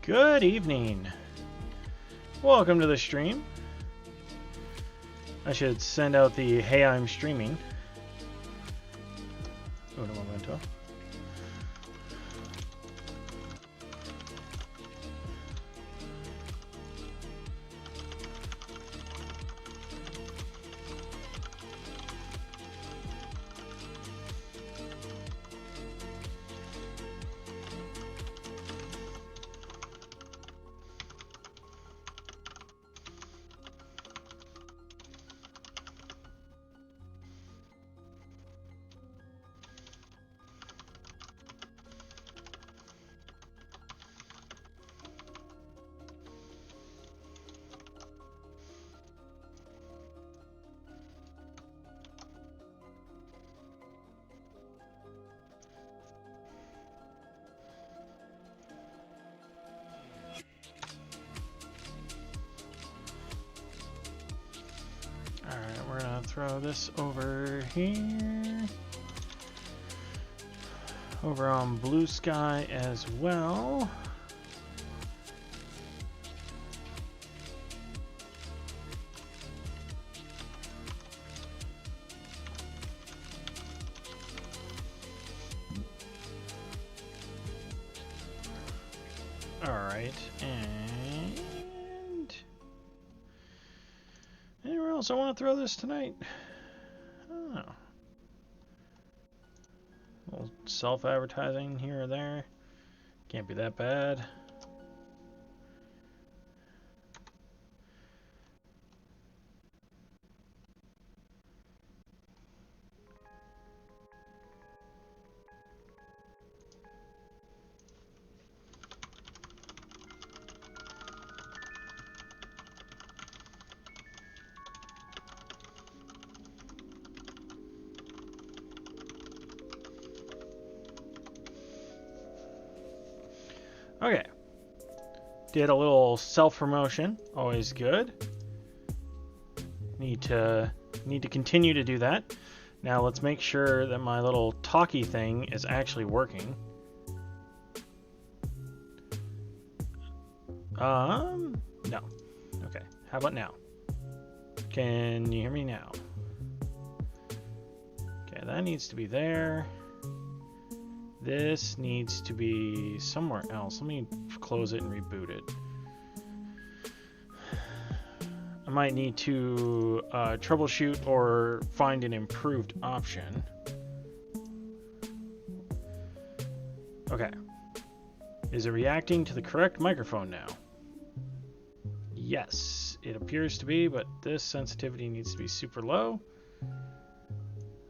Good evening. Welcome to the stream. I should send out the "Hey, I'm streaming." Un momento. Alright, we're gonna throw this over here. Over on Blue Sky as well. Alright, and anywhere else I want to throw this tonight? Oh. A little self-advertising here or there. Can't be that bad. Okay. Did a little self-promotion. Always good. Need to continue to do that. Now let's make sure that my little talkie thing is actually working. No. Okay. How about now? Can you hear me now? Okay, that needs to be there. This needs to be somewhere else. Let me close it and reboot it. I might need to troubleshoot or find an improved option. Okay. Is it reacting to the correct microphone now? Yes, it appears to be, but this sensitivity needs to be super low.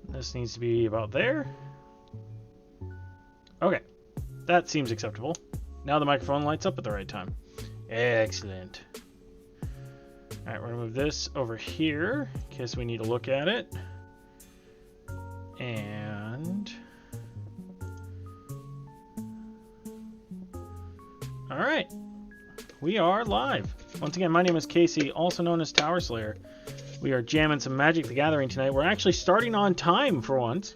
This needs to be about there. Okay, that seems acceptable. Now the microphone lights up at the right time. Excellent. Alright, we're going to move this over here in case we need to look at it. And... Alright, we are live. Once again, my name is Casey, also known as Tower Slayer. We are jamming some Magic the Gathering tonight. We're actually starting on time for once.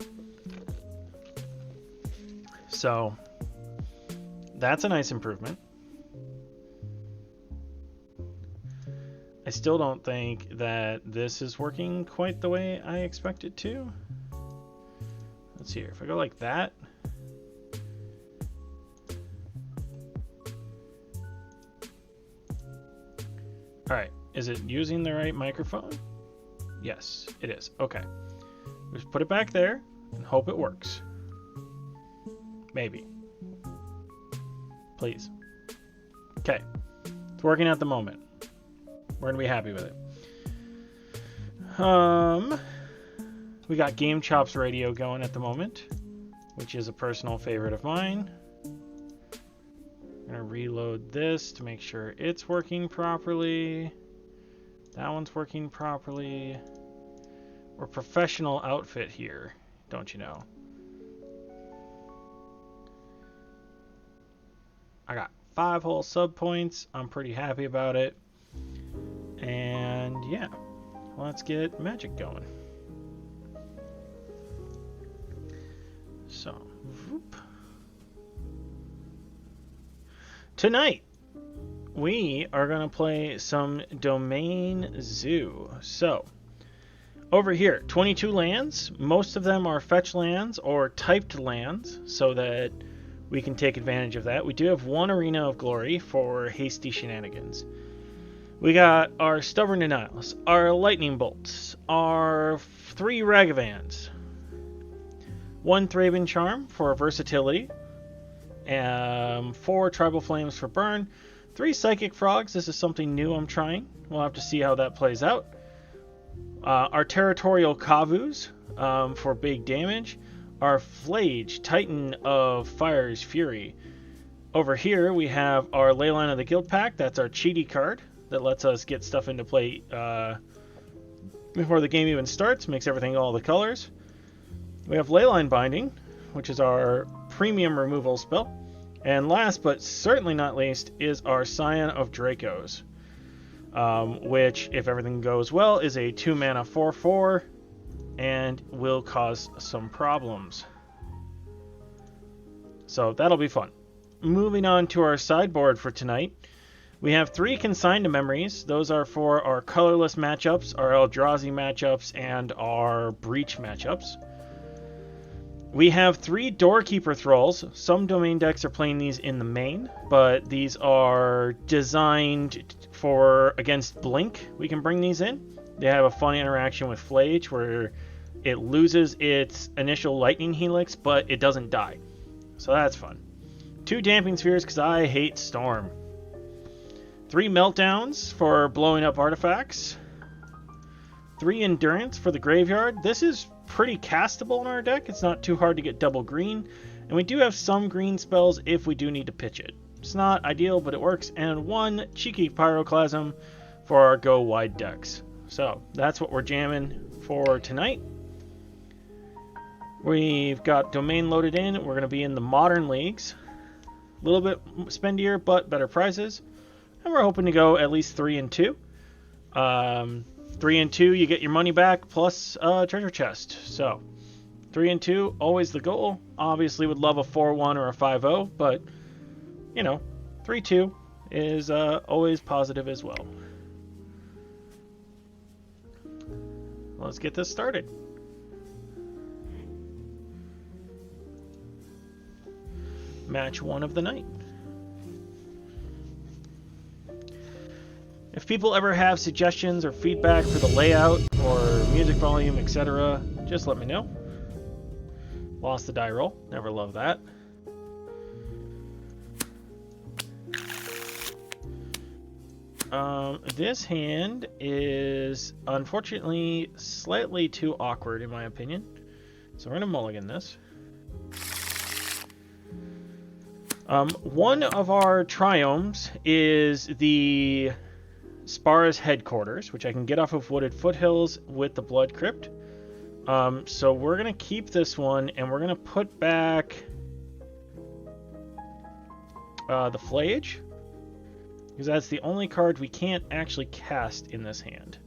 So, that's a nice improvement. I still don't think that this is working quite the way I expect it to. Let's see here. If I go like that. Alright, is it using the right microphone? Yes, it is. Okay. Just put it back there and hope it works. Maybe. Please. Okay. It's working at the moment. We're gonna be happy with it. We got Game Chops Radio going at the moment, which is a personal favorite of mine. I'm gonna reload this to make sure it's working properly. That one's working properly. We're professional outfit here, don't you know? I got 5 whole sub points. I'm pretty happy about it. And yeah, let's get magic going. So, whoop. Tonight, we are going to play some Domain Zoo. So, over here, 22 lands. Most of them are fetch lands or typed lands, so that we can take advantage of that. We do have 1 Arena of Glory for hasty shenanigans. We got our Stubborn Denials, our Lightning Bolts, our 3 Ragavans, 1 Thraben Charm for versatility, 4 Tribal Flames for burn, 3 Psychic Frogs. This is something new I'm trying. We'll have to see how that plays out. Our Territorial Kavus for big damage. Our Flage, Titan of Fire's Fury. Over here we have our Leyline of the Guild Pack. That's our cheaty card that lets us get stuff into play before the game even starts. Makes everything all the colors. We have Leyline Binding, which is our premium removal spell. And last but certainly not least is our Scion of Dracos, which, if everything goes well, is a 2 mana 4/4 and will cause some problems. So that'll be fun. Moving on to our sideboard for tonight, we have 3 Consigned to Memories. Those are for our colorless matchups, our Eldrazi matchups, and our Breach matchups. We have 3 Doorkeeper Thralls. Some Domain decks are playing these in the main, but these are designed for against Blink. We can bring these in. They have a fun interaction with Flage where it loses its initial Lightning Helix, but it doesn't die. So that's fun. 2 Damping Spheres because I hate Storm. 3 Meltdowns for blowing up artifacts. 3 Endurance for the Graveyard. This is pretty castable in our deck. It's not too hard to get double green. And we do have some green spells if we do need to pitch it. It's not ideal, but it works. And 1 Cheeky Pyroclasm for our go wide decks. So that's what we're jamming for tonight. We've got Domain loaded in. We're going to be in the Modern Leagues. A little bit spendier, but better prizes. And we're hoping to go at least 3-2. 3-2, you get your money back plus treasure chest. So 3-2, always the goal. Obviously would love a 4-1 or a 5-0, but you know, 3-2 is always positive as well. Let's get this started. Match 1 of the night. If people ever have suggestions or feedback for the layout or music volume, etc., just let me know. Lost the die roll. Never love that. This hand is unfortunately slightly too awkward in my opinion. So we're going to mulligan this. One of our triomes is the Spar's Headquarters, which I can get off of Wooded Foothills with the Blood Crypt. So we're going to keep this one, and we're going to put back the Flage, because that's the only card we can't actually cast in this hand.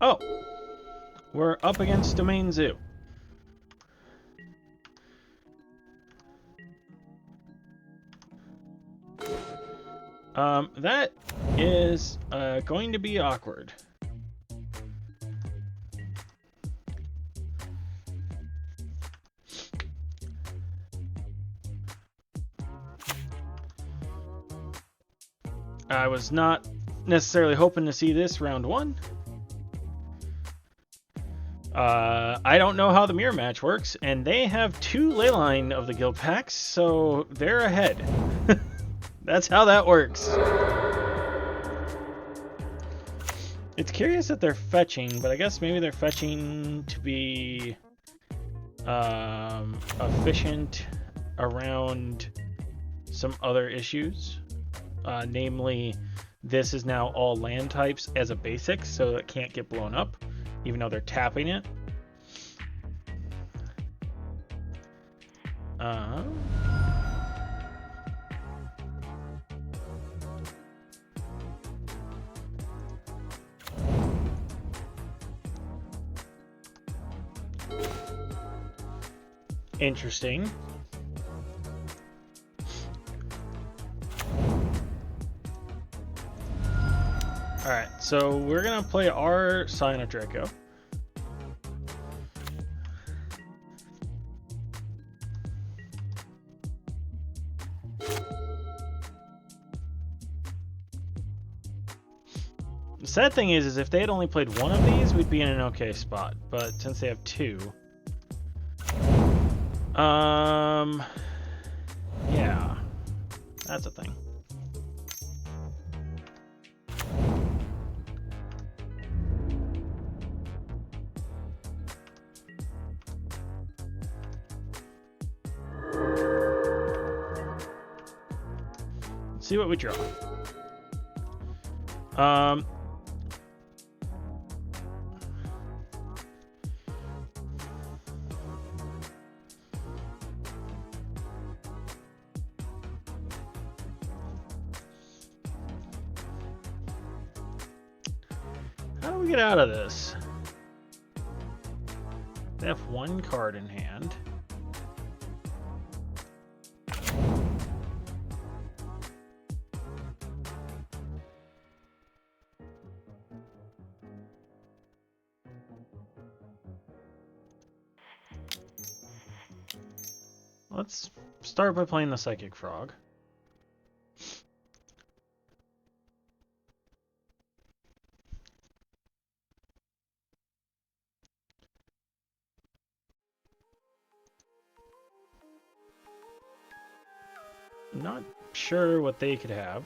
Oh! We're up against Domain Zoo. That is going to be awkward. I was not necessarily hoping to see this round 1. I don't know how the mirror match works, and they have 2 leyline of the guild packs, so they're ahead. That's how that works. It's curious that they're fetching, but I guess maybe they're fetching to be efficient around some other issues. Namely, this is now all land types as a basic, so it can't get blown up, even though they're tapping it. Interesting. Alright, so we're gonna play our Scion of Draco. The sad thing is if they had only played one of these, we'd be in an okay spot. But since they have 2, yeah, that's a thing. Let's see what we draw. How do we get out of this? They have 1 card in hand. Let's start by playing the Psychic Frog. Not sure what they could have.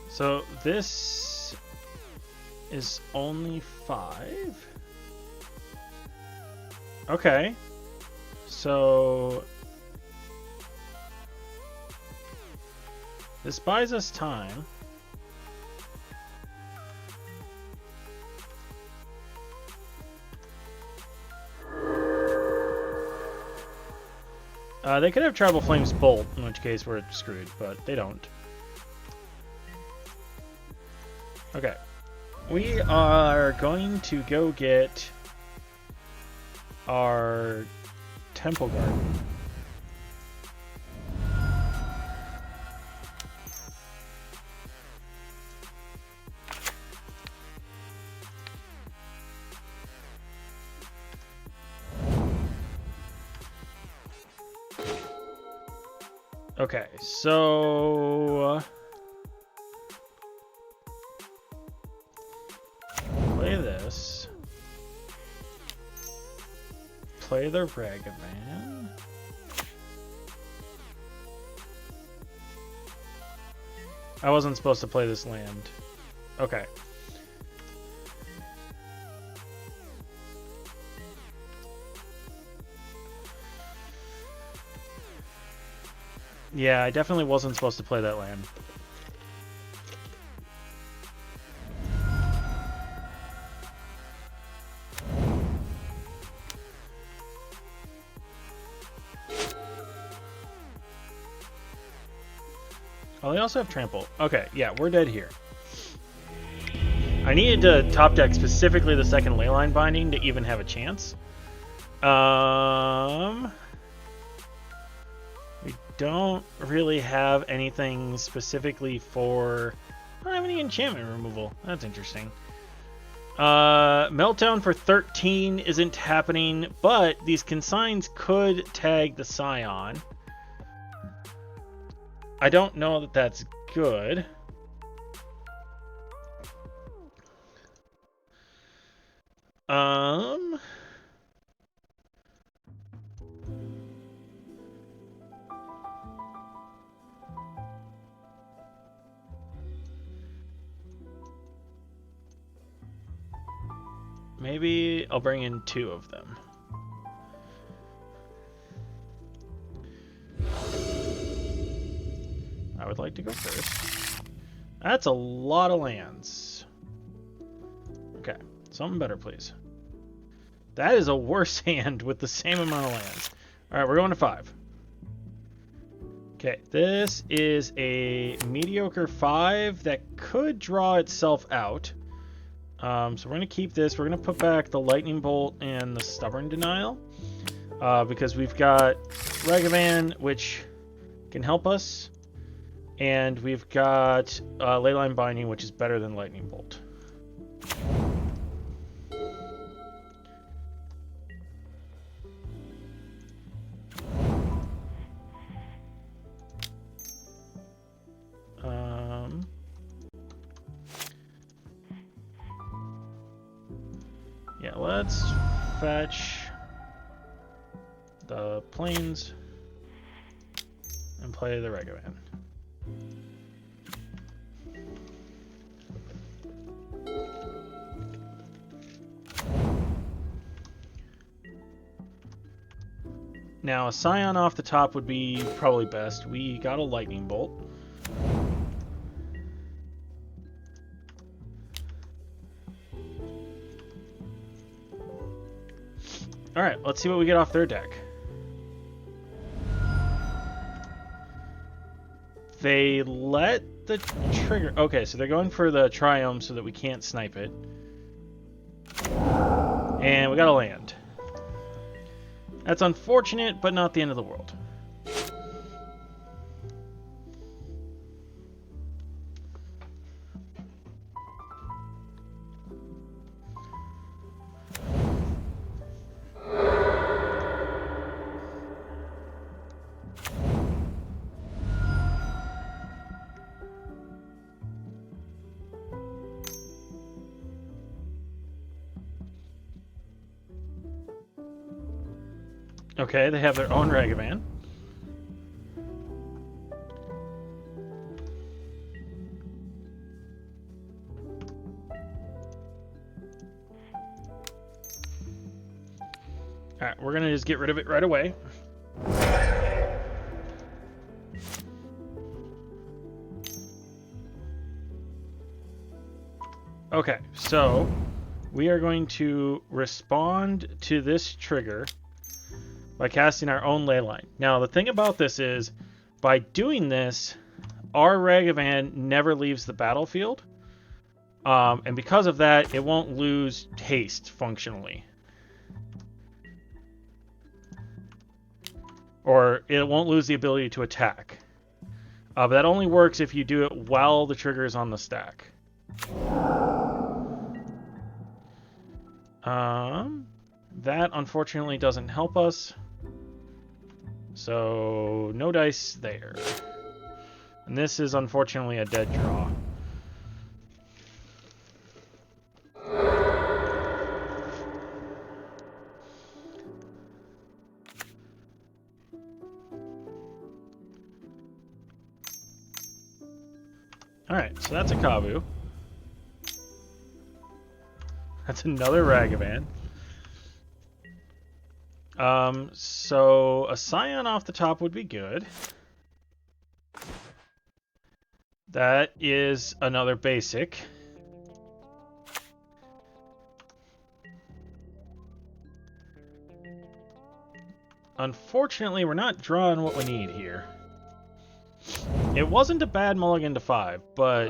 So this is only 5. Okay. So this buys us time. They could have Tribal Flames Bolt, in which case we're screwed, but they don't. Okay. We are going to go get our Temple Garden. Okay, so play this. Play the Ragavan. I wasn't supposed to play this land. Okay. Yeah, I definitely wasn't supposed to play that land. Oh, they also have Trample. Okay, yeah, we're dead here. I needed to top deck specifically the second Leyline Binding to even have a chance. We don't really have anything specifically for... I don't have any enchantment removal. That's interesting. Meltdown for 13 isn't happening, but these consigns could tag the Scion. I don't know that that's good. Maybe I'll bring in 2 of them. I would like to go first. That's a lot of lands. Okay, something better, please. That is a worse hand with the same amount of lands. Alright, we're going to 5. Okay, this is a mediocre 5 that could draw itself out. So we're going to keep this. We're going to put back the Lightning Bolt and the Stubborn Denial. Because we've got Ragavan, which can help us. And we've got Leyline Binding, which is better than Lightning Bolt. Yeah, let's fetch the Plains and play the Ragavan. Now, a Scion off the top would be probably best. We got a Lightning Bolt. Alright, let's see what we get off their deck. They let the trigger... Okay, so they're going for the Triumph so that we can't snipe it. And we got a land. That's unfortunate, but not the end of the world. Okay, they have their own Ragavan. Alright, we're gonna just get rid of it right away. Okay, so we are going to respond to this trigger by casting our own Leyline. Now, the thing about this is, by doing this, our Ragavan never leaves the battlefield. And because of that, it won't lose haste functionally. Or it won't lose the ability to attack. But that only works if you do it while the trigger is on the stack. That unfortunately doesn't help us. So, no dice there. And this is unfortunately a dead draw. Alright, so that's a Kavu. That's another Ragavan. So a Scion off the top would be good. That is another basic. Unfortunately, we're not drawing what we need here. It wasn't a bad mulligan to 5, but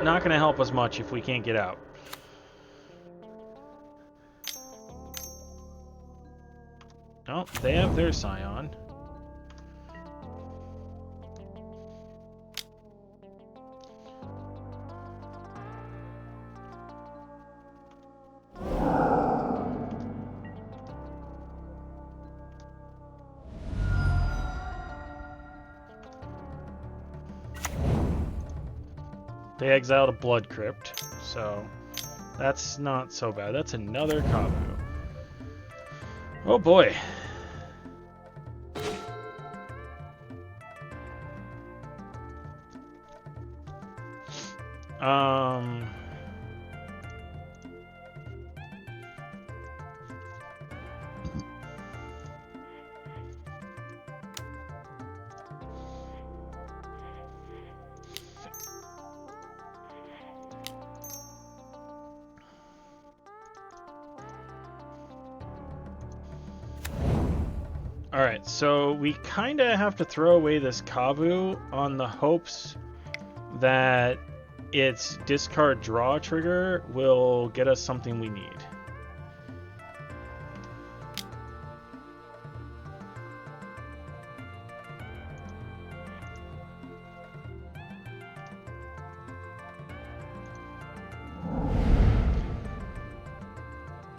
not going to help us much if we can't get out. Oh, they have their Scion. They exiled a Blood Crypt, so that's not so bad. That's another Kabu. Oh boy. Alright, so we kind of have to throw away this Kavu on the hopes that its discard draw trigger will get us something we need.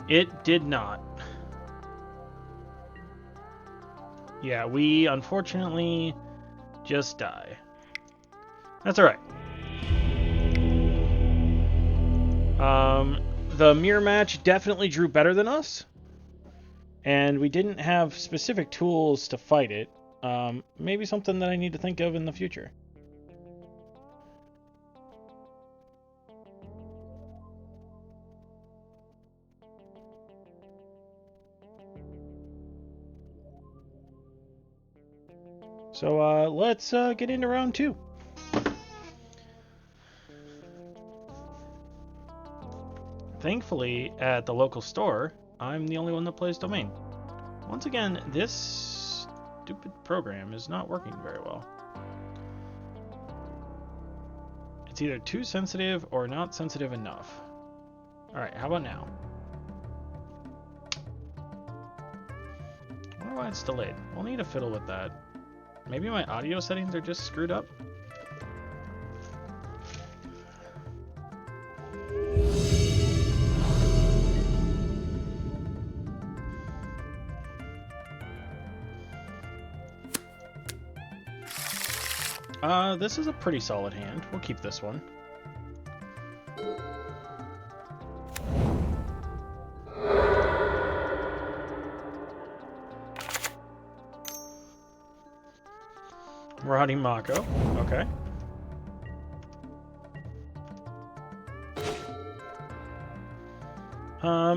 It did not. Yeah, we unfortunately just die. That's alright. The mirror match definitely drew better than us, and we didn't have specific tools to fight it. Maybe something that I need to think of in the future. So let's get into round 2. Thankfully, at the local store, I'm the only one that plays Domain. Once again, this stupid program is not working very well. It's either too sensitive or not sensitive enough. Alright, how about now? I wonder why it's delayed. We'll need to fiddle with that. Maybe my audio settings are just screwed up? This is a pretty solid hand. We'll keep this one. Marauding Mako. Okay.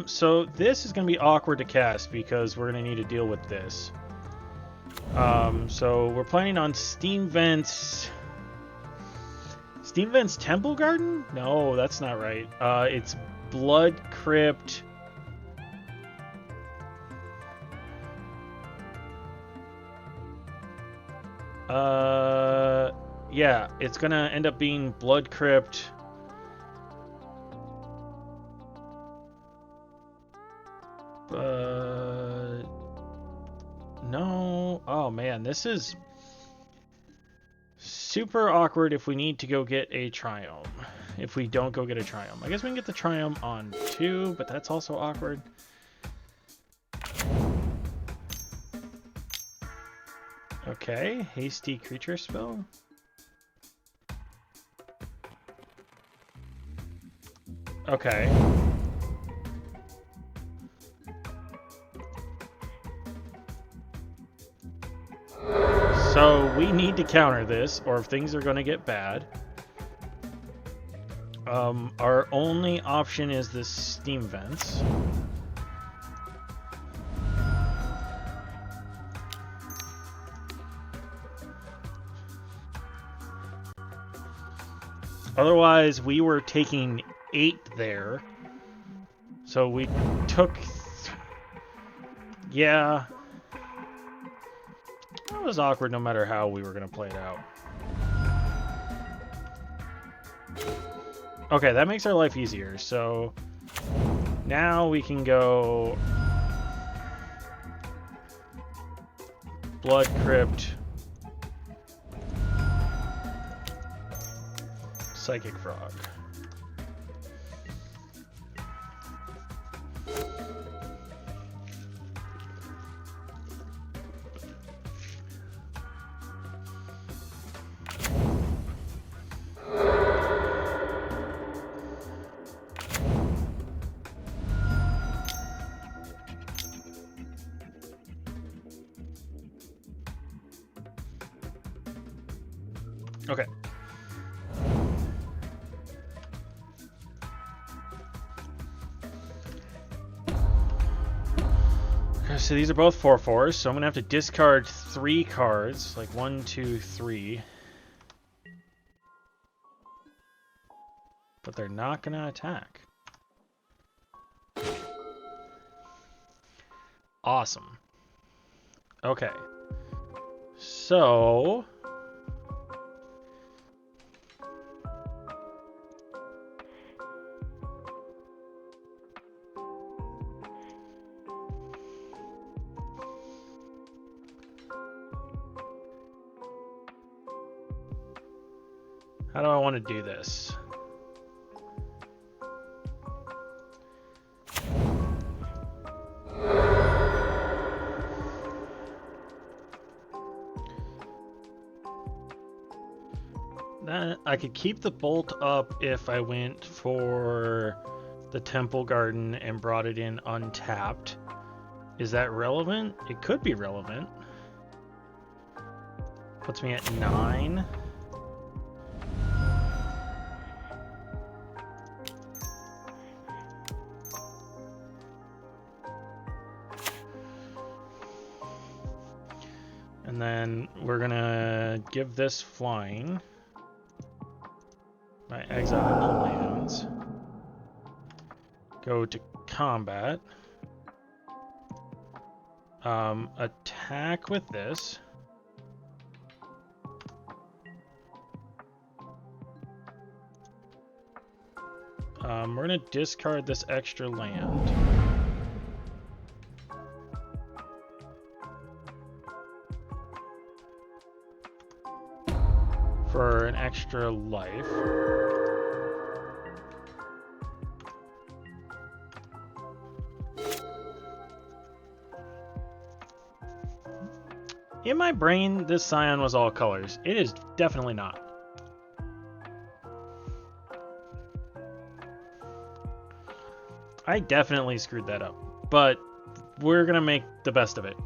So this is going to be awkward to cast because we're going to need to deal with this. So we're planning on Steam Vents... Steam Vents Temple Garden? No, that's not right. It's Blood Crypt... Yeah, it's gonna end up being Blood Crypt. No. Oh man, this is super awkward if we need to go get a Triumph. If we don't go get a Triumph. I guess we can get the Triumph on 2, but that's also awkward. Okay, hasty creature spell. Okay. So we need to counter this, or things are going to get bad. Our only option is the Steam Vents. Otherwise, we were taking 8 there. So we took... Yeah. That was awkward no matter how we were going to play it out. Okay, that makes our life easier. So now we can go... Blood Crypt... Psychic Frog. So these are both 4/4s, so I'm going to have to discard 3 cards. Like 1, 2, 3. But they're not going to attack. Awesome. Okay. So... how do I want to do this? I could keep the bolt up if I went for the Temple Garden and brought it in untapped. Is that relevant? It could be relevant. Puts me at 9. And then we're gonna give this flying by exiling the lands. Go to combat. Attack with this. We're gonna discard this extra land. For an extra life. In my brain, this Scion was all colors. It is definitely not. I definitely screwed that up, but we're gonna make the best of it.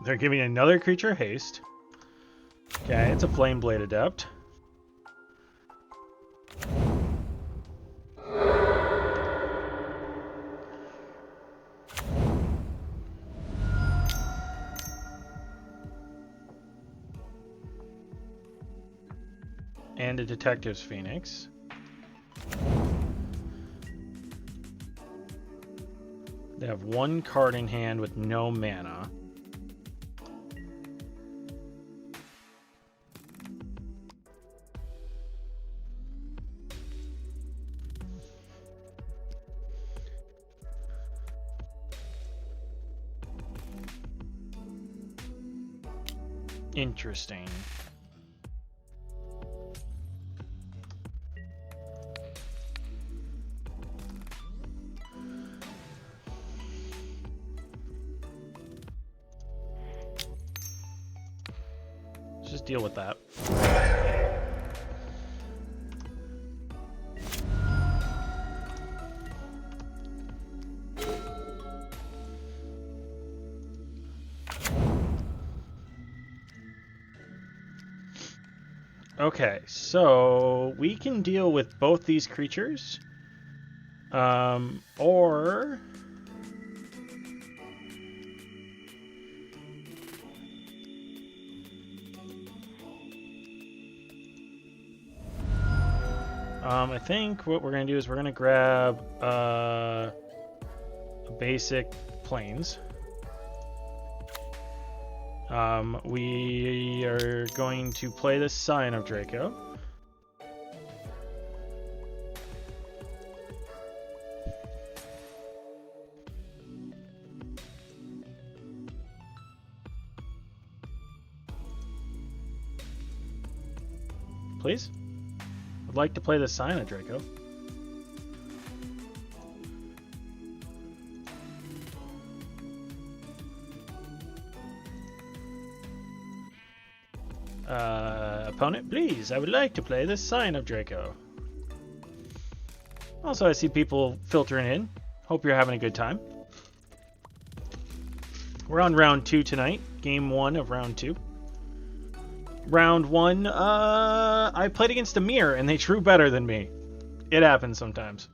They're giving another creature haste. Okay, it's a Flame Blade Adept. And a Detective's Phoenix. They have 1 card in hand with no mana. Interesting. Let's just deal with that. Okay, so we can deal with both these creatures, or I think what we're gonna do is we're gonna grab a basic plains. We are going to play the Scion of Draco. Please? I'd like to play the Scion of Draco. Opponent, please, I would like to play the Scion of Draco. Also, I see people filtering in. Hope you're having a good time. We're on round 2 tonight. Game 1 of round 2. Round 1, I played against Amir, and they drew better than me. It happens sometimes.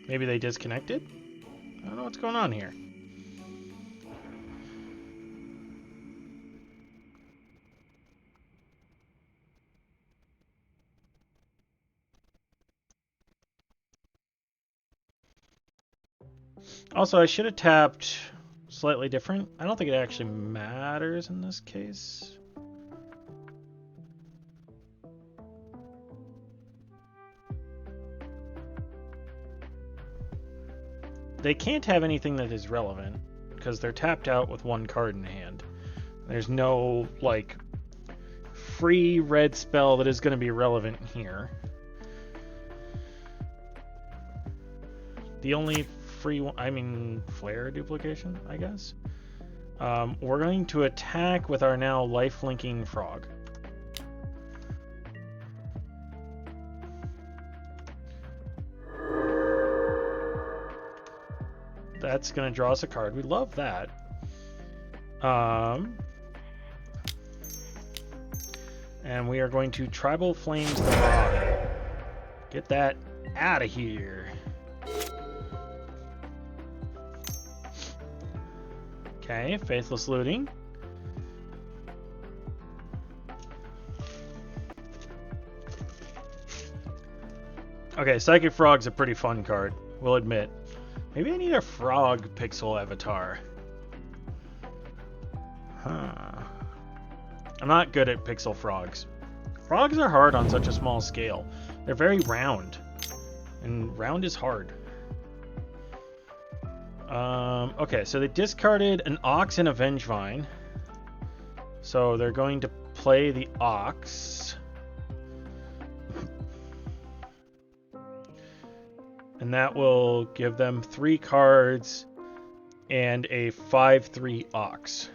Maybe they disconnected? I don't know what's going on here. Also, I should have tapped slightly different. I don't think it actually matters in this case. They can't have anything that is relevant because they're tapped out with one card in hand. There's no, like, free red spell that is going to be relevant here. The only free one, I mean, flare duplication, I guess. We're going to attack with our now life-linking frog. That's going to draw us a card. We love that. And we are going to Tribal Flames the frog. Get that out of here. Okay, Faithless Looting. Okay, Psychic Frog's a pretty fun card, we'll admit. Maybe I need a frog pixel avatar. Huh. I'm not good at pixel frogs. Frogs are hard on such a small scale. They're very round. And round is hard. Okay, so they discarded an Ox and a Vengevine. So they're going to play the Ox. And that will give them 3 cards and a 5/3 Ox.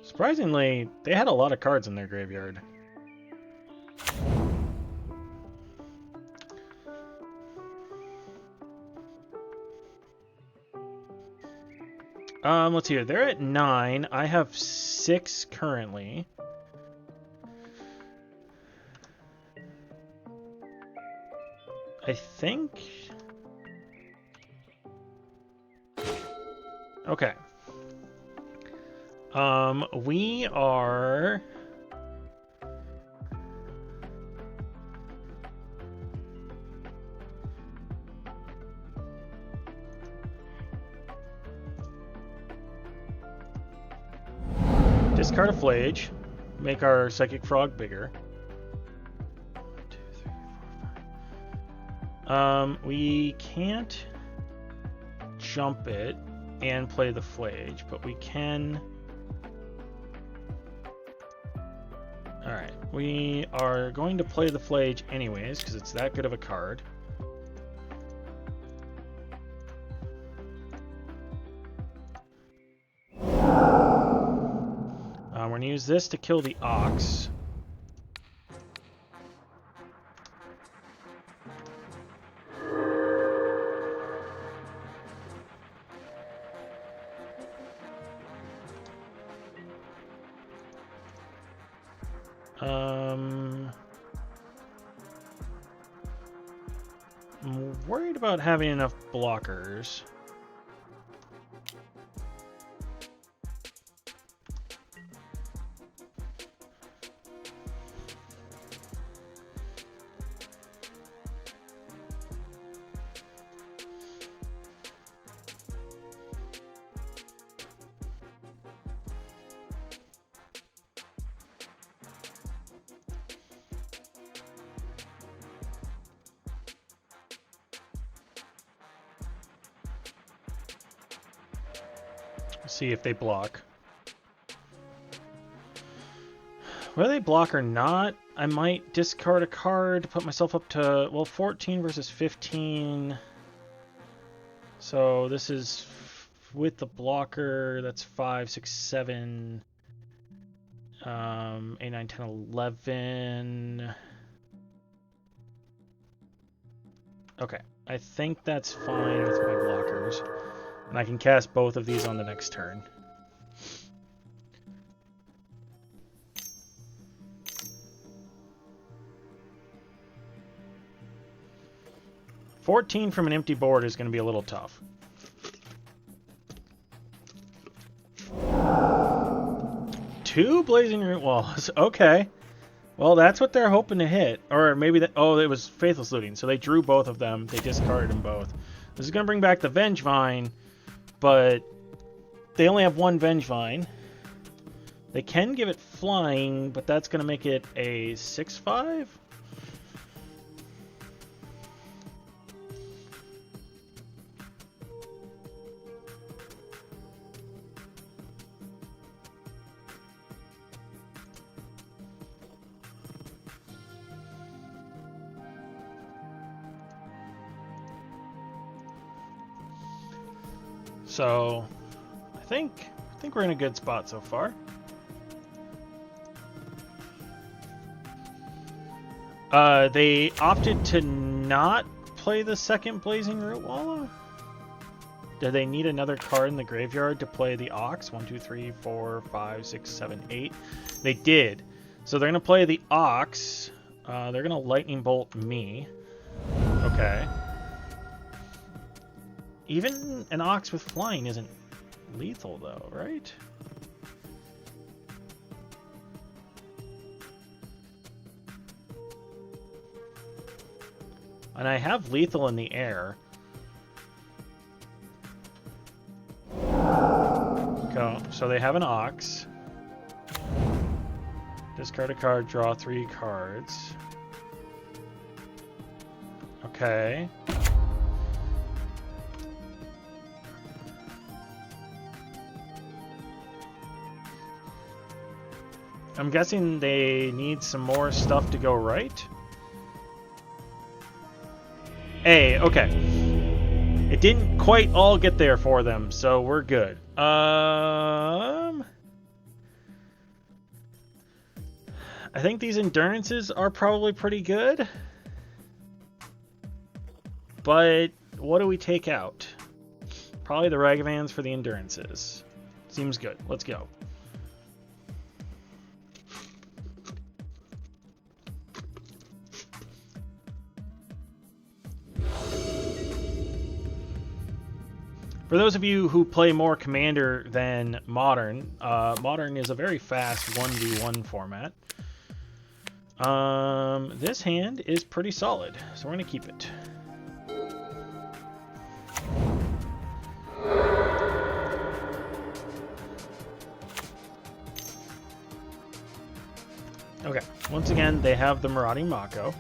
Surprisingly, they had a lot of cards in their graveyard. Let's see here. They're at 9. I have 6 currently. I think... Okay. We are... Discard a Flage, make our Psychic Frog bigger. 1, 2, 3, 4, 5. We can't jump it and play the Flage, but we can... Alright, we are going to play the Flage anyways, because it's that good of a card. We're going to use this to kill the Ox. I'm worried about having enough blockers. See if they block. Whether they block or not, I might discard a card to put myself up to, well, 14 versus 15. So this is with the blocker, that's 5, 6, 7, 8, 9, 10, 11. Okay, I think that's fine with my blockers. And I can cast both of these on the next turn. $14 from an empty board is going to be a little tough. Two Blazing Root Walls. Okay. Well, that's what they're hoping to hit. Or maybe that... Oh, it was Faithless Looting. So they drew both of them. They discarded them both. This is going to bring back the Vengevine, but they only have one Vengevine. They can give it flying, but that's going to make it a 6/5? So, I think we're in a good spot so far. They opted to not play the second Blazing Root Walla? Do they need another card in the graveyard to play the Ox? 1, 2, 3, 4, 5, 6, 7, 8. They did. So they're going to play the Ox. They're going to Lightning Bolt me. Okay. Even an Ox with flying isn't lethal, though, right? And I have lethal in the air. Go. So they have an Ox. Discard a card, draw 3 cards. Okay. I'm guessing they need some more stuff to go right. Hey, okay. It didn't quite all get there for them, so we're good. I think these endurances are probably pretty good. But what do we take out? Probably the Ragavans for the endurances. Seems good. Let's go. For those of you who play more Commander than Modern, Modern is a very fast 1v1 format. This hand is pretty solid, so we're going to keep it. Okay, once again, they have the Marauding Mako.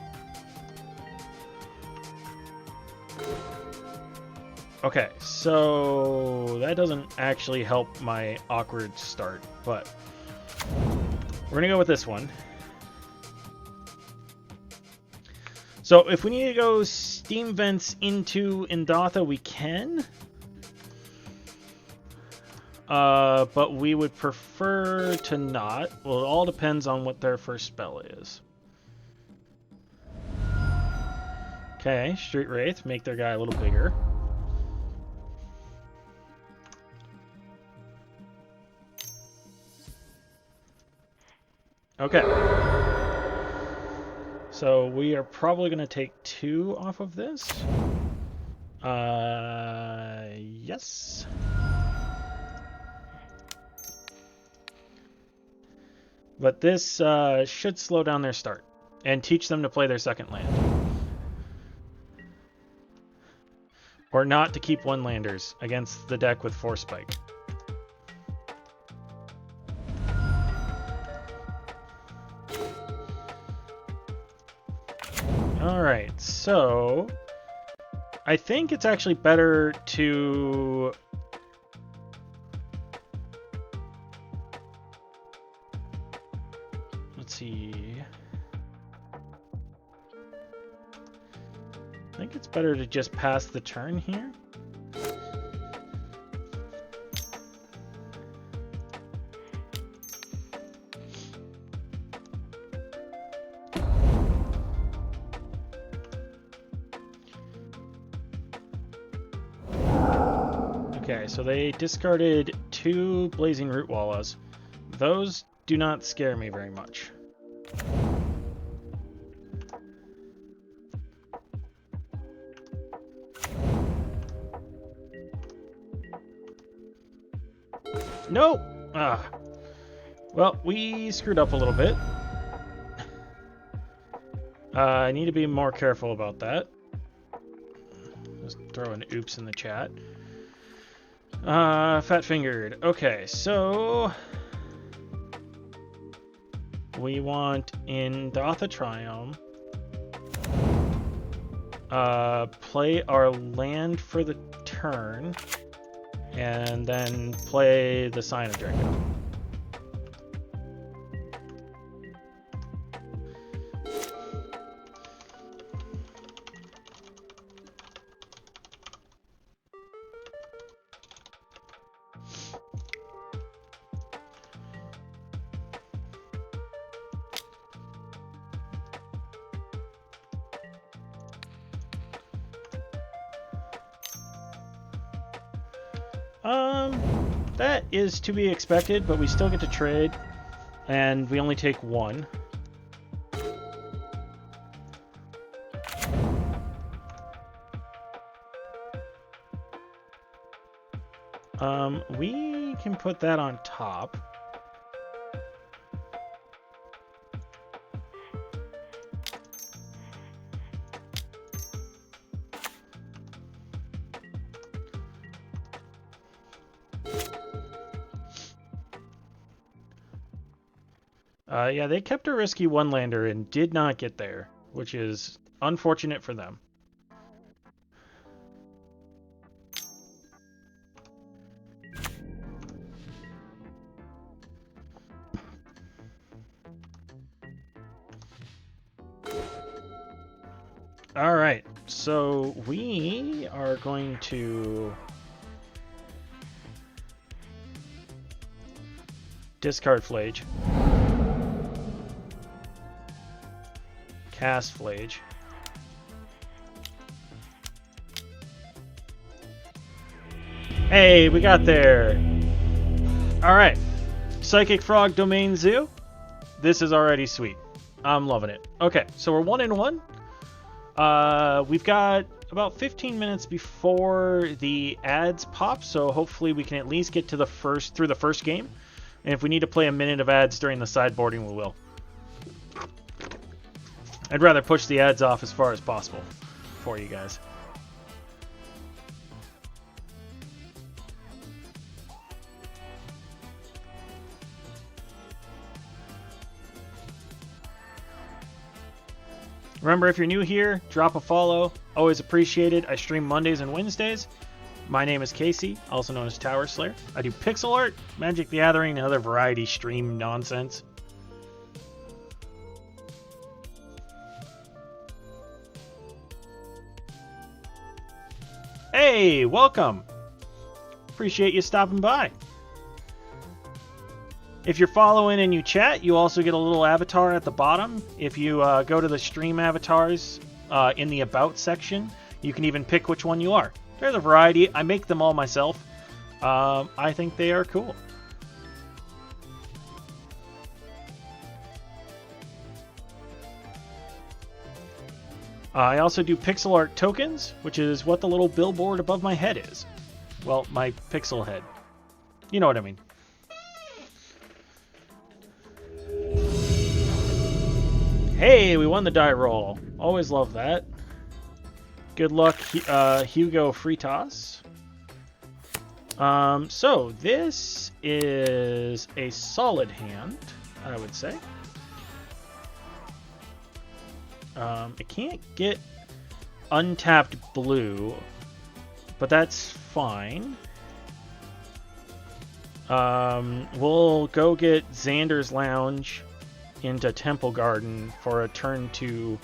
Okay, so that doesn't actually help my awkward start, but we're gonna go with this one. So if we need to go Steam Vents into Indatha, we can. But we would prefer to not. Well, it all depends on what their first spell is. Okay, Street Wraith, make their guy a little bigger. Okay. So we are probably going to take 2 off of this. Yes. But this should slow down their start and teach them to play their second land. Or not to keep 1-landers against the deck with Force Spike. Alright, so I think it's actually better to let's see. I think it's better to just pass the turn here. Okay, so they discarded 2 Blazing Root Wallas. Those do not scare me very much. No! Ah. Well, we screwed up a little bit. I need to be more careful about that. Just throw an oops in the chat. Fat-fingered. Okay, so... we want in Dotha Triumph, play our land for the turn, and then play the Sign of Draco. That is to be expected, but we still get to trade, and we only take 1. We can put that on top. Yeah, they kept a risky 1-lander and did not get there, which is unfortunate for them. All right, so we are going to discard Flage. Cast Flage. Hey, we got there. All right, Psychic Frog Domain Zoo. This is already sweet. I'm loving it. Okay, so we're 1-1. We've got about 15 minutes before the ads pop, so hopefully we can at least get to through the first game. And if we need to play a minute of ads during the sideboarding, we will. I'd rather push the ads off as far as possible for you guys. Remember, if you're new here, drop a follow. Always appreciated. I stream Mondays and Wednesdays. My name is Casey, also known as Tower Slayer. I do pixel art, Magic the Gathering, and other variety stream nonsense. Hey, welcome. Appreciate you stopping by. If you're following and you chat, you also get a little avatar at the bottom. If you go to the stream avatars in the About section, you can even pick which one you are. There's a variety. I make them all myself. I think they are cool. I also do pixel art tokens, which is what the little billboard above my head is. Well, my pixel head. You know what I mean. Hey, we won the die roll. Always love that. Good luck, Hugo Fritas. So this is a solid hand, I would say. It can't get untapped blue, but that's fine. We'll go get Xander's Lounge into Temple Garden for a turn to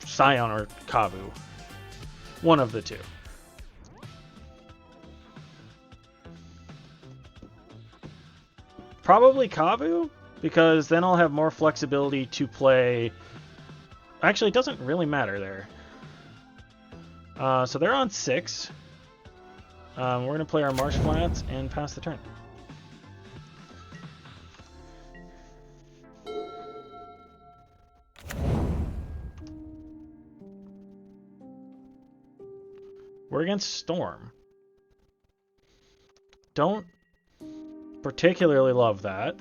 Scion or Kavu. One of the two. Probably Kabu, because then I'll have more flexibility to play... Actually, it doesn't really matter there. So they're on 6. We're going to play our Marsh Flats and pass the turn. We're against Storm. Don't particularly love that.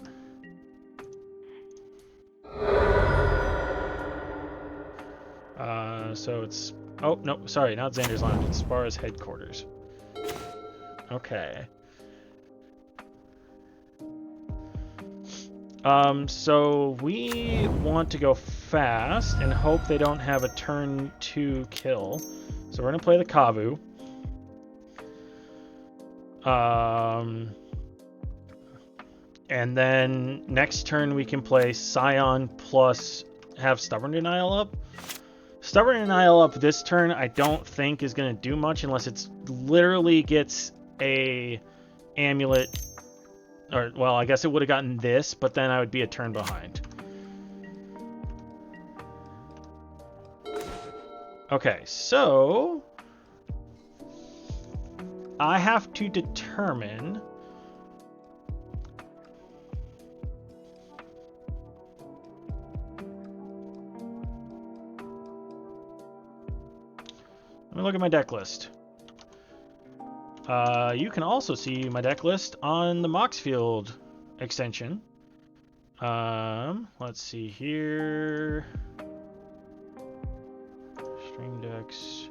So it's... Oh, no, sorry, not Xander's Lounge. It's Spara's headquarters. Okay. So we want to go fast and hope they don't have a turn 2 kill. So we're going to play the Kavu. And then next turn we can play Scion plus have Stubborn Denial up. Stubborn Denial up this turn I don't think is going to do much unless it's literally gets a amulet. Or, well, I guess it would have gotten this, but then I would be a turn behind. Okay, so I have to determine let me look at my deck list. You can also see my deck list on the Moxfield extension. Let's see here. Stream decks.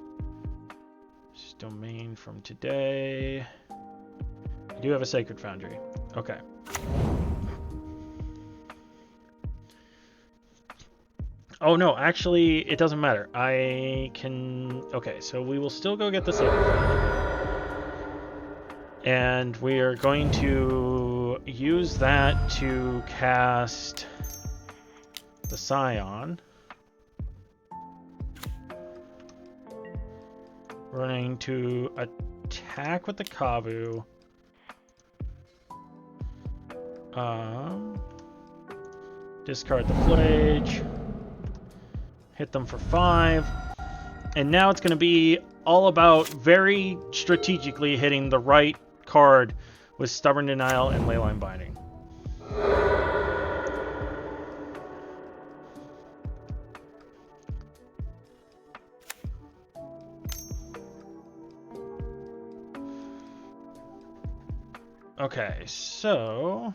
This is domain from today. I do have a Sacred Foundry. Okay. Oh no, actually, it doesn't matter. I can... Okay, so we will still go get the Sacred Foundry. And we are going to use that to cast the Scion. We're going to attack with the Kavu. Discard the Flage. Hit them for 5. And now it's going to be all about very strategically hitting the right card with Stubborn Denial and Leyline Binding. Okay, so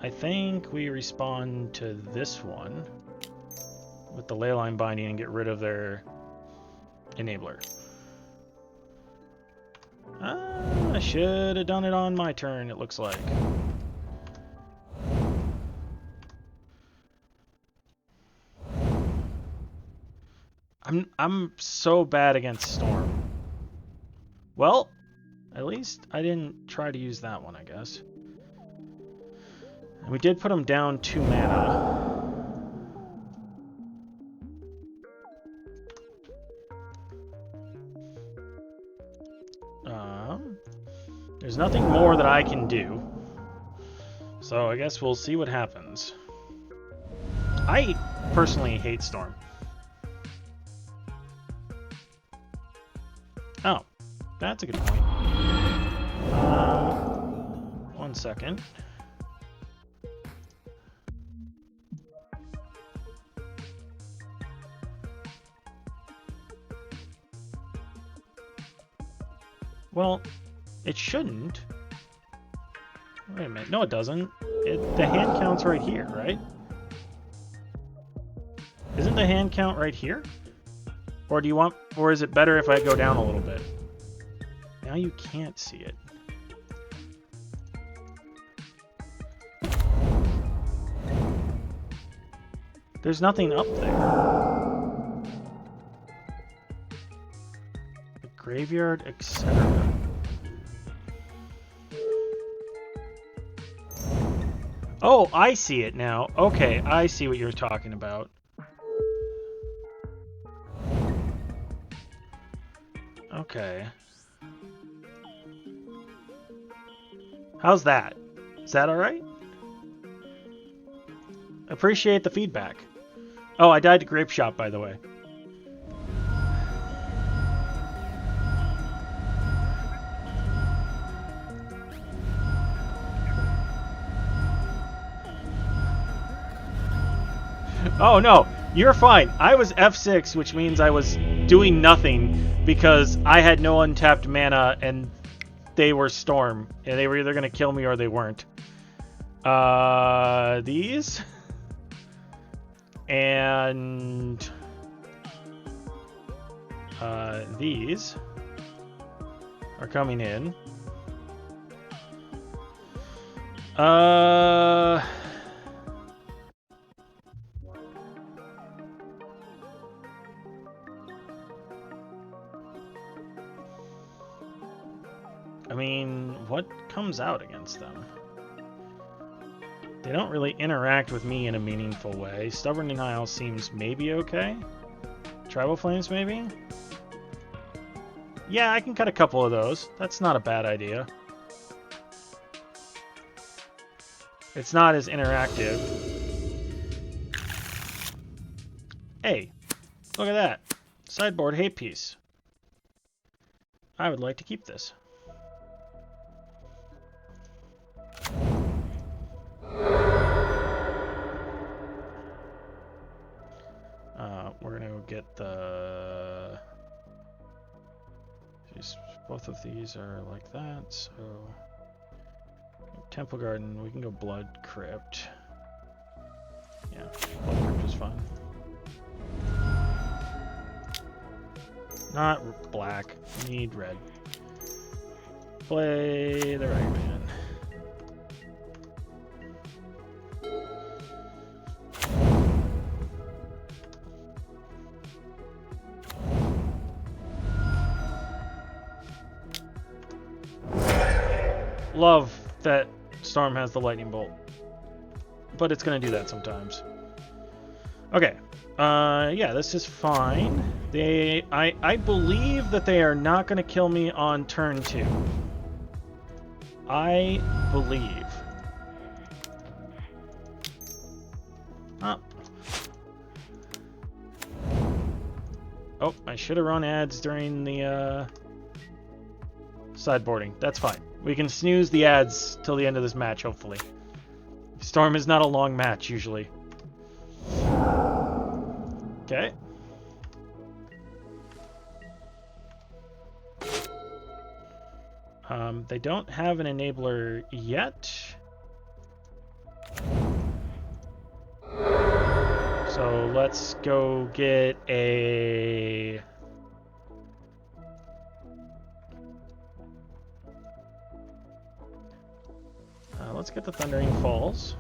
I think we respond to this one with the Leyline Binding and get rid of their enabler. I should have done it on my turn, it looks like. I'm so bad against Storm. Well, at least I didn't try to use that one, I guess. And we did put him down 2 mana. There's nothing more that I can do. So I guess we'll see what happens. I personally hate Storm. Oh, that's a good point. 1 second. Well, it shouldn't. Wait a minute. No, it doesn't. The hand count's right here, right? Isn't the hand count right here? Or do you want... Or is it better if I go down a little bit? Now you can't see it. There's nothing up there. The graveyard, etc. Oh, I see it now. Okay, I see what you're talking about. Okay. How's that? Is that alright? Appreciate the feedback. Oh, I died to Grape Shot, by the way. Oh no, you're fine. I was F6, which means I was doing nothing because I had no untapped mana and they were Storm. And they were either going to kill me or they weren't. These. And these are coming in. I mean, what comes out against them? They don't really interact with me in a meaningful way. Stubborn Denial seems maybe okay. Tribal Flames, maybe? Yeah, I can cut a couple of those. That's not a bad idea. It's not as interactive. Hey, look at that. Sideboard hate piece. I would like to keep this. We're gonna get the... Both of these are like that, so... Temple Garden, we can go Blood Crypt. Yeah, Blood Crypt is fine. Not black, we need red. Play the right man. Love that Storm has the lightning bolt, but it's gonna do that sometimes. Okay, yeah, this is fine. I believe that they are not gonna kill me on turn 2. I believe. Oh, I should have run ads during the sideboarding. That's fine. We can snooze the ads till the end of this match, hopefully. Storm is not a long match, usually. Okay. They don't have an enabler yet. So let's go get a... let's get the Thundering Falls.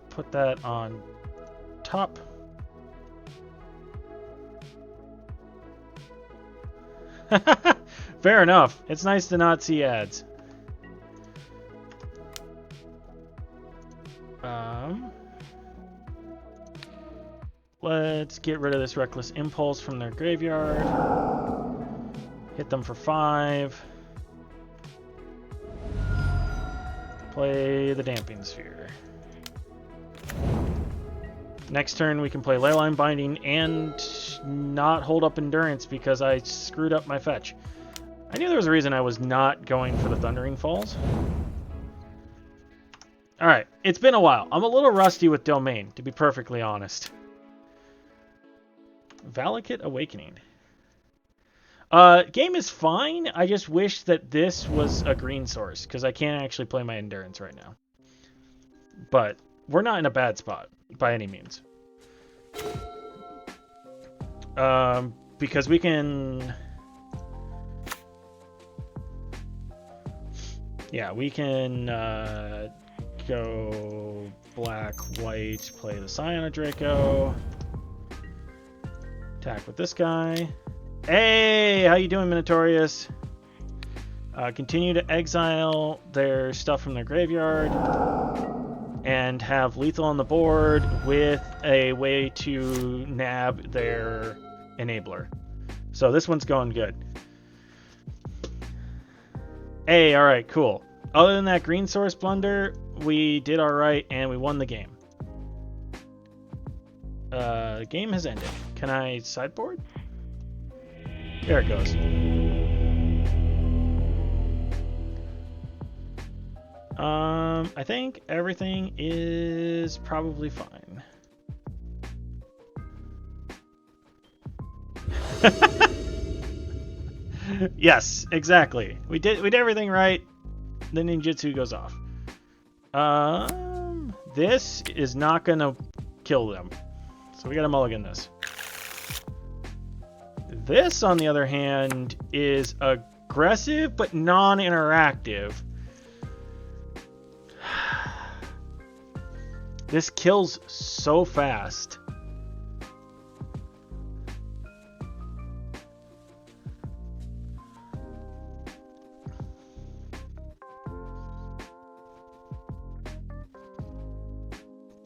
Put that on top. Fair enough. It's nice to not see ads. Let's get rid of this Reckless Impulse from their graveyard. Hit them for 5. Play the Damping Sphere. Next turn we can play Leyline Binding and not hold up Endurance because I screwed up my fetch. I knew there was a reason I was not going for the Thundering Falls. Alright, it's been a while. I'm a little rusty with Domain, to be perfectly honest. Valakut Awakening. Game is fine. I just wish that this was a green source, because I can't actually play my Endurance right now. But we're not in a bad spot, by any means. Because we can... Yeah, we can go black, white, play the Scion of Draco. Attack with this guy. Hey, how you doing, Minotaurus? Continue to exile their stuff from their graveyard and have lethal on the board with a way to nab their enabler. So this one's going good. Hey, alright, cool. Other than that green source blunder, we did alright and we won the game. The game has ended. Can I sideboard? There it goes. I think everything is probably fine. Yes, exactly. We did everything right. The ninjutsu goes off. This is not gonna kill them. So we gotta mulligan this. This, on the other hand, is aggressive but non-interactive. This kills so fast.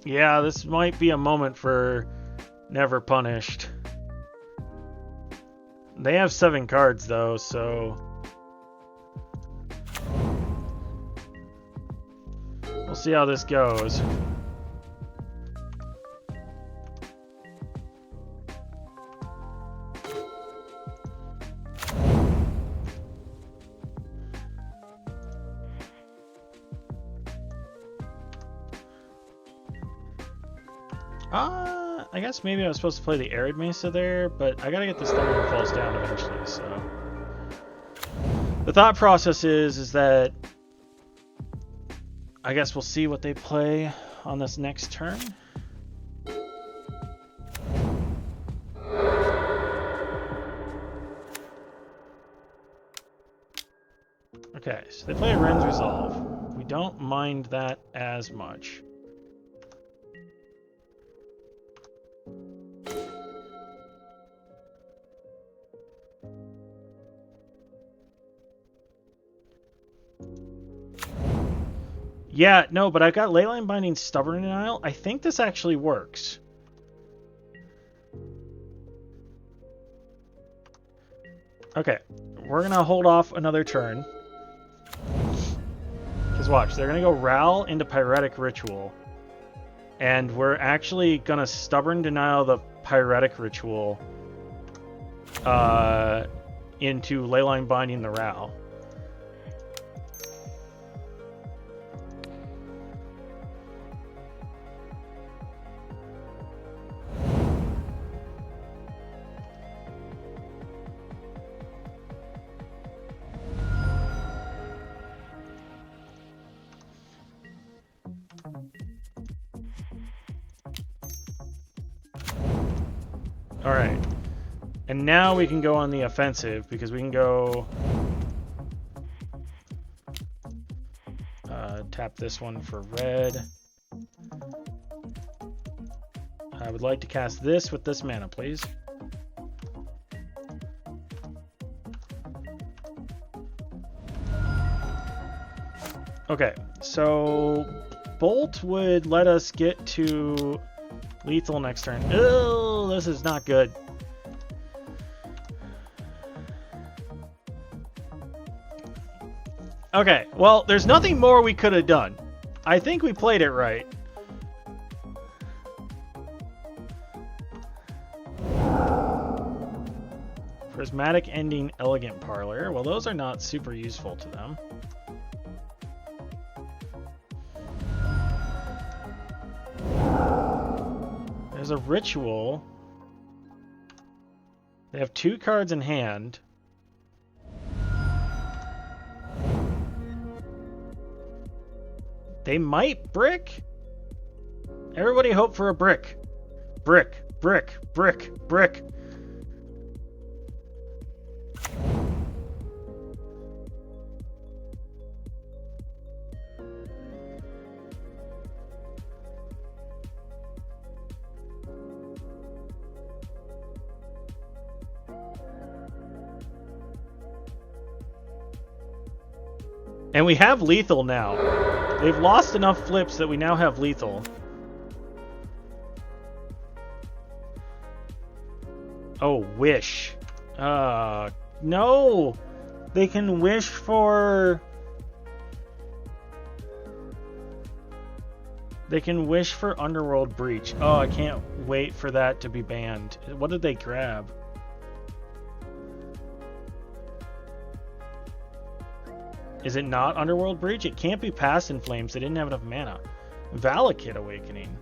Yeah, this might be a moment for Never Punished. They have 7 cards though, so we'll see how this goes. I guess maybe I was supposed to play the Arid Mesa there, but I gotta get this Thunder Falls down eventually, so. The thought process is that I guess we'll see what they play on this next turn. Okay, so they play a Ren's Resolve. We don't mind that as much. Yeah, no, but I've got Leyline Binding Stubborn Denial. I think this actually works. Okay, we're going to hold off another turn. Because watch, they're going to go Ral into Pyretic Ritual. And we're actually going to Stubborn Denial the Pyretic Ritual into Leyline Binding the Ral. Alright, and now we can go on the offensive because we can go tap this one for red. I would like to cast this with this mana, please. Okay, so Bolt would let us get to lethal next turn. Oh, this is not good. Okay, well, there's nothing more we could have done. I think we played it right. Prismatic Ending, Elegant Parlor. Well, those are not super useful to them. There's a ritual. They have 2 cards in hand. They might brick. Everybody hope for a brick. Brick, brick, brick, brick. And we have lethal now. They've lost enough flips that we now have lethal. Oh, wish. No! They can wish for... They can wish for Underworld Breach. Oh, I can't wait for that to be banned. What did they grab? Is it not Underworld Breach? It can't be Past in Flames. They didn't have enough mana. Valakut Awakening.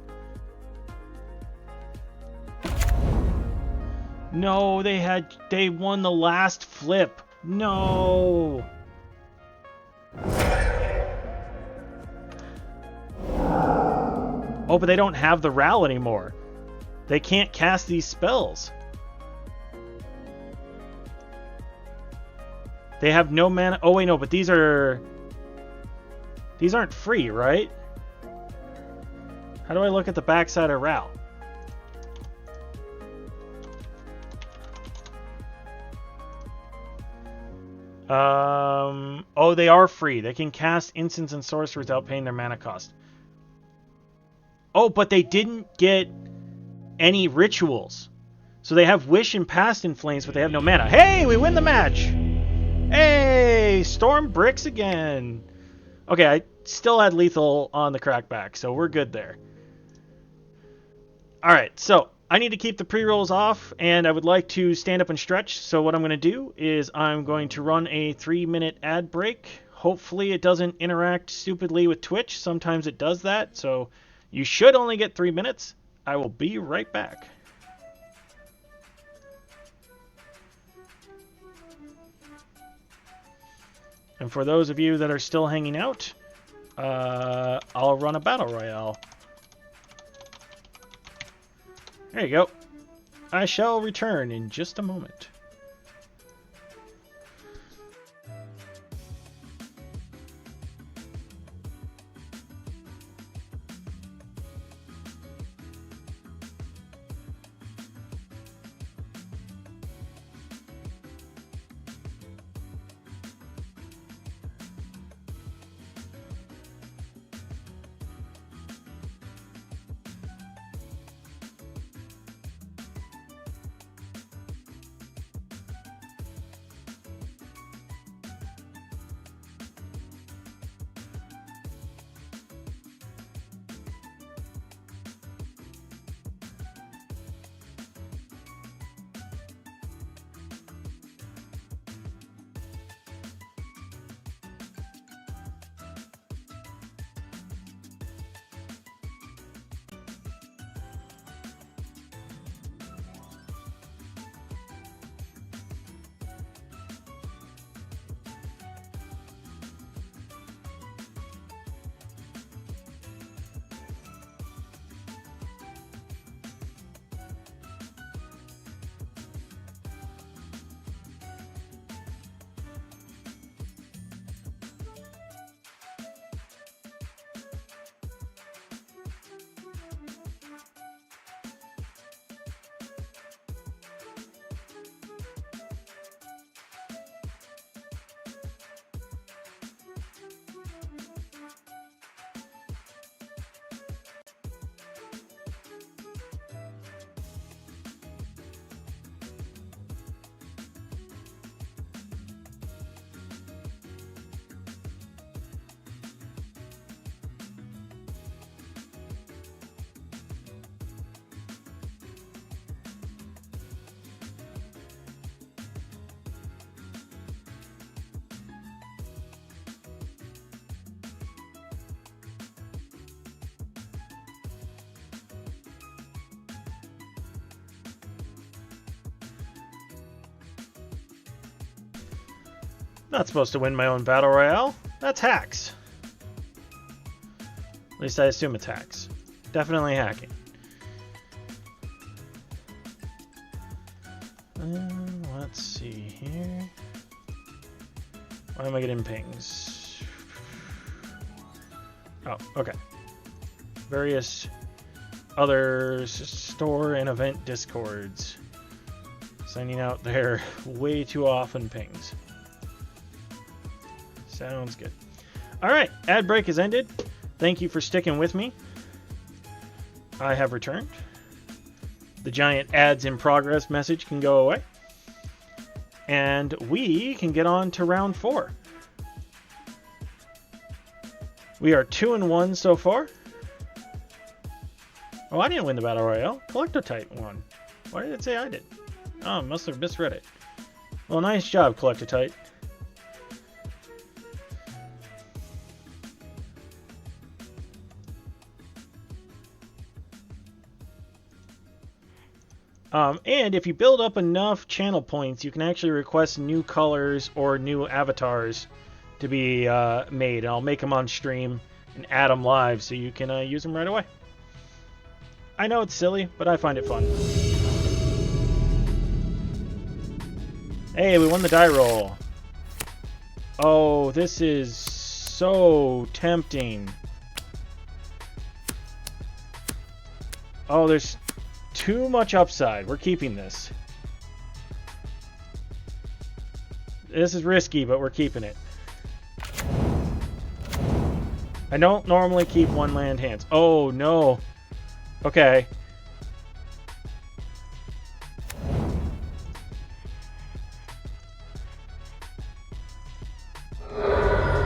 No, they won the last flip. No. Oh, but they don't have the Ral anymore. They can't cast these spells. They have no mana. Oh, wait, no, but these aren't free, right? How do I look at the backside of Ral? Oh, they are free. They can cast instants and sorceries without paying their mana cost. Oh, but they didn't get any rituals. So they have Wish and Past in Flames, but they have no mana. Hey, we win the match! Hey, Storm Bricks again. Okay, I still had Lethal on the crackback, so we're good there. Alright, so I need to keep the pre-rolls off, and I would like to stand up and stretch. So what I'm going to do is I'm going to run a 3-minute ad break. Hopefully it doesn't interact stupidly with Twitch. Sometimes it does that, so you should only get 3 minutes. I will be right back. And for those of you that are still hanging out, I'll run a battle royale. There you go. I shall return in just a moment. Not supposed to win my own battle royale. That's hacks. At least I assume it's hacks. Definitely hacking. Let's see here. Why am I getting pings? Oh, okay. Various other store and event discords. Sending out their way too often pings. Sounds good. All right, ad break has ended. Thank you for sticking with me. I have returned. The giant ads in progress message can go away. And we can get on to round 4. We are 2-1 so far. Oh, I didn't win the Battle Royale. Collectotype won. Why did it say I did? Oh, must have misread it. Well, nice job, Collectotype. And if you build up enough channel points, you can actually request new colors or new avatars to be made. And I'll make them on stream and add them live so you can use them right away. I know it's silly, but I find it fun. Hey, we won the die roll. Oh, this is so tempting. Oh, there's too much upside. We're keeping this. This is risky, but we're keeping it. I don't normally keep one land hands. Oh, no. Okay.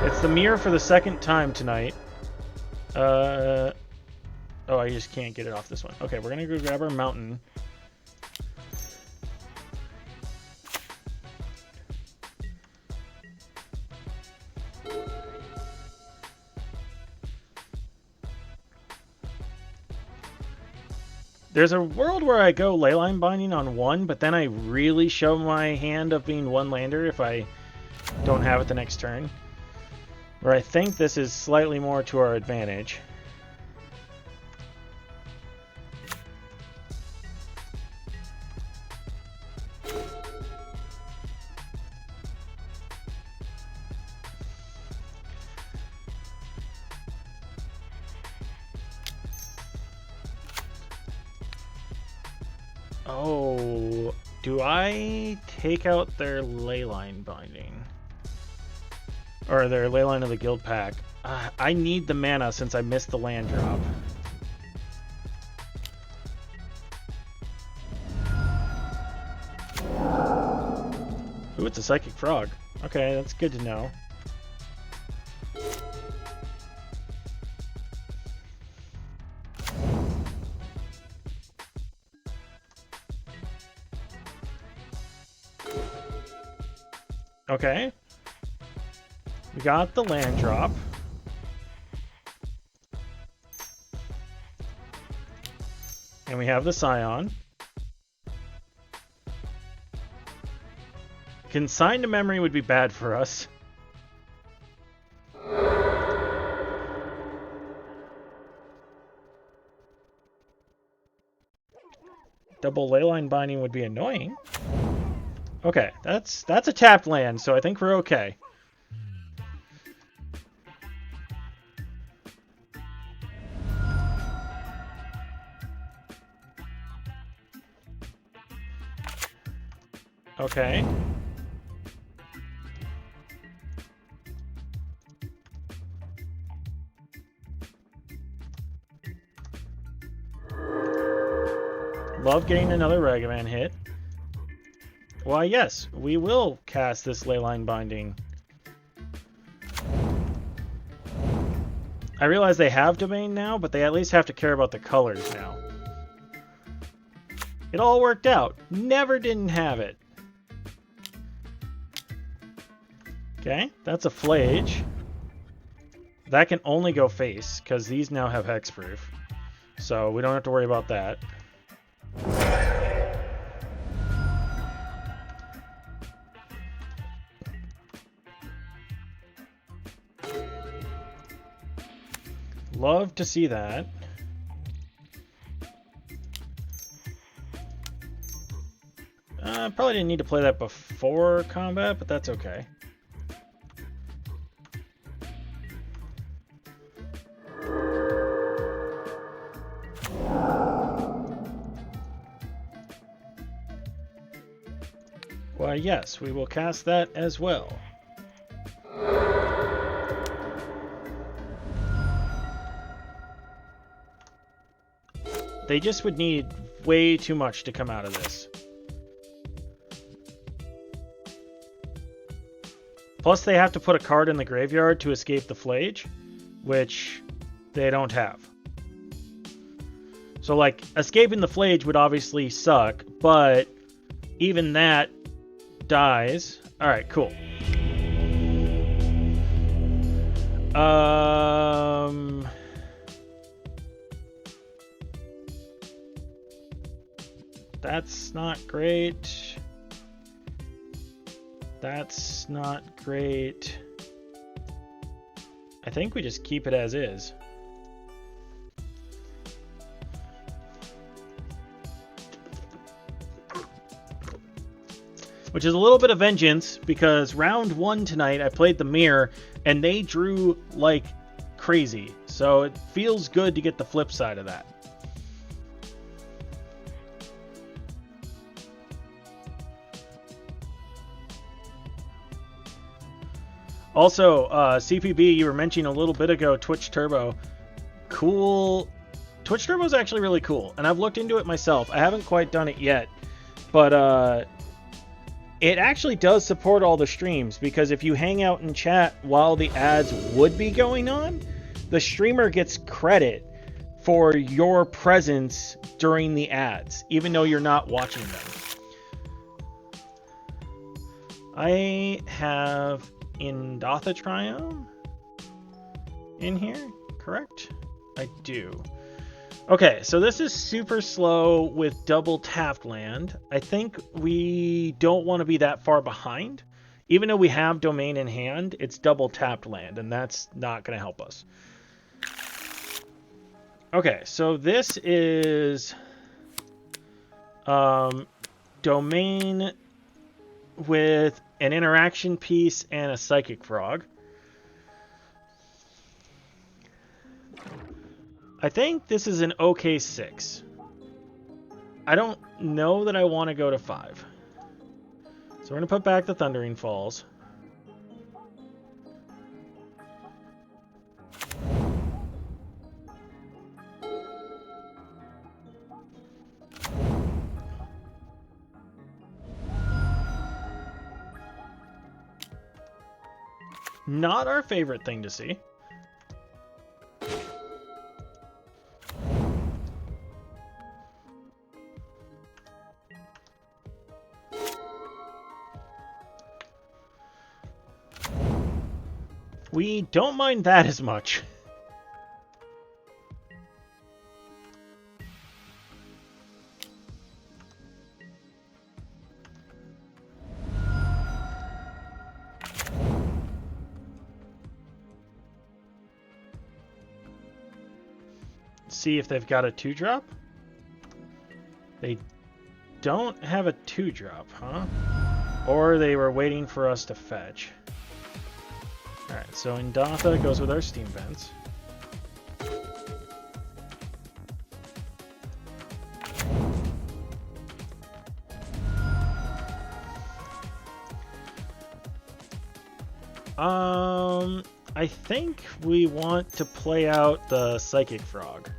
It's the mirror for the second time tonight. Oh, I just can't get it off this one. Okay, we're gonna go grab our mountain. There's a world where I go leyline binding on one, but then I really show my hand of being one lander if I don't have it the next turn. Where I think this is slightly more to our advantage. Oh, do I take out their leyline binding? Or their leyline of the guild pack? I need the mana since I missed the land drop. Ooh, it's a psychic frog. Okay, that's good to know. Okay. We got the land drop. And we have the Scion. Consign to memory would be bad for us. Double leyline binding would be annoying. Okay, that's a tapped land, so I think we're okay. Okay. Love getting another Ragavan hit. Why, yes, we will cast this leyline binding. I realize they have domain now, but they at least have to care about the colors now. It all worked out. Never didn't have it. Okay, that's a Flage. That can only go face, because these now have hexproof. So we don't have to worry about that. Love to see that. Probably didn't need to play that before combat, but that's okay. Why, yes, we will cast that as well. They just would need way too much to come out of this. Plus, they have to put a card in the graveyard to escape the Leauges, which they don't have. So, like, escaping the Leauges would obviously suck, but even that dies. Alright, cool. That's not great. That's not great. I think we just keep it as is. Which is a little bit of vengeance, because round 1 tonight I played the mirror and they drew like crazy. So it feels good to get the flip side of that. Also, CPB, you were mentioning a little bit ago, Twitch Turbo. Cool. Twitch Turbo is actually really cool, and I've looked into it myself. I haven't quite done it yet, but it actually does support all the streams, because if you hang out and chat while the ads would be going on, the streamer gets credit for your presence during the ads, even though you're not watching them. I have Indotha Triome in here, correct? I do. Okay, so this is super slow with double tapped land. I think we don't want to be that far behind. Even though we have domain in hand, it's double tapped land, and that's not going to help us. Okay, so this is domain with an interaction piece and a psychic frog. I think this is an okay 6. I don't know that I want to go to 5. So we're going to put back the Thundering Falls. Not our favorite thing to see. We don't mind that as much. See if they've got a 2-drop. They don't have a 2-drop, huh? Or they were waiting for us to fetch. Alright, so Indotha goes with our Steam Vents. I think we want to play out the Psychic Frog.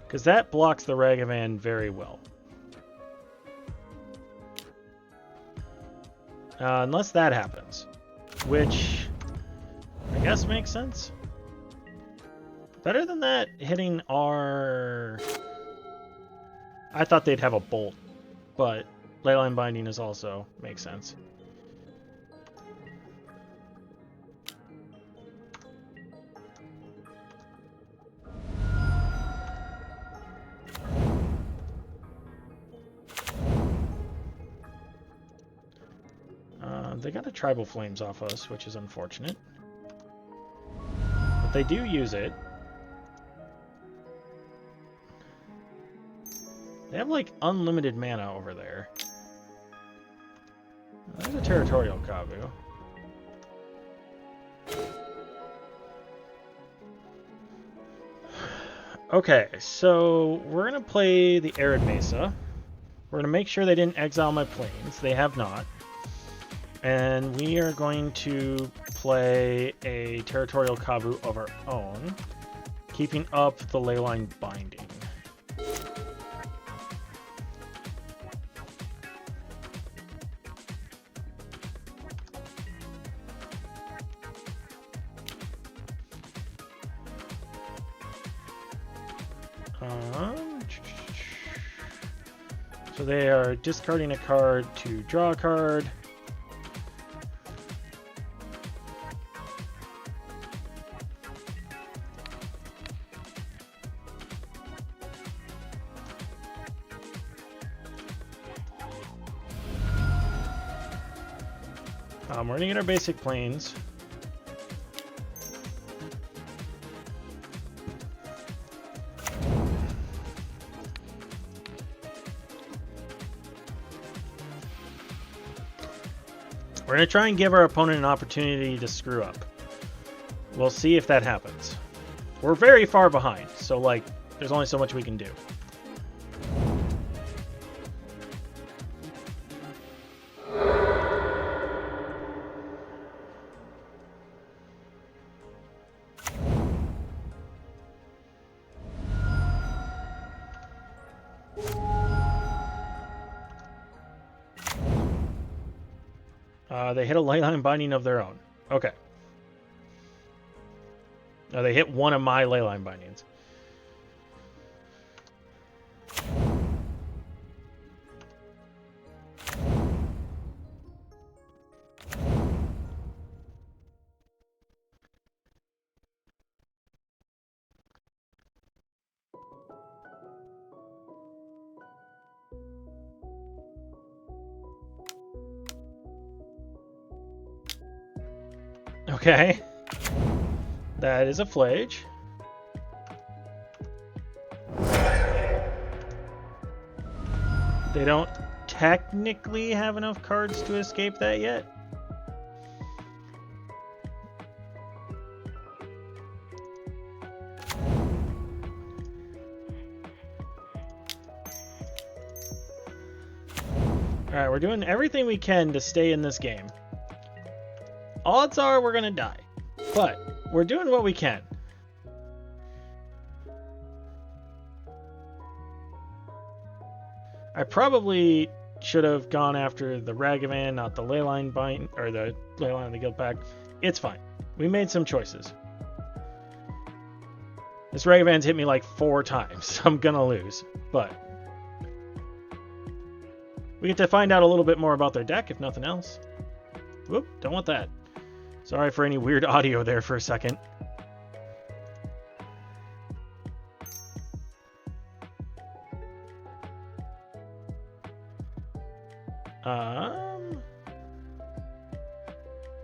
Because that blocks the Ragavan very well. Unless that happens. Which, I guess makes sense. Better than that, hitting our... I thought they'd have a Bolt, but Leyline Binding is also makes sense. They got a Tribal Flames off us, which is unfortunate. But they do use it. They have, like, unlimited mana over there. There's a Territorial Kavu. Okay, so we're going to play the Arid Mesa. We're going to make sure they didn't exile my planes. They have not. And we are going to play a Territorial Kavu of our own, keeping up the Leyline Binding. So they are discarding a card to draw a card. We're gonna get our basic planes. We're going to try and give our opponent an opportunity to screw up. We'll see if that happens. We're very far behind, so, like, there's only so much we can do. They hit a leyline binding of their own. Okay. They hit one of my leyline bindings. Okay. That is a Leauges. They don't technically have enough cards to escape that yet. Alright, we're doing everything we can to stay in this game. Odds are we're gonna die, but we're doing what we can. I probably should have gone after the Ragavan, not the Leyline bind or the Leyline of the Guild Pack. It's fine. We made some choices. This Ragavan's hit me like 4 times, so I'm gonna lose, but we get to find out a little bit more about their deck, if nothing else. Whoop, don't want that. Sorry for any weird audio there for a second.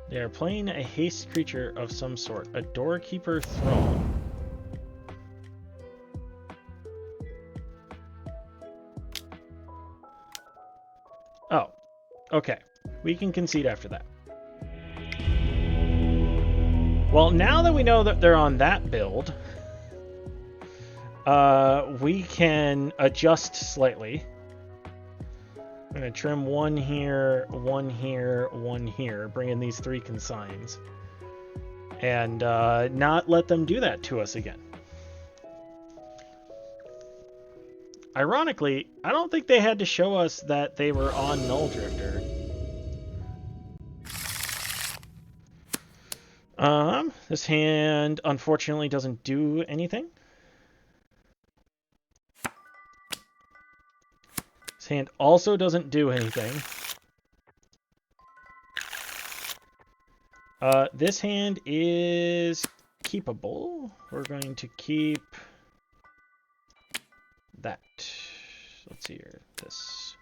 They are playing a haste creature of some sort. A Doorkeeper Thrall. Oh, okay. We can concede after that. Well, now that we know that they're on that build, we can adjust slightly. I'm going to trim 1 here, 1 here, 1 here, bring in these 3 consigns, and not let them do that to us again. Ironically, I don't think they had to show us that they were on Null Drifter. This hand unfortunately doesn't do anything. This hand also doesn't do anything. This hand is keepable. We're going to keep that. Let's see here. This.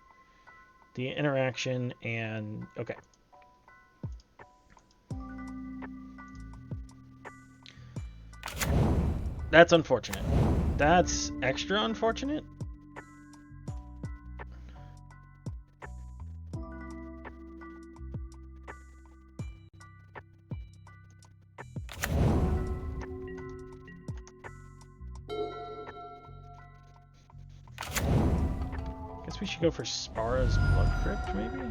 The interaction and... Okay. That's unfortunate. That's extra unfortunate. Guess we should go for Spara's Blood Crypt, maybe?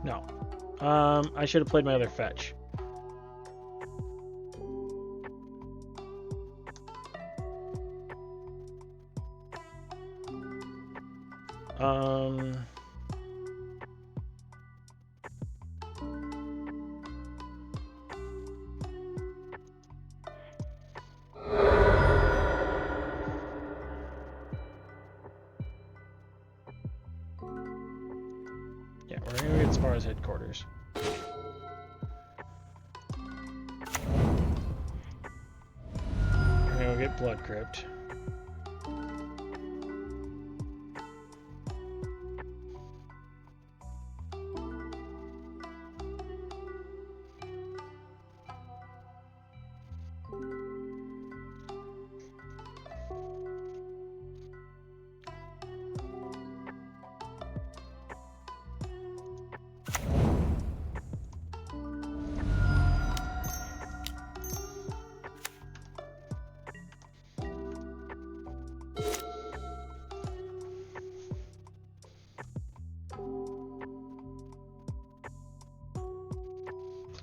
No. I should have played my other fetch. far as headquarters. We're gonna go get Blood Crypt.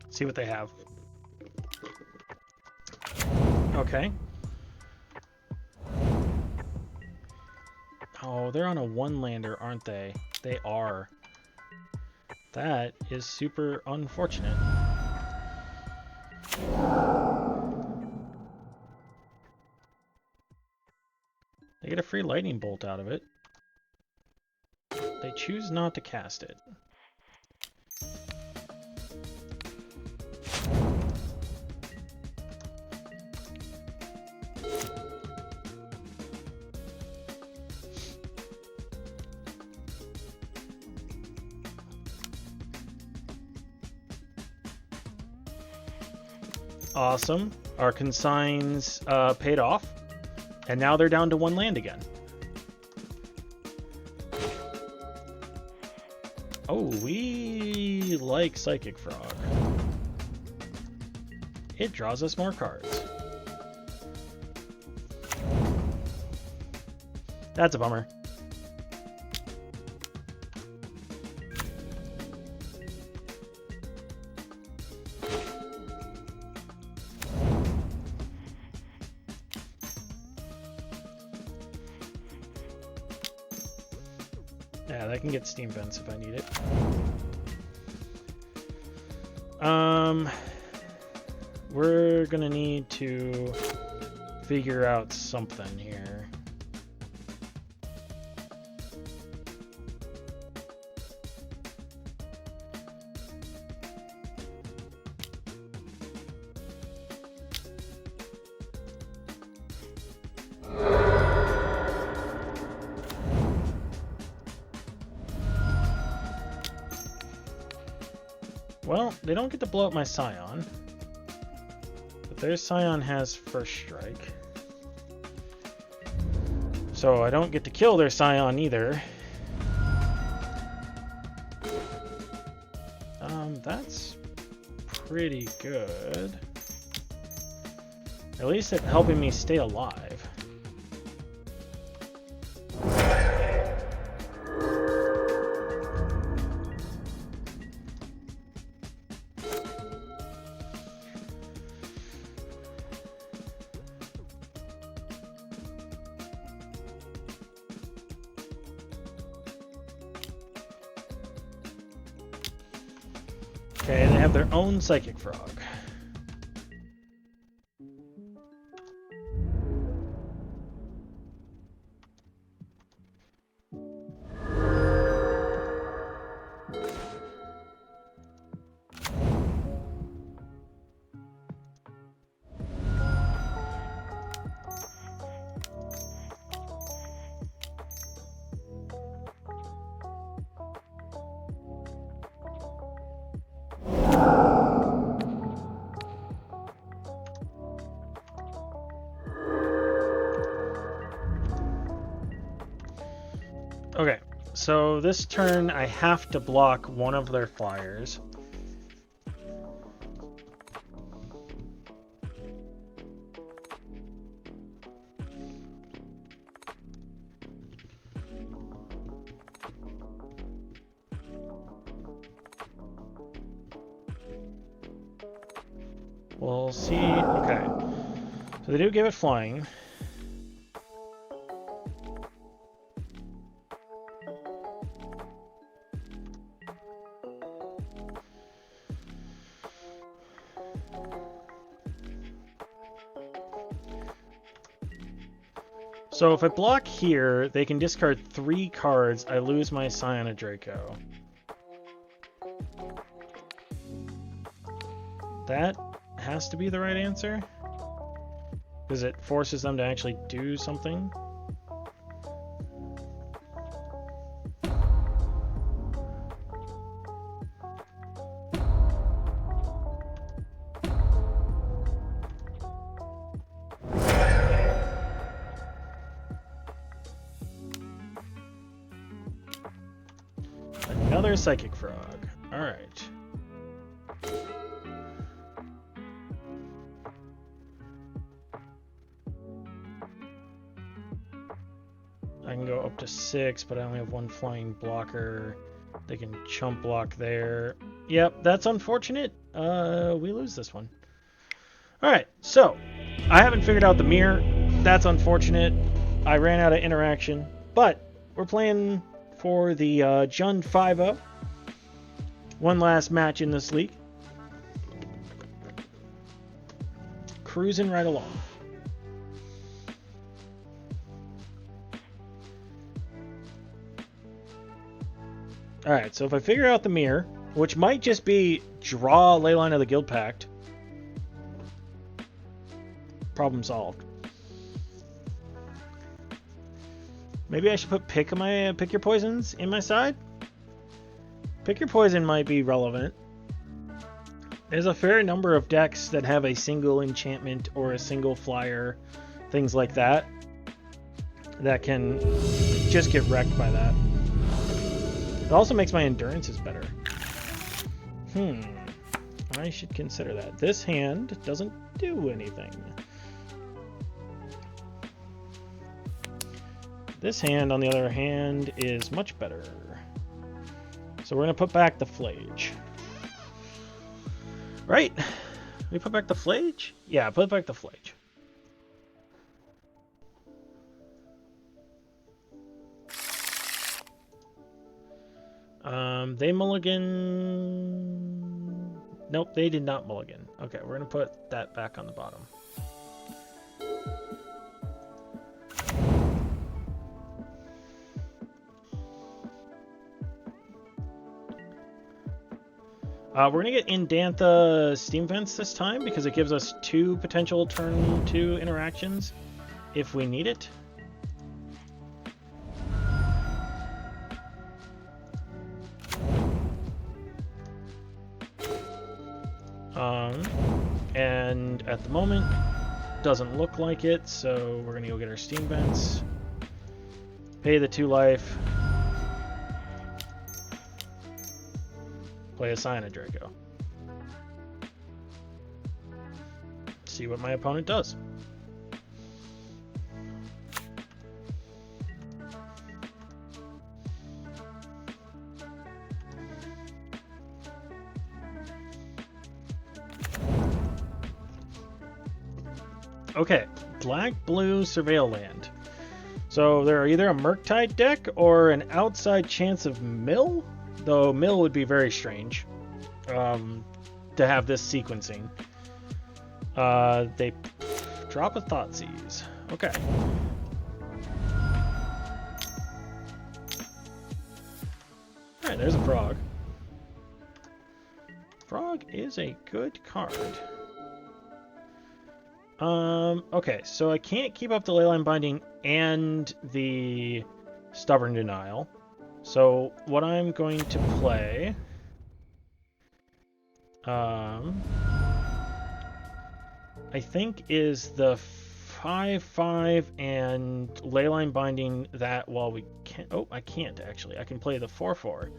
See what they have. Okay. Oh, they're on a one-lander, aren't they? They are. That is super unfortunate. They get a free lightning bolt out of it. They choose not to cast it. Awesome. Our consigns paid off. And now they're down to one land again. Oh, we like Psychic Frog. It draws us more cards. That's a bummer. Yeah, I can get Steam Vents if I need it. We're gonna need to figure out something here. Well, they don't get to blow up my Scion. But their Scion has first strike. So I don't get to kill their Scion either. That's pretty good. At least it's helping me stay alive. Okay, they have their own Psychic Frog. Okay, so this turn I have to block one of their flyers. We'll see. Okay, so they do give it flying. So if I block here, they can discard 3 cards. I lose my Scion of Draco. That has to be the right answer. Because it forces them to actually do something. Another psychic frog. Alright. I can go up to 6, but I only have 1 flying blocker. They can chump block there. Yep, that's unfortunate. We lose this one. Alright, so I haven't figured out the mirror. That's unfortunate. I ran out of interaction. But we're playing for the Jund 5-0. One last match in this league. Cruising right along. Alright, so if I figure out the mirror, which might just be draw Leyline of the Guild Pact, problem solved. Maybe I should put pick your poisons in my side? Pick your poison might be relevant. There's a fair number of decks that have a single enchantment or a single flyer, things like that, that can just get wrecked by that. It also makes my endurances better. I should consider that. This hand doesn't do anything. This hand, on the other hand, is much better. So we're going to put back the Flage. Right? We put back the Flage? Yeah, put back the Flage. They mulligan... Nope, they did not mulligan. Okay, we're going to put that back on the bottom. We're going to get Indantha Steam Vents this time because it gives us 2 potential turn 2 interactions if we need it. And at the moment, doesn't look like it, so we're going to go get our Steam Vents. Pay the 2 life. Play a Cyanide Draco. See what my opponent does. Okay, black-blue Surveil Land. So they're either a Murktide deck or an outside chance of mill? Though mill would be very strange to have this sequencing. They drop a Thoughtseize. Okay. Alright, there's a Frog. Frog is a good card. Okay, so I can't keep up the Leyline Binding and the Stubborn Denial. So what I'm going to play, I think, is the 5/5 and Leyline Binding that while we can't. Oh, I can't actually. I can play the 4/4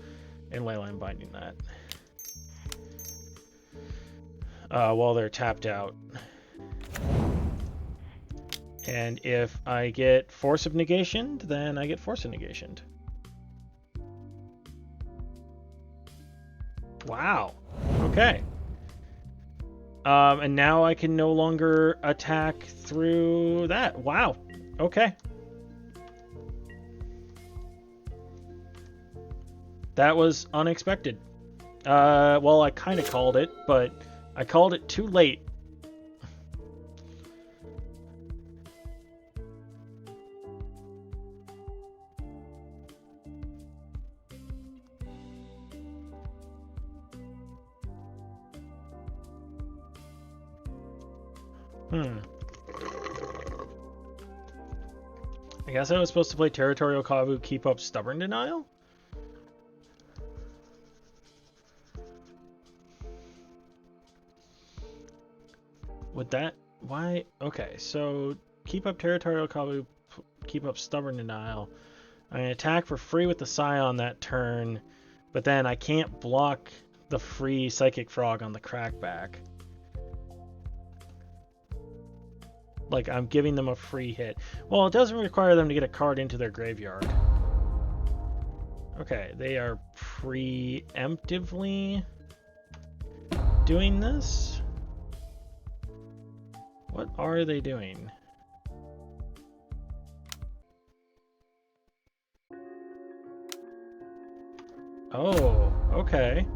and Leyline Binding that while they're tapped out. And if I get Force of Negation, then I get Force of Negation. Wow. Okay. And now I can no longer attack through that. Wow. Okay. That was unexpected. Well, I kind of called it, but I called it too late. Hmm. I guess I was supposed to play Territorial Kavu, keep up Stubborn Denial? Would that... Why? Okay, so keep up Territorial Kavu, keep up Stubborn Denial. I attack for free with the Scion that turn, but then I can't block the free Psychic Frog on the Crackback. Like, I'm giving them a free hit. Well, it doesn't require them to get a card into their graveyard. Okay, they are preemptively doing this? What are they doing? Oh, okay.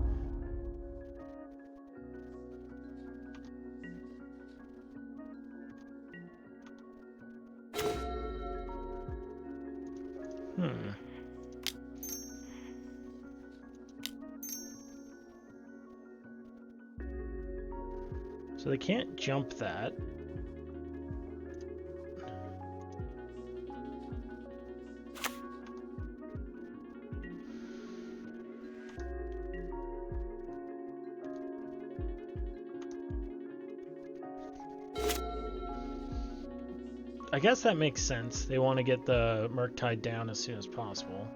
So they can't jump that. I guess that makes sense. They want to get the Murktide down as soon as possible.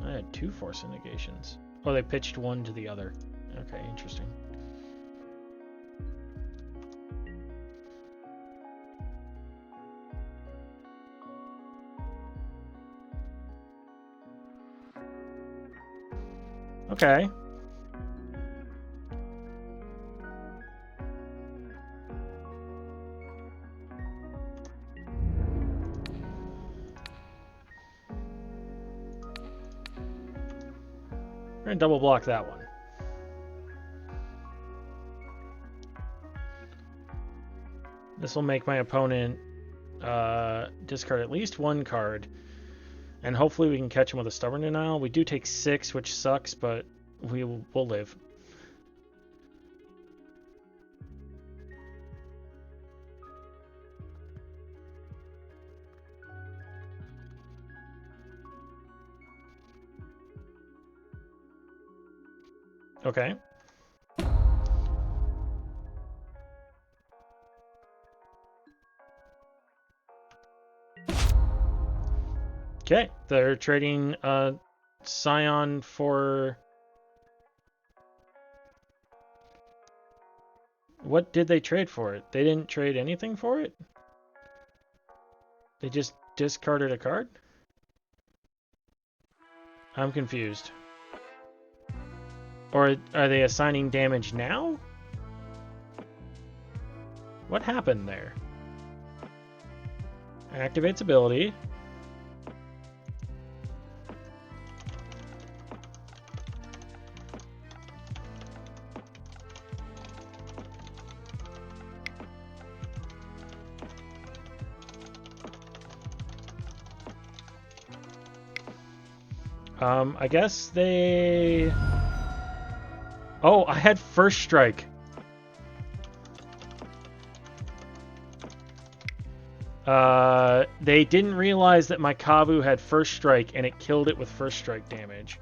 I had 2 Force Negations. Oh, they pitched one to the other. Okay, interesting. Okay. We're gonna double block that one. This will make my opponent discard at least 1 card. And hopefully we can catch him with a Stubborn Denial. We do take 6, which sucks, but we'll live. Okay. Okay, they're trading Scion for... What did they trade for it? They didn't trade anything for it? They just discarded a card? I'm confused. Or are they assigning damage now? What happened there? Activates ability. I guess they... Oh, I had first strike. They didn't realize that my Kavu had first strike, and it killed it with first strike damage.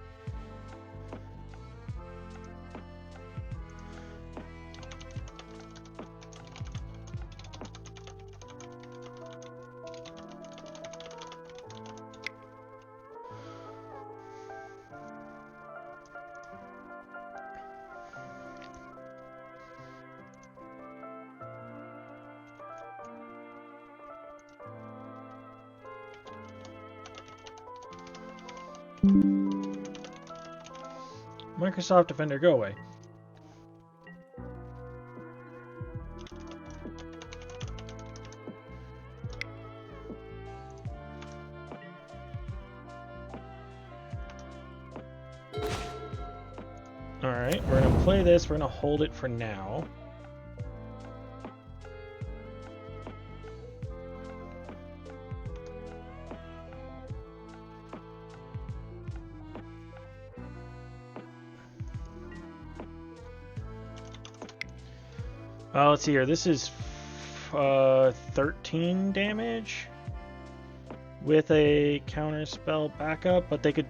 Microsoft Defender, go away. Alright, we're going to play this. We're going to hold it for now. Let's see here. This is 13 damage with a counterspell backup, but they could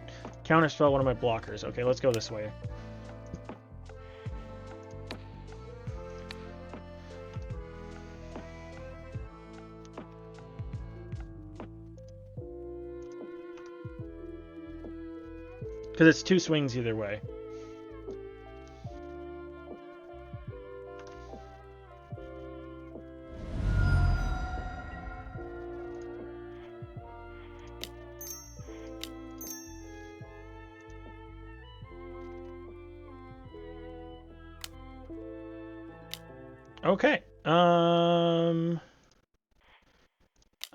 counterspell one of my blockers. Okay, let's go this way. Because it's 2 swings either way. Okay.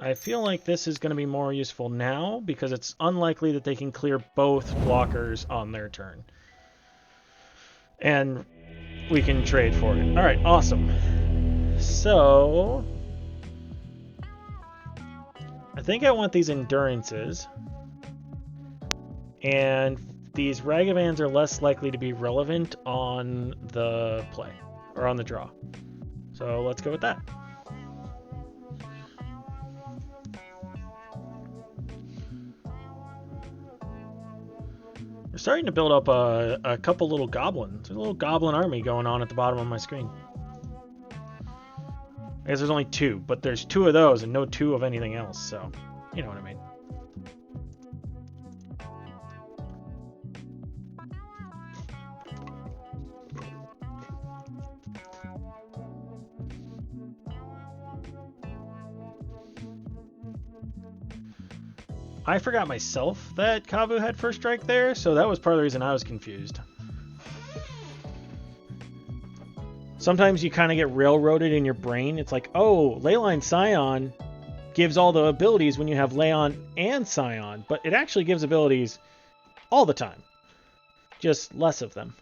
I feel like this is going to be more useful now because it's unlikely that they can clear both blockers on their turn. And we can trade for it. All right, awesome. So I think I want these endurances. And these Ragavans are less likely to be relevant on the play or on the draw. So let's go with that. We're starting to build up a couple little goblins. There's a little goblin army going on at the bottom of my screen. I guess there's only 2, but there's 2 of those and no 2 of anything else, so you know what I mean. I forgot myself that Kavu had first strike there, so that was part of the reason I was confused. Sometimes you kind of get railroaded in your brain. It's like, oh, Leyline Scion gives all the abilities when you have Leon and Scion, but it actually gives abilities all the time, just less of them.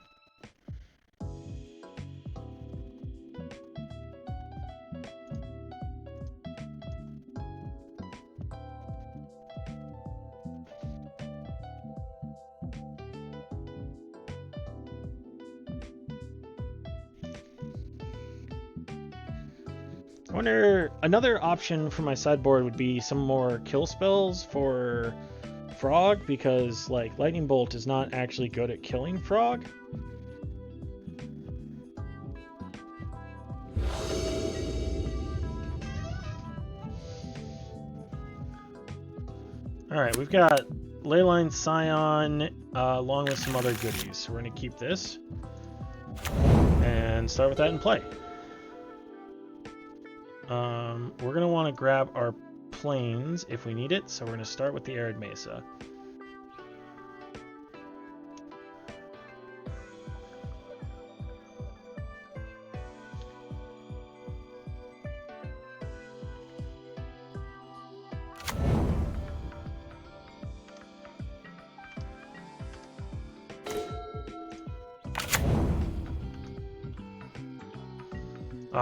I wonder, another option for my sideboard would be some more kill spells for Frog, because like Lightning Bolt is not actually good at killing Frog. Alright, we've got Leyline Scion along with some other goodies. So we're going to keep this and start with that in play. We're going to want to grab our plains if we need it, so we're going to start with the Arid Mesa.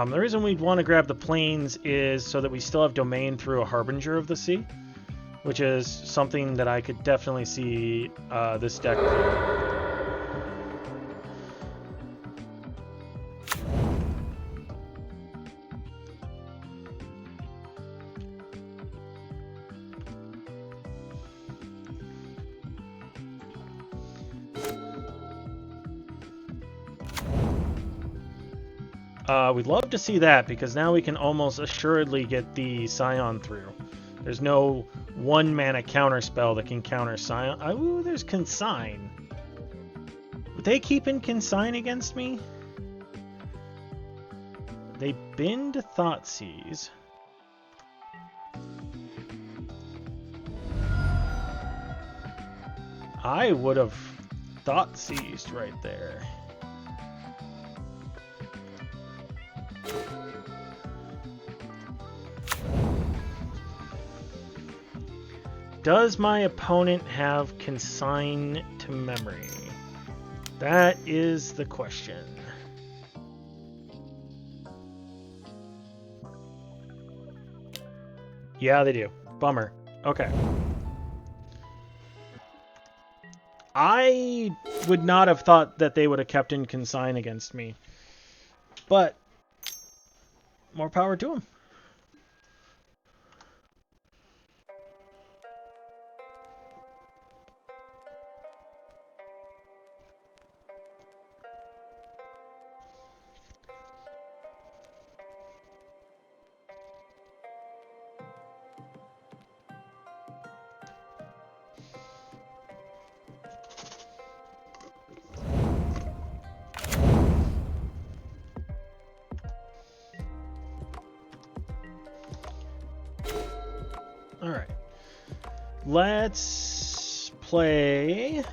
The reason we'd want to grab the plains is so that we still have domain through a Harbinger of the Sea, which is something that I could definitely see this deck play. We'd love to see that, because now we can almost assuredly get the Scion through. There's no 1-mana counterspell that can counter Scion. Ooh, there's Consign. Would they keep in Consign against me? They bend Thoughtseize. I would have Thoughtseized right there. Does my opponent have Consign to Memory? That is the question. Yeah, they do. Bummer. Okay. I would not have thought that they would have kept in consign against me. But more power to them. All right. Let's play.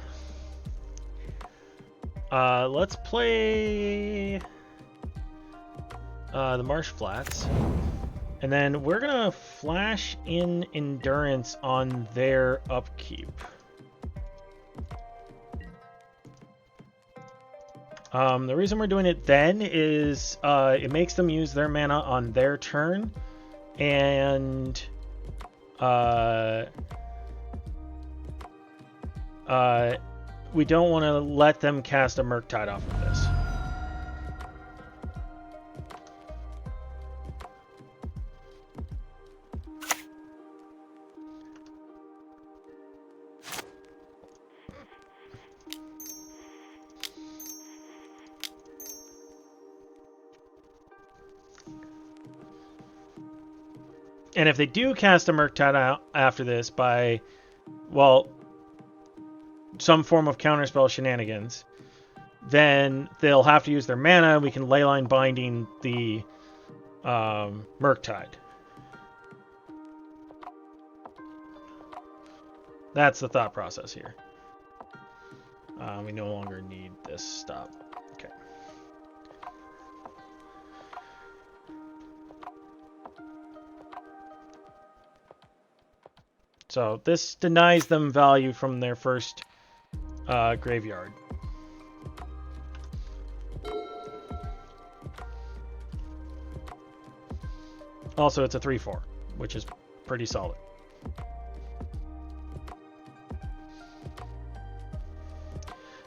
Let's play the Marsh Flats. And then we're going to flash in Endurance on their upkeep. The reason we're doing it then is it makes them use their mana on their turn. And we don't want to let them cast a Murktide off of this. And if they do cast a Murktide out after this by, well, some form of counterspell shenanigans, then they'll have to use their mana. We can Leyline Binding the Murktide. That's the thought process here. We no longer need this stop. Okay. So this denies them value from their first graveyard. Also, it's a 3/4, which is pretty solid.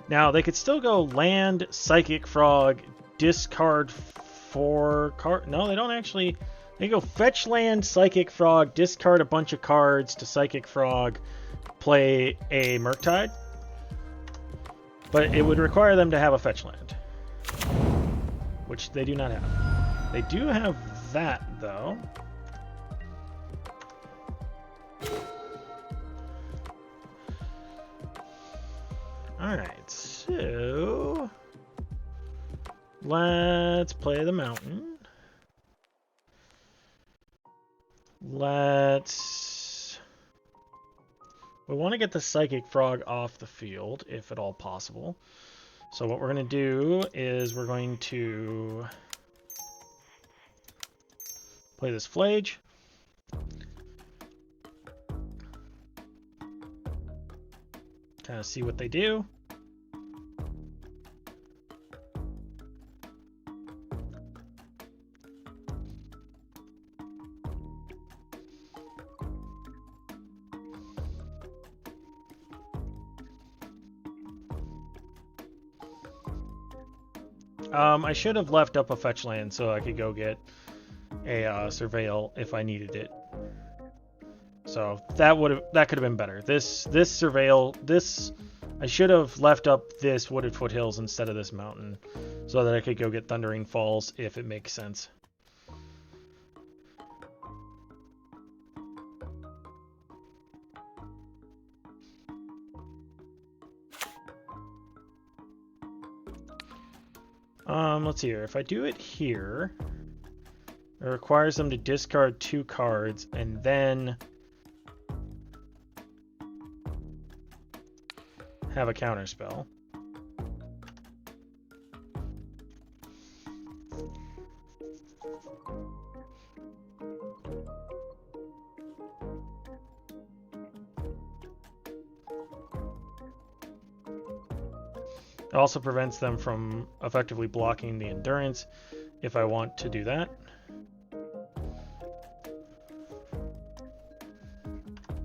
Now, they could still go land, Psychic Frog, discard 4 cards. No, they don't actually. They go fetch land, Psychic Frog, discard a bunch of cards to Psychic Frog, play a Murktide. But it would require them to have a fetch land, which they do not have. They do have that, though. Alright, so let's play the mountain. We want to get the Psychic Frog off the field, if at all possible. So what we're going to do is we're going to play this Flage. Kind of see what they do. I should have left up a fetch land so I could go get a Surveil if I needed it. So that could have been better. This Surveil, I should have left up this Wooded Foothills instead of this mountain, so that I could go get Thundering Falls if it makes sense. Let's see here. If I do it here, it requires them to discard 2 cards and then have a counterspell. It also prevents them from effectively blocking the endurance if I want to do that.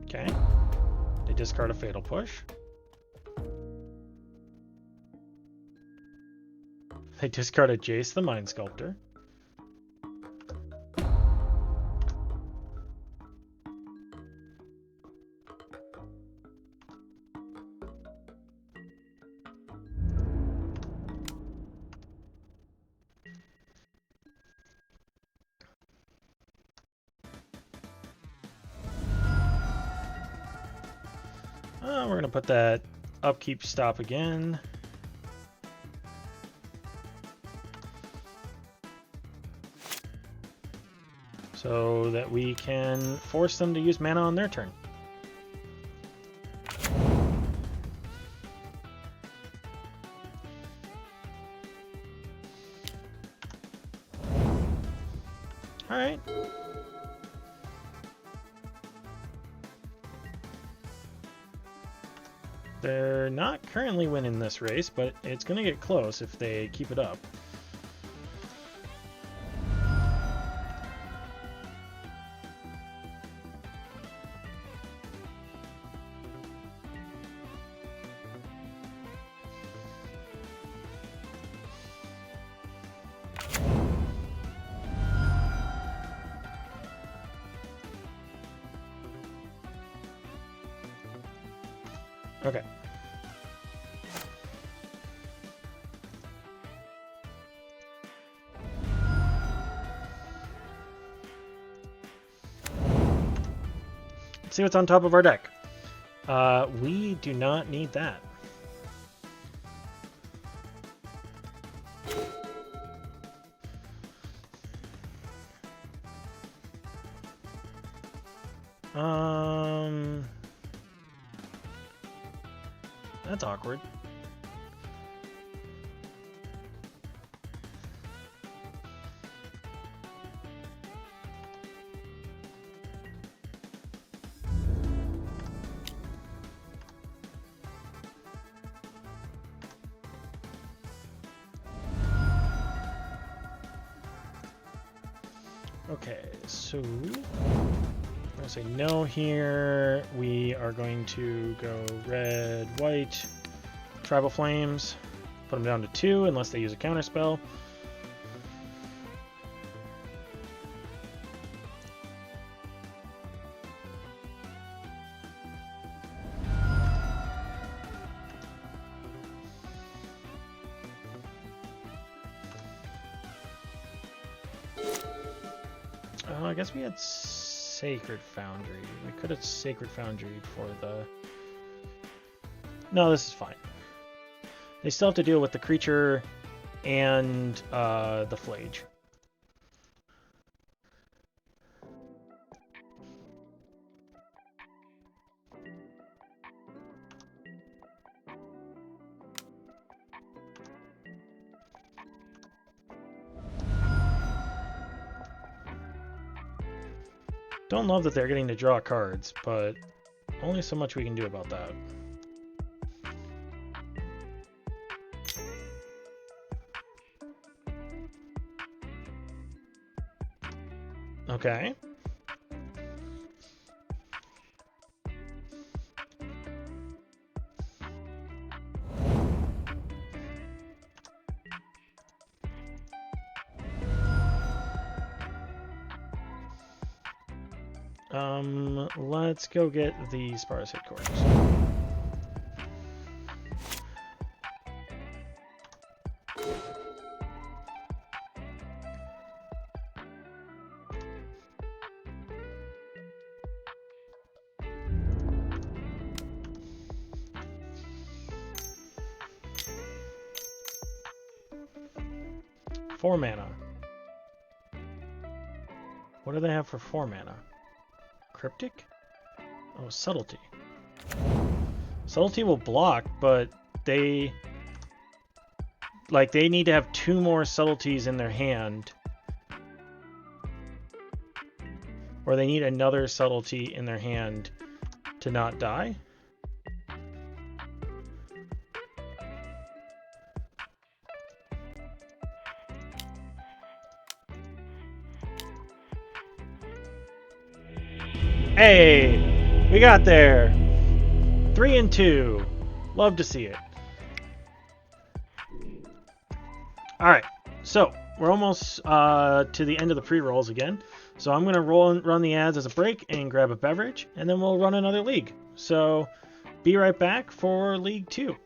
Okay. They discard a fatal push. They discard a Jace the Mind Sculptor. We're going to put that upkeep stop again. So that we can force them to use mana on their turn. Alright. They're not currently winning this race, but it's going to get close if they keep it up. Okay. Let's see what's on top of our deck. We do not need that. That's awkward. Okay, so I'm gonna say no here. We are going to go red, white, Tribal Flames, put them down to 2 unless they use a counterspell. I guess we had Sacred Foundry. We could have Sacred Foundry for the... No, this is fine. They still have to deal with the creature and the Flage. Don't love that they're getting to draw cards, but only so much we can do about that. Okay. Let's go get the Sparse Headquarters. Four mana. What do they have for 4 mana? Cryptic? Oh, Subtlety. Subtlety will block, but they... Like, they need to have 2 more Subtleties in their hand. Or they need another Subtlety in their hand to not die. Hey, we got there. 3-2. Love to see it. All right, so we're almost to the end of the pre-rolls again. So I'm gonna run the ads as a break and grab a beverage, and then we'll run another league. So be right back for League 2.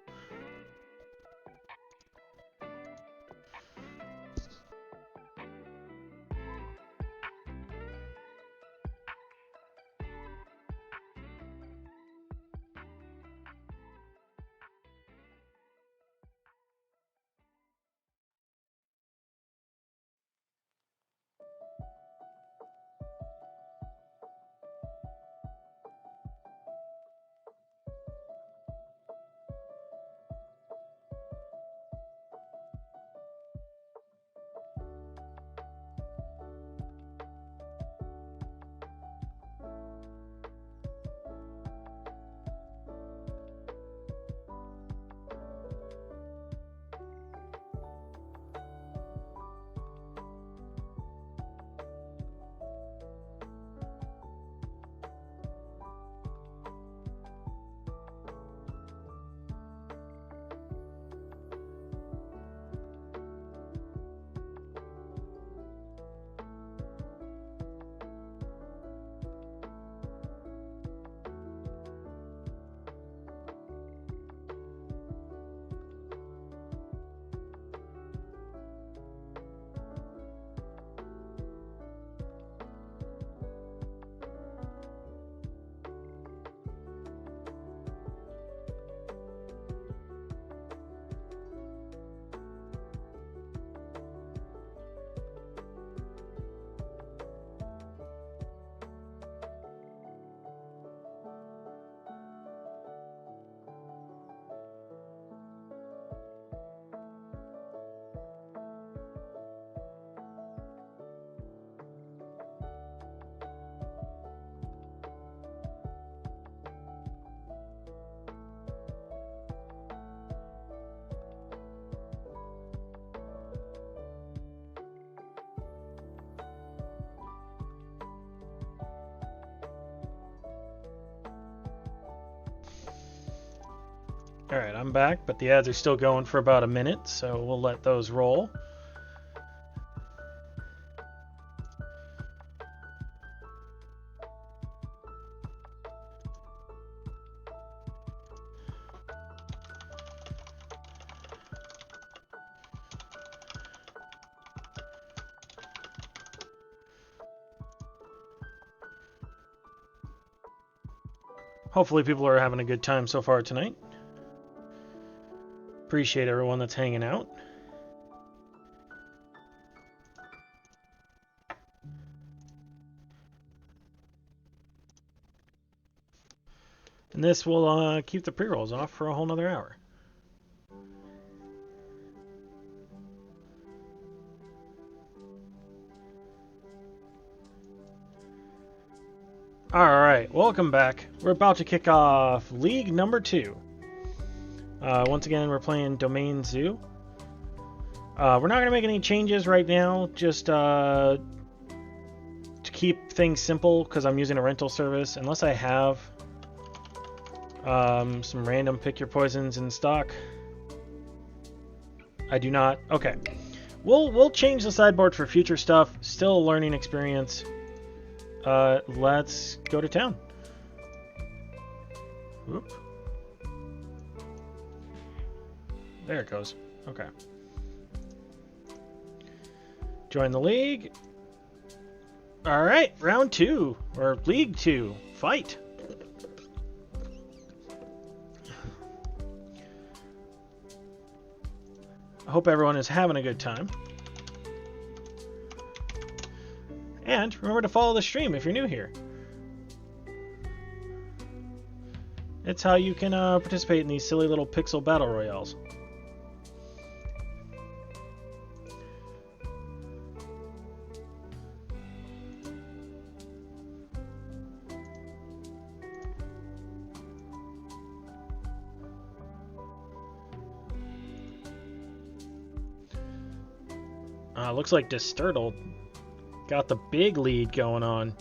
Alright, I'm back, but the ads are still going for about a minute, so we'll let those roll. Hopefully people are having a good time so far tonight. Appreciate everyone that's hanging out. And this will keep the pre-rolls off for a whole nother hour. Alright, welcome back. We're about to kick off League number 2. Once again, we're playing Domain Zoo. We're not going to make any changes right now, just to keep things simple, because I'm using a rental service. Unless I have some random pick your poisons in stock. I do not. Okay. We'll change the sideboard for future stuff. Still a learning experience. Let's go to town. Whoop. There it goes. Okay. Join the league. Alright, round 2. Or League 2. Fight. I hope everyone is having a good time. And remember to follow the stream if you're new here. It's how you can participate in these silly little pixel battle royales. Looks like Disturtle got the big lead going on.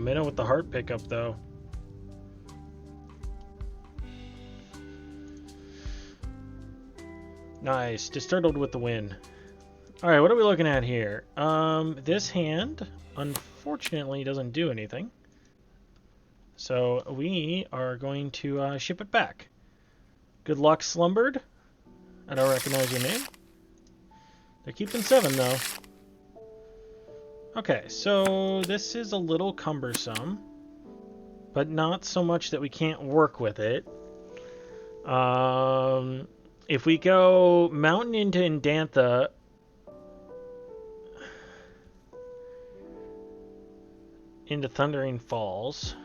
minute with the heart pickup, though. Nice. Disturtled with the win. Alright, what are we looking at here? This hand, unfortunately, doesn't do anything. So we are going to ship it back. Good luck, Slumbered. I don't recognize your name. They're keeping 7, though. Okay, so this is a little cumbersome, but not so much that we can't work with it. If we go Mountain into Indantha, into Thundering Falls.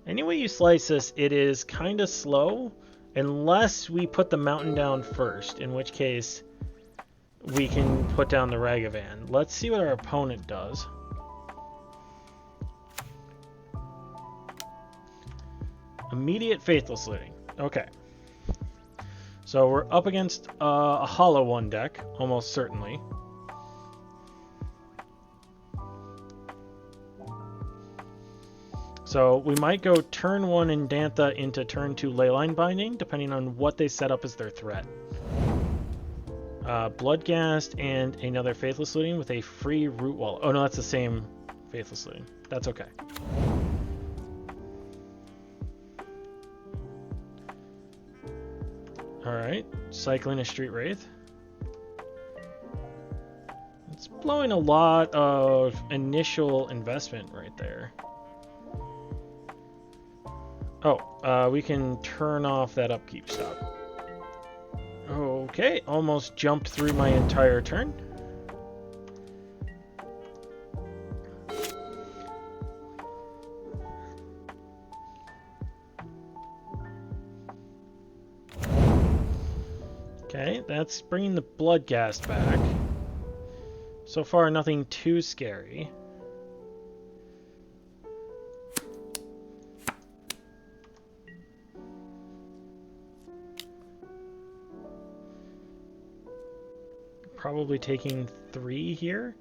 Any way you slice this, it is kind of slow, unless we put the mountain down first, in which case we can put down the Ragavan. Let's see what our opponent does. Immediate Faithless Looting. Okay. So we're up against a Hollow One deck, almost certainly. So we might go turn 1 Indantha into turn 2 Leyline Binding, depending on what they set up as their threat. Bloodghast and another Faithless Looting with a free Root Wall. Oh no, that's the same Faithless Looting. That's okay. Alright, cycling a Street Wraith. It's blowing a lot of initial investment right there. Oh, we can turn off that upkeep stop. Okay, almost jumped through my entire turn. Okay, that's bringing the Bloodghast back. So far, nothing too scary. Probably taking 3 here.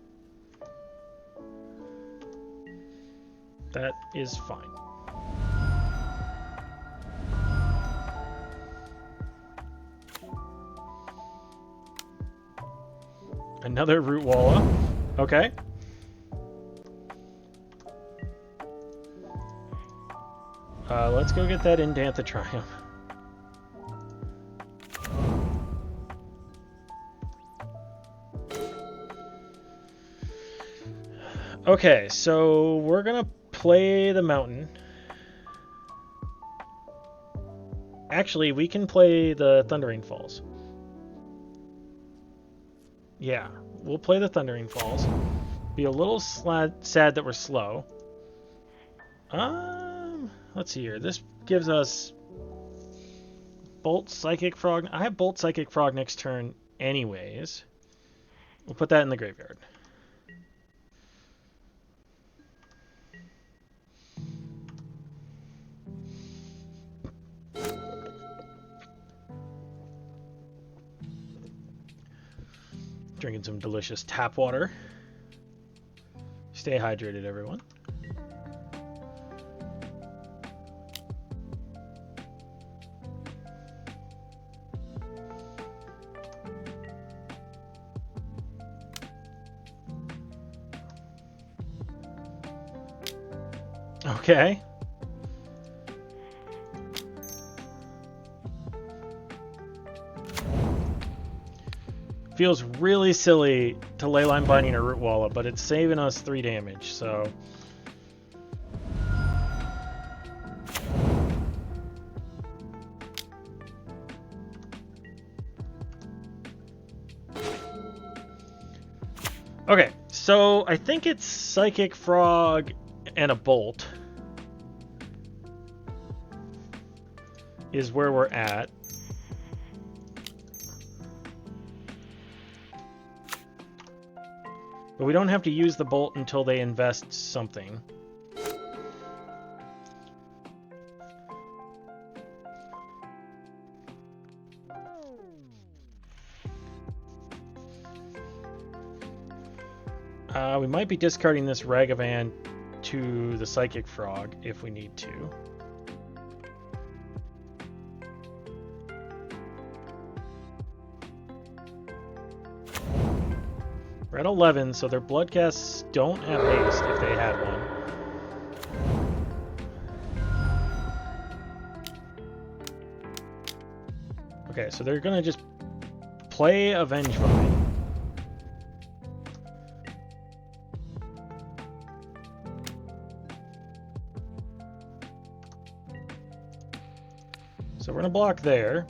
That is fine. Another Root Walla. Okay. Let's go get that Indantha Triumph. Okay, so we're gonna play the mountain. Actually, we can play the Thundering Falls. Yeah, we'll play the Thundering Falls. Be a little sad that we're slow. Let's see here. This gives us Bolt Psychic Frog. I have Bolt Psychic Frog next turn anyways. We'll put that in the graveyard. Drinking some delicious tap water. Stay hydrated, everyone. Okay. Feels really silly to Leyline Binding a Root Walla, but it's saving us 3 damage, so... Okay, so I think it's Psychic Frog and a Bolt is where we're at. But we don't have to use the Bolt until they invest something. We might be discarding this Ragavan to the Psychic Frog if we need to. We're at 11, so their Bloodcasts don't have haste if they had one. Okay, so they're gonna just play a Vengevine. So we're gonna block there.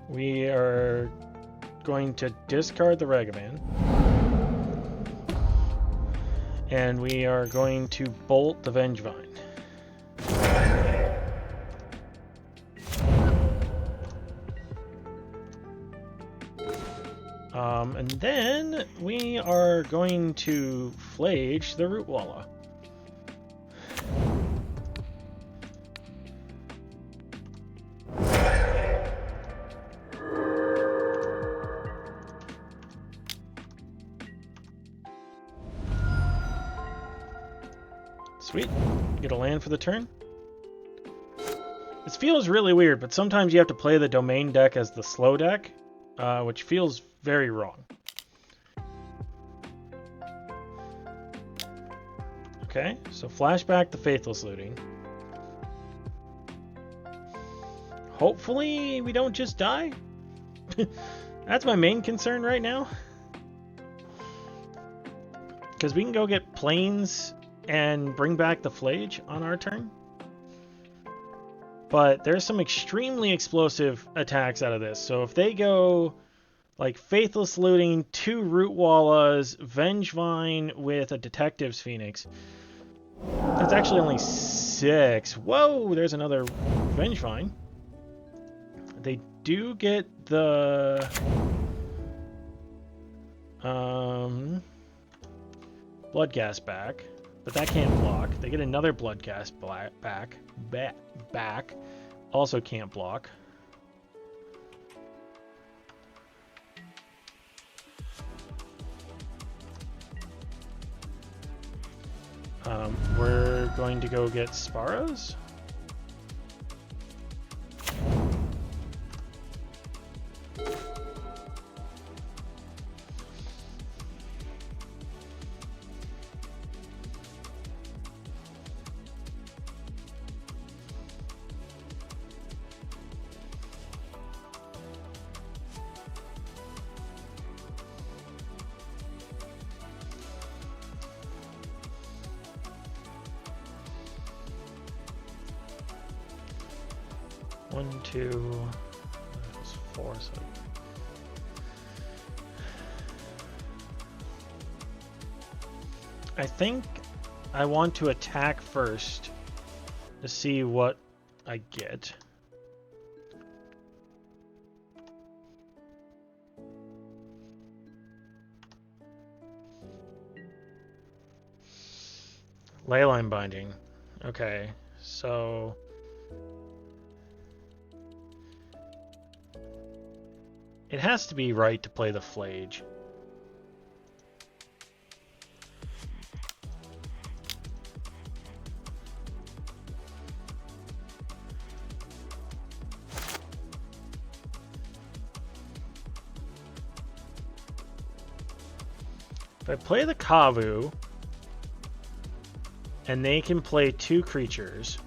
We are going to discard the Ragavan. And we are going to bolt the Vengevine. And then we are going to Flage the Rootwalla. Sweet. Get a land for the turn. This feels really weird, but sometimes you have to play the domain deck as the slow deck, which feels very wrong. Okay, so flashback the Faithless Looting. Hopefully we don't just die. That's my main concern right now. Because we can go get planes and bring back the Flage on our turn. But there's some extremely explosive attacks out of this. So if they go like Faithless Looting, 2 Rootwallas, Vengevine with a Detective's Phoenix. That's actually only 6. Whoa, there's another Vengevine. They do get the Bloodcast back, but that can't block. They get another Bloodcast back. Also can't block. We're going to go get Sparrows. One, two, that's 4. So I think I want to attack first to see what I get. Leyline Binding. Okay, so it has to be right to play the Flage. If I play the Kavu, and they can play 2 creatures,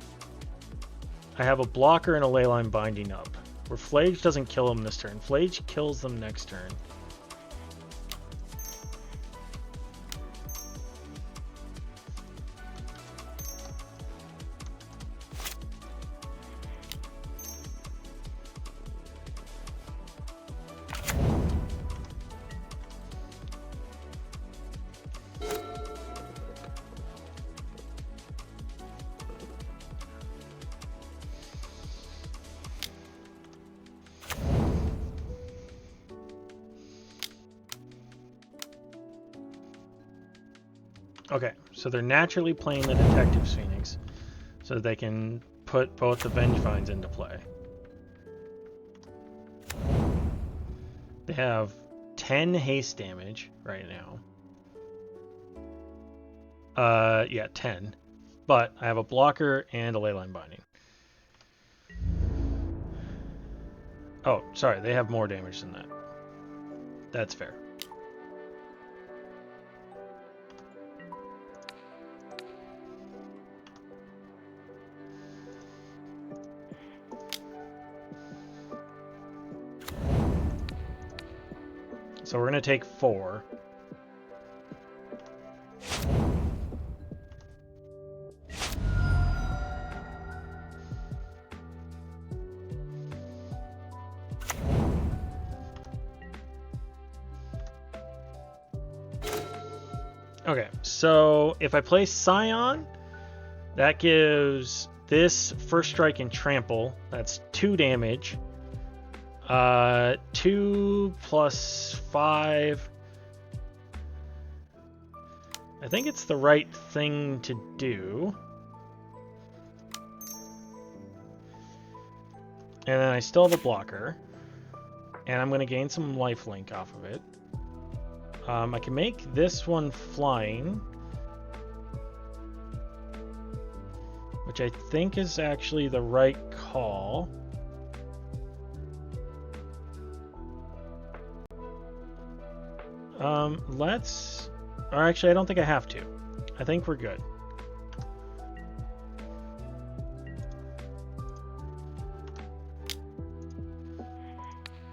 I have a blocker and a Leyline Binding up. Where Flage doesn't kill them this turn. Flage kills them next turn. Okay, so they're naturally playing the Detective's Phoenix, so that they can put both the Vengevines into play. They have 10 haste damage right now. Yeah, 10. But I have a blocker and a leyline binding. Oh, sorry, they have more damage than that. That's fair. So we're going to take 4. Okay, so if I play Scion, that gives this first strike and trample. That's 2 damage. 2 plus 5. I think it's the right thing to do. And then I still have a blocker. And I'm going to gain some lifelink off of it. I can make this one flying, which I think is actually the right call. Or actually, I don't think I have to. I think we're good.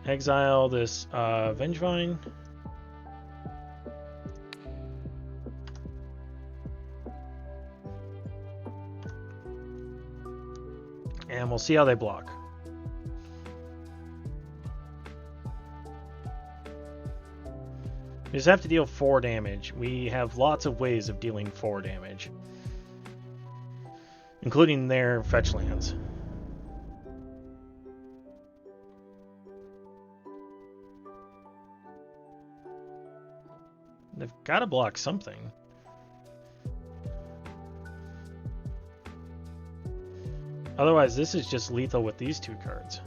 Exile this Vengevine. And we'll see how they block. We just have to deal 4 damage. We have lots of ways of dealing 4 damage, including their fetch lands. They've got to block something. Otherwise, this is just lethal with these 2 cards.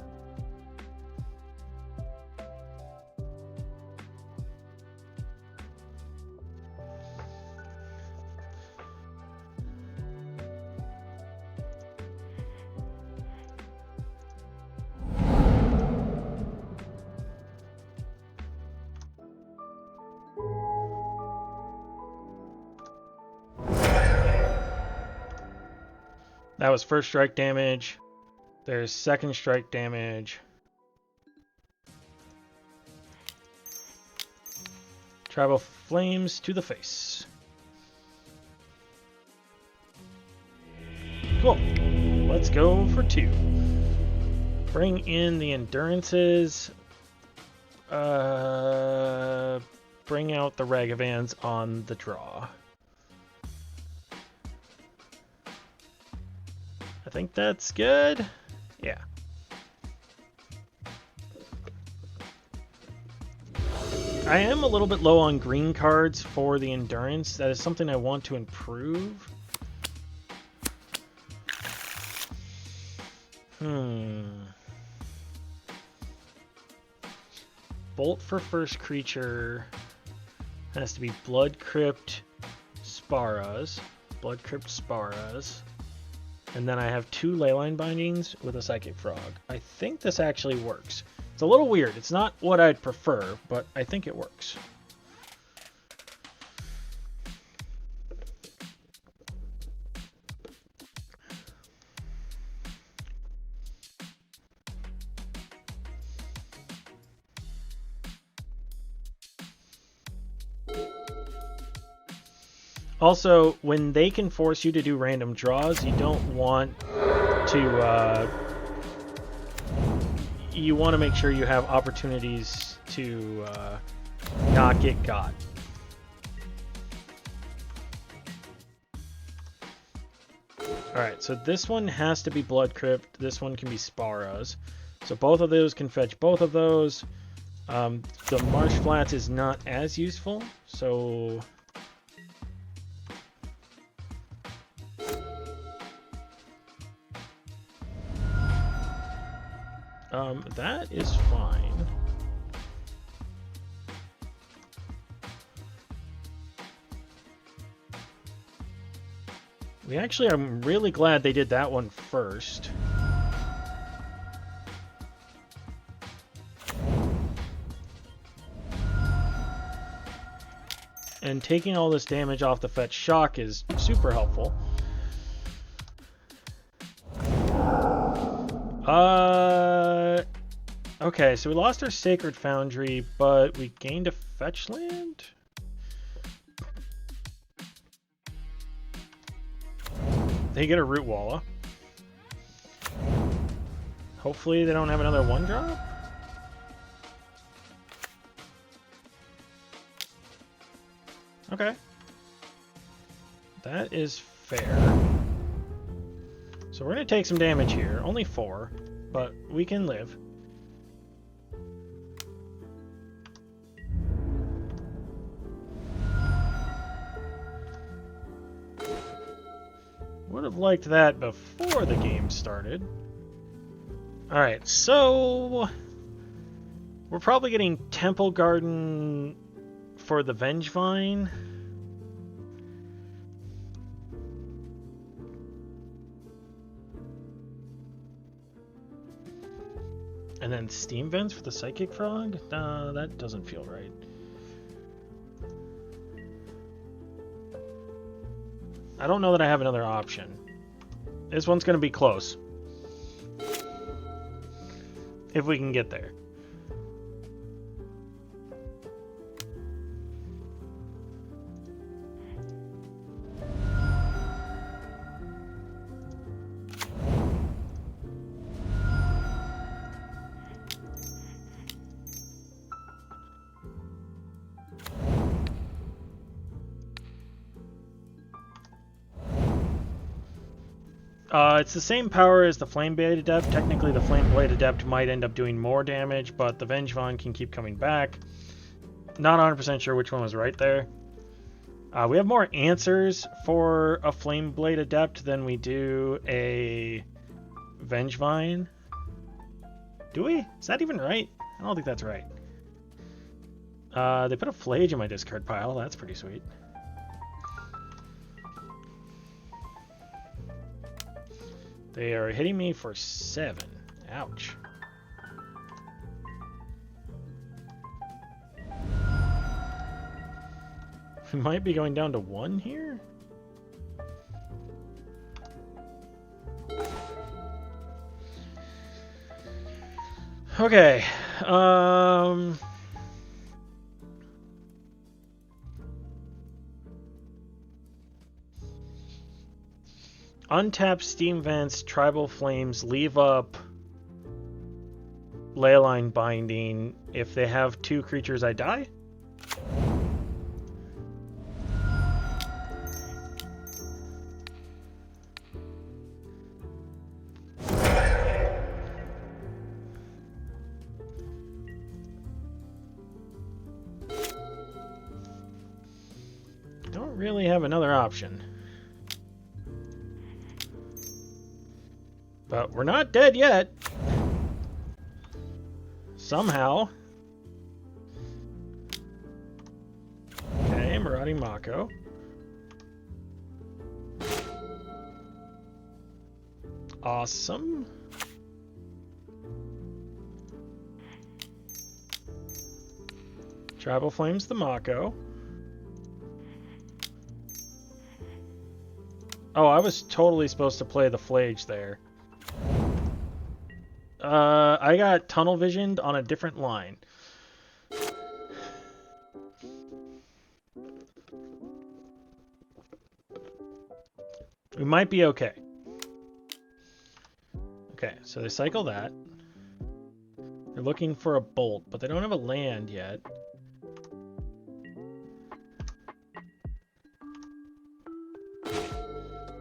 That was first strike damage. There's second strike damage. Tribal Flames to the face. Cool. Let's go for 2. Bring in the Endurances. Bring out the Ragavans on the draw. I think that's good. Yeah. I am a little bit low on green cards for the Endurance. That is something I want to improve. Bolt for first creature has to be Blood Crypt Sparas. Blood Crypt Sparas. And then I have 2 Leyline Bindings with a Psychic Frog. I think this actually works. It's a little weird. It's not what I'd prefer, but I think it works. Also, when they can force you to do random draws, you don't want to... you want to make sure you have opportunities to not get got. Alright, so this one has to be Blood Crypt. This one can be Sparas. So both of those can fetch both of those. The Marsh Flats is not as useful, so... that is fine. I'm really glad they did that one first. And taking all this damage off the fetch shock is super helpful. Okay, so we lost our Sacred Foundry, but we gained a fetch land? They get a Root Walla. Hopefully they don't have another 1-drop? Okay. That is fair. So we're going to take some damage here. Only 4, but we can live. Would have liked that before the game started. Alright, so we're probably getting Temple Garden for the Vengevine. And then Steam Vents for the Psychic Frog? That doesn't feel right. I don't know that I have another option. This one's going to be close. If we can get there. It's the same power as the Flame Blade Adept. Technically, the Flame Blade Adept might end up doing more damage, but the Vengevine can keep coming back. Not 100% sure which one was right there. We have more answers for a Flame Blade Adept than we do a Vengevine. Do we? Is that even right? I don't think that's right. They put a Flage in my discard pile. That's pretty sweet. They are hitting me for 7. Ouch. We might be going down to 1 here? Okay. Untap Steam Vents, Tribal Flames, leave up Leyline Binding. If they have 2 creatures, I die? Don't really have another option. But we're not dead yet. Somehow. Okay, Marauding Mako. Awesome. Tribal Flames the Mako. Oh, I was totally supposed to play the Flage there. I got tunnel visioned on a different line. We might be okay. Okay, so they cycle that. They're looking for a bolt, but they don't have a land yet.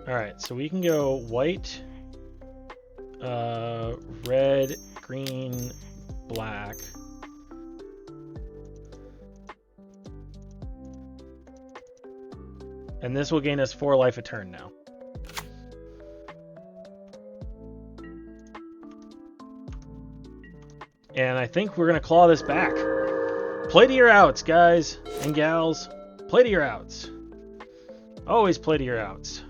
Alright, so we can go white, red, green, black. And this will gain us 4 life a turn now. And I think we're going to claw this back. Play to your outs, guys and gals. Play to your outs. Always play to your outs.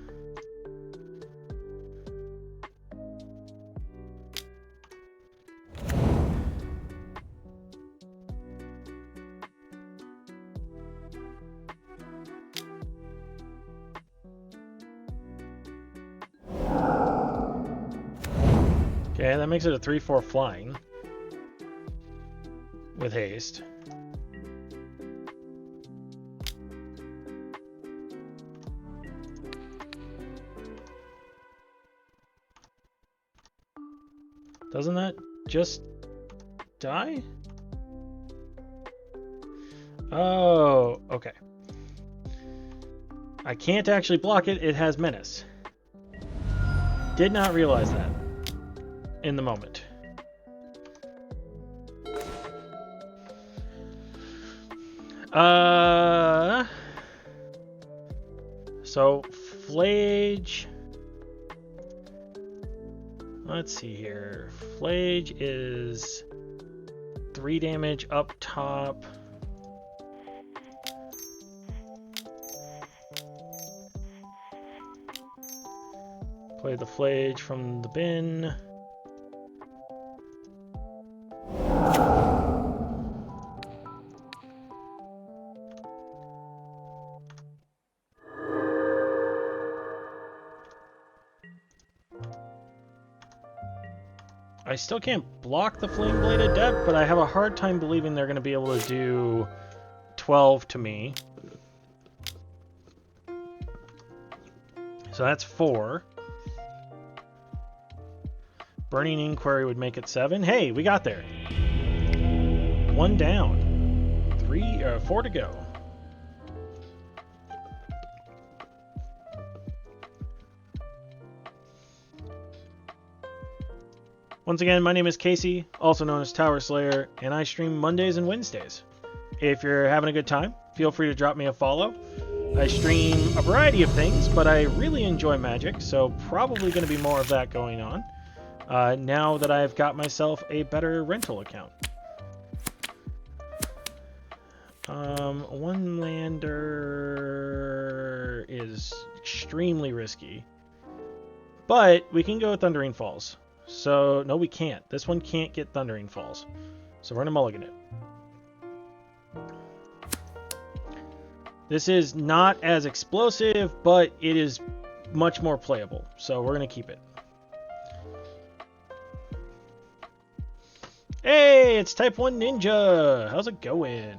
Okay, that makes it a 3/4 flying. With haste. Doesn't that just die? Oh, okay. I can't actually block it. It has menace. Did not realize that in the moment. So Flage. Let's see here. Flage is 3 damage up top. Play the Flage from the bin. I still can't block the Flame Blade Adept, but I have a hard time believing they're going to be able to do 12 to me. So that's 4. Burning Inquiry would make it 7. Hey, we got there. 1 down. 4 to go. Once again, my name is Casey, also known as Tower Slayer, and I stream Mondays and Wednesdays. If you're having a good time, feel free to drop me a follow. I stream a variety of things, but I really enjoy Magic, so probably going to be more of that going on, now that I've got myself a better rental account. One lander is extremely risky, but we can go with Thundering Falls. So, no, we can't. This one can't get Thundering Falls. So we're going to mulligan it. This is not as explosive, but it is much more playable. So we're going to keep it. Hey, it's Type 1 Ninja! How's it going?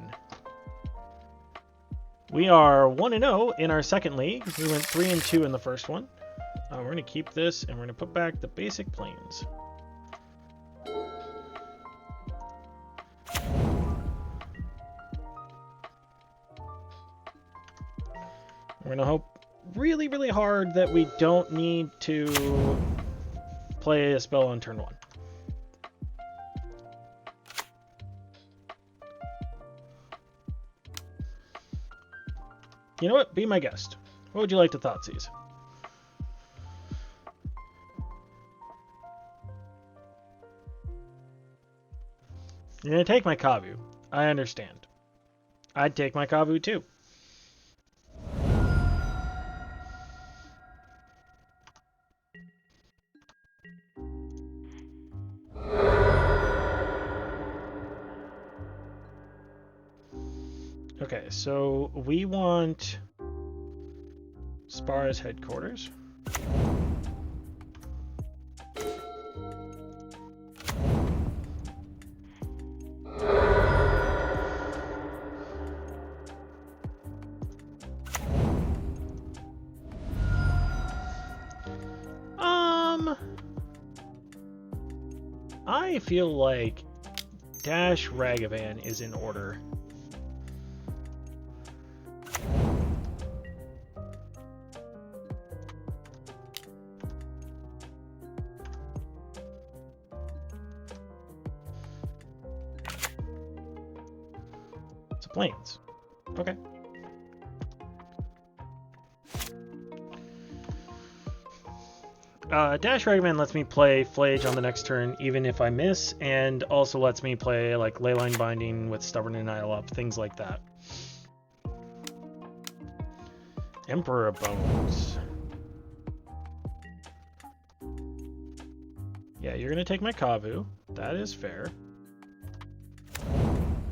We are 1-0 in our second league. We went 3-2 in the first one. We're going to keep this, and we're going to put back the basic planes. We're going to hope really, really hard that we don't need to play a spell on turn 1. You know what? Be my guest. What would you like to Thoughtseize? You're going to take my Kavu. I understand. I'd take my Kavu too. Okay, so we want Spar's headquarters. I feel like Dash Ragavan is in order. It's a plains. Okay. Dash Ragavan lets me play Flage on the next turn, even if I miss, and also lets me play like Leyline Binding with Stubborn Denial up, things like that. Emperor Bones. Yeah, you're going to take my Kavu. That is fair.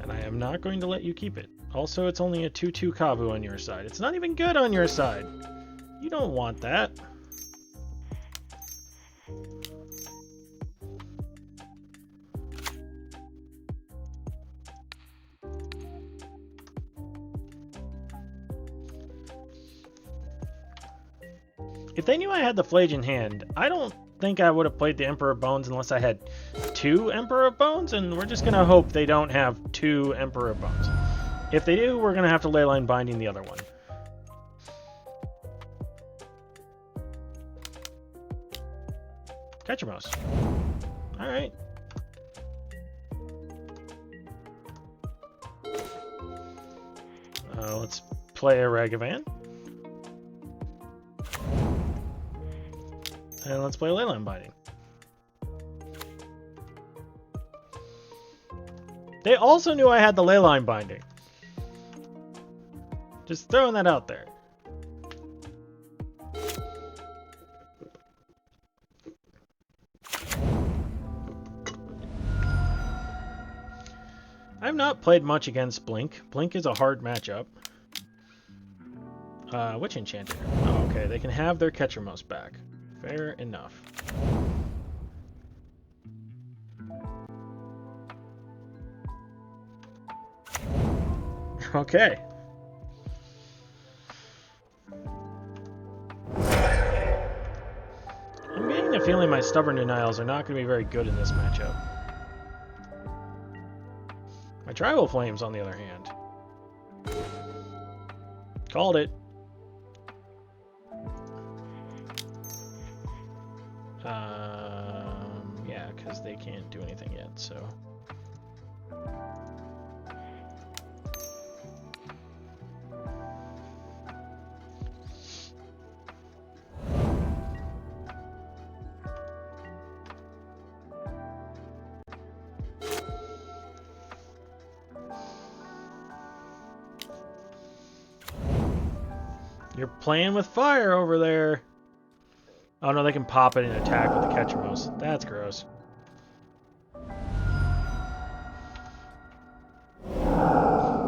And I am not going to let you keep it. Also, it's only a 2/2 Kavu on your side. It's not even good on your side. You don't want that. If they knew I had the Flage in hand, I don't think I would have played the Emperor of Bones unless I had 2 Emperor of Bones, and we're just going to hope they don't have 2 Emperor of Bones. If they do, we're going to have to Leyline Binding the other one. Ketchermouse. Alright. Let's play a Ragavan. And let's play Leyline Binding. They also knew I had the Leyline Binding. Just throwing that out there. I've not played much against Blink. Blink is a hard matchup. Witch Enchanter. Oh, okay, they can have their Ketchermouse back. Fair enough. Okay. I'm getting the feeling my Stubborn Denials are not going to be very good in this matchup. My Tribal Flames, on the other hand. Called it. Yeah, because they can't do anything yet, so... You're playing with fire over there. Oh no, they can pop it and attack with the Ketchermouse. That's gross.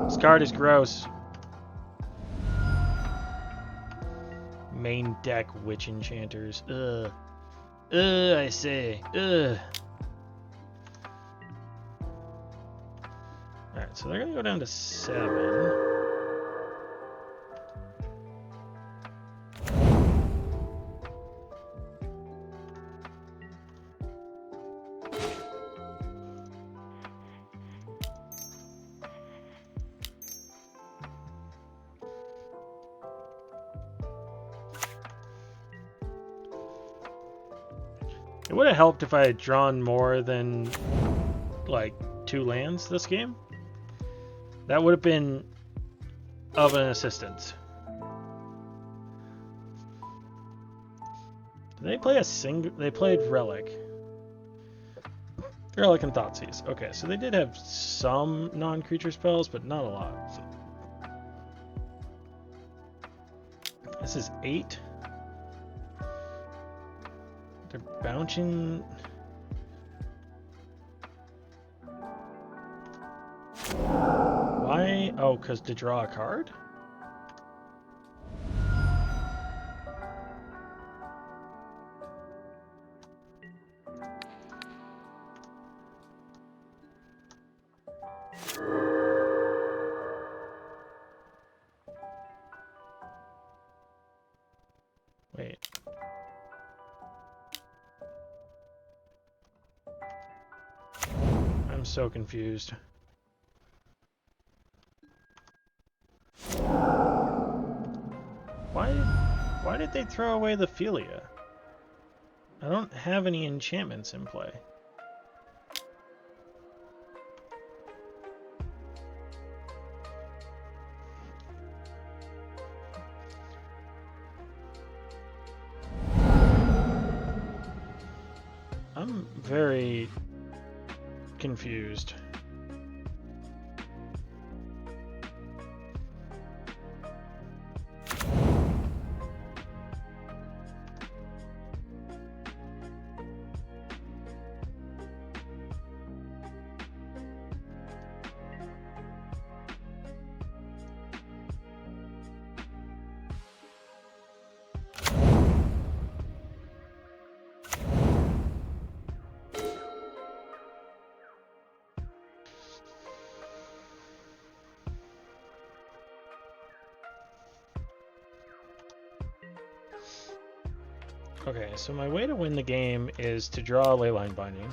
This card is gross. Main deck Witch Enchanters. Ugh. Ugh, I say. Ugh. Alright, so they're gonna go down to 7. It would have helped if I had drawn more than, like, 2 lands this game. That would have been of an assistance. Did they play a single? They played Relic. Relic and Thoughtseize. Okay, so they did have some non-creature spells, but not a lot. So. This is 8. They're bouncing. Why? Oh, because to draw a card? Wait. I'm so confused. Why did they throw away the Philia? I don't have any enchantments in play. I'm very confused. Okay, so my way to win the game is to draw a Leyline Binding.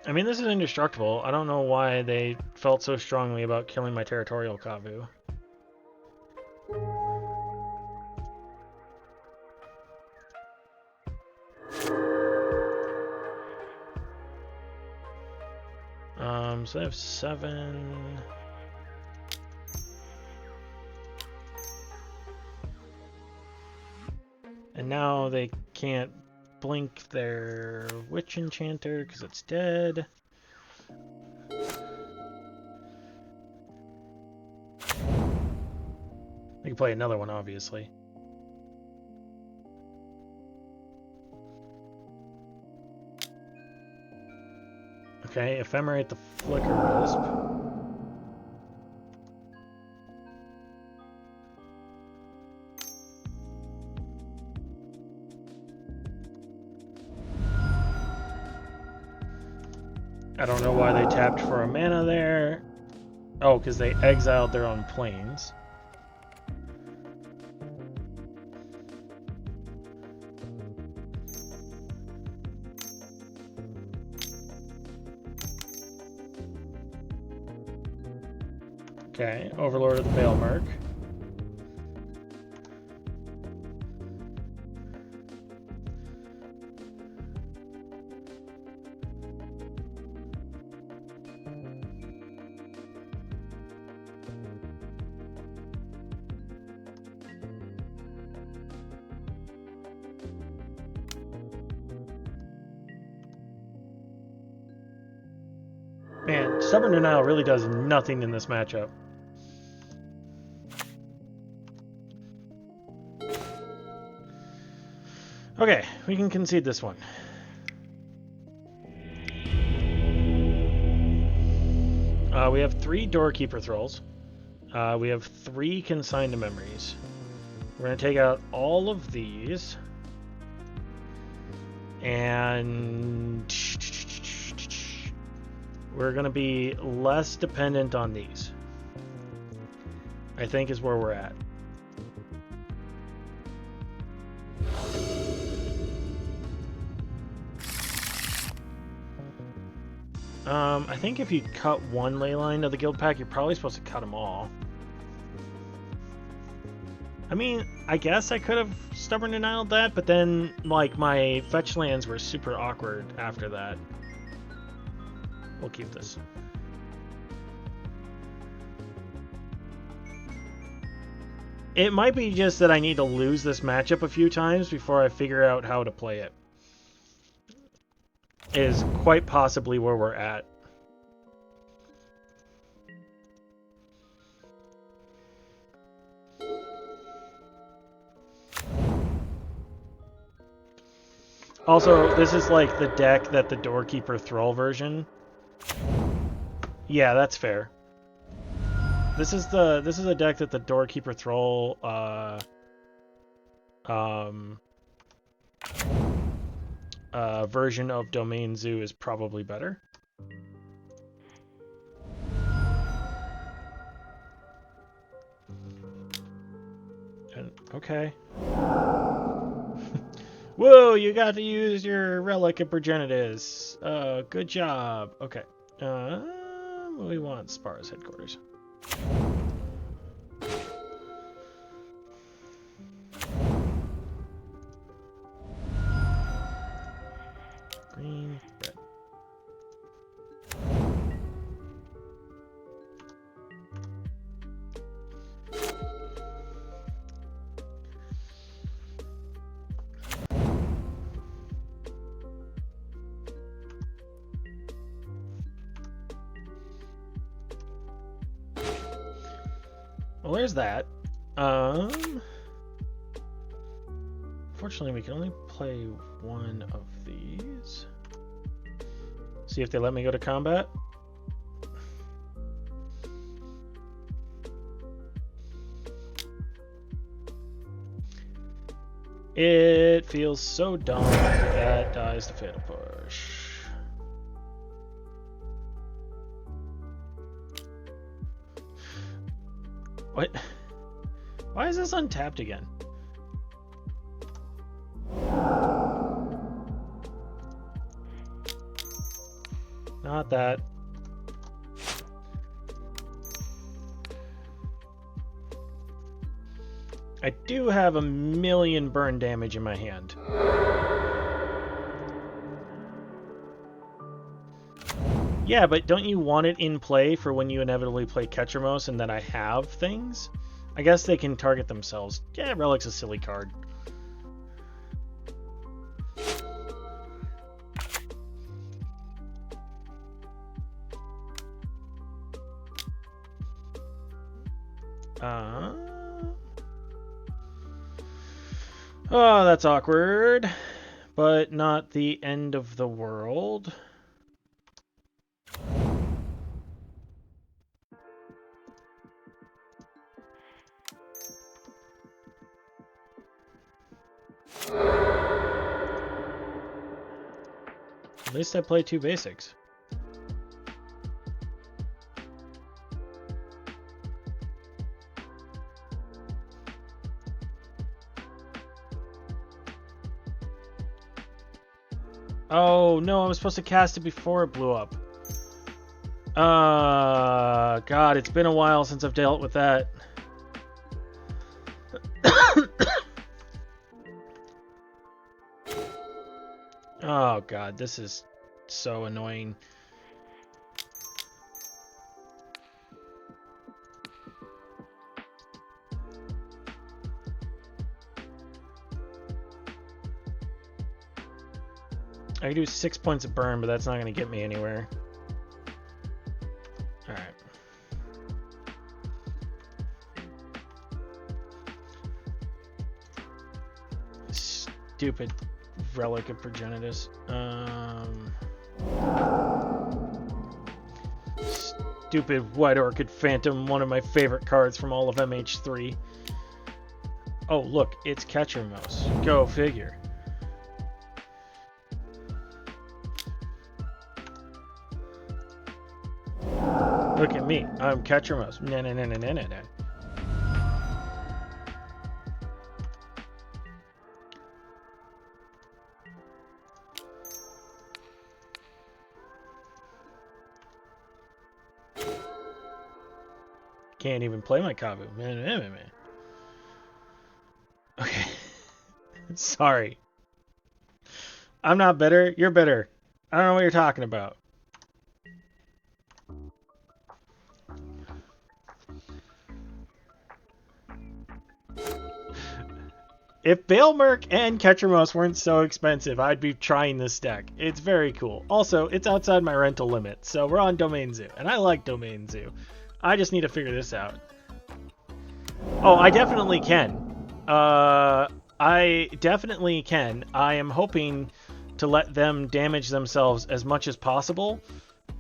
I mean, this is indestructible. I don't know why they felt so strongly about killing my Territorial Kavu. So I have 7. And now they can't blink their Witch Enchanter because it's dead. They can play another one, obviously. Okay, Ephemerate the Flicker Wisp. I don't know why they tapped for a mana there. Oh, because they exiled their own planes. Okay, Overlord of the Baelmerk. Man, Stubborn Denial really does nothing in this matchup. Okay, we can concede this one. We have 3 Doorkeeper Thralls. We have 3 Consigned Memories. We're going to take out all of these. And we're going to be less dependent on these, I think, is where we're at. I think if you cut one Leyline of the guild pack, you're probably supposed to cut them all. I mean, I guess I could have Stubborn Denialed that, but then, like, my fetch lands were super awkward after that. We'll keep this. It might be just that I need to lose this matchup a few times before I figure out how to play it. Is quite possibly where we're at. Also, this is like the deck that the Doorkeeper Thrall version. Yeah, that's fair. This is a deck that the Doorkeeper Thrall version of Domain Zoo is probably better. And, okay. Whoa, you got to use your Relic of Progenitus. Good job. Okay. We want Spar's headquarters. Green, red. Well, there's that. unfortunately, we can only play one of these. See if they let me go to combat. It feels so dumb that dies the fatal push. What? Why is this untapped again? Not that. I do have 1,000,000 burn damage in my hand. Yeah, but don't you want it in play for when you inevitably play Ketchermos and then I have things? I guess they can target themselves. Yeah, Relic's a silly card. Oh, that's awkward, but not the end of the world. At least I play 2 basics. Oh, no, I was supposed to cast it before it blew up. God, it's been a while since I've dealt with that. Oh, God, this is so annoying. I can do 6 points of burn, but that's not going to get me anywhere. Alright. Stupid Relic of Progenitus. Stupid White Orchid Phantom, one of my favorite cards from all of MH3. Oh, look, it's Ketchermos. Go figure. Look at me, I'm Ketchermos. No. Can't even play my Kavu. Okay. Sorry. I'm not better. You're better. I don't know what you're talking about. If Bailmerk and Ketchermos weren't so expensive, I'd be trying this deck. It's very cool. Also, it's outside my rental limit, so we're on Domain Zoo, and I like Domain Zoo. I just need to figure this out. Oh, I definitely can. I definitely can. I am hoping to let them damage themselves as much as possible,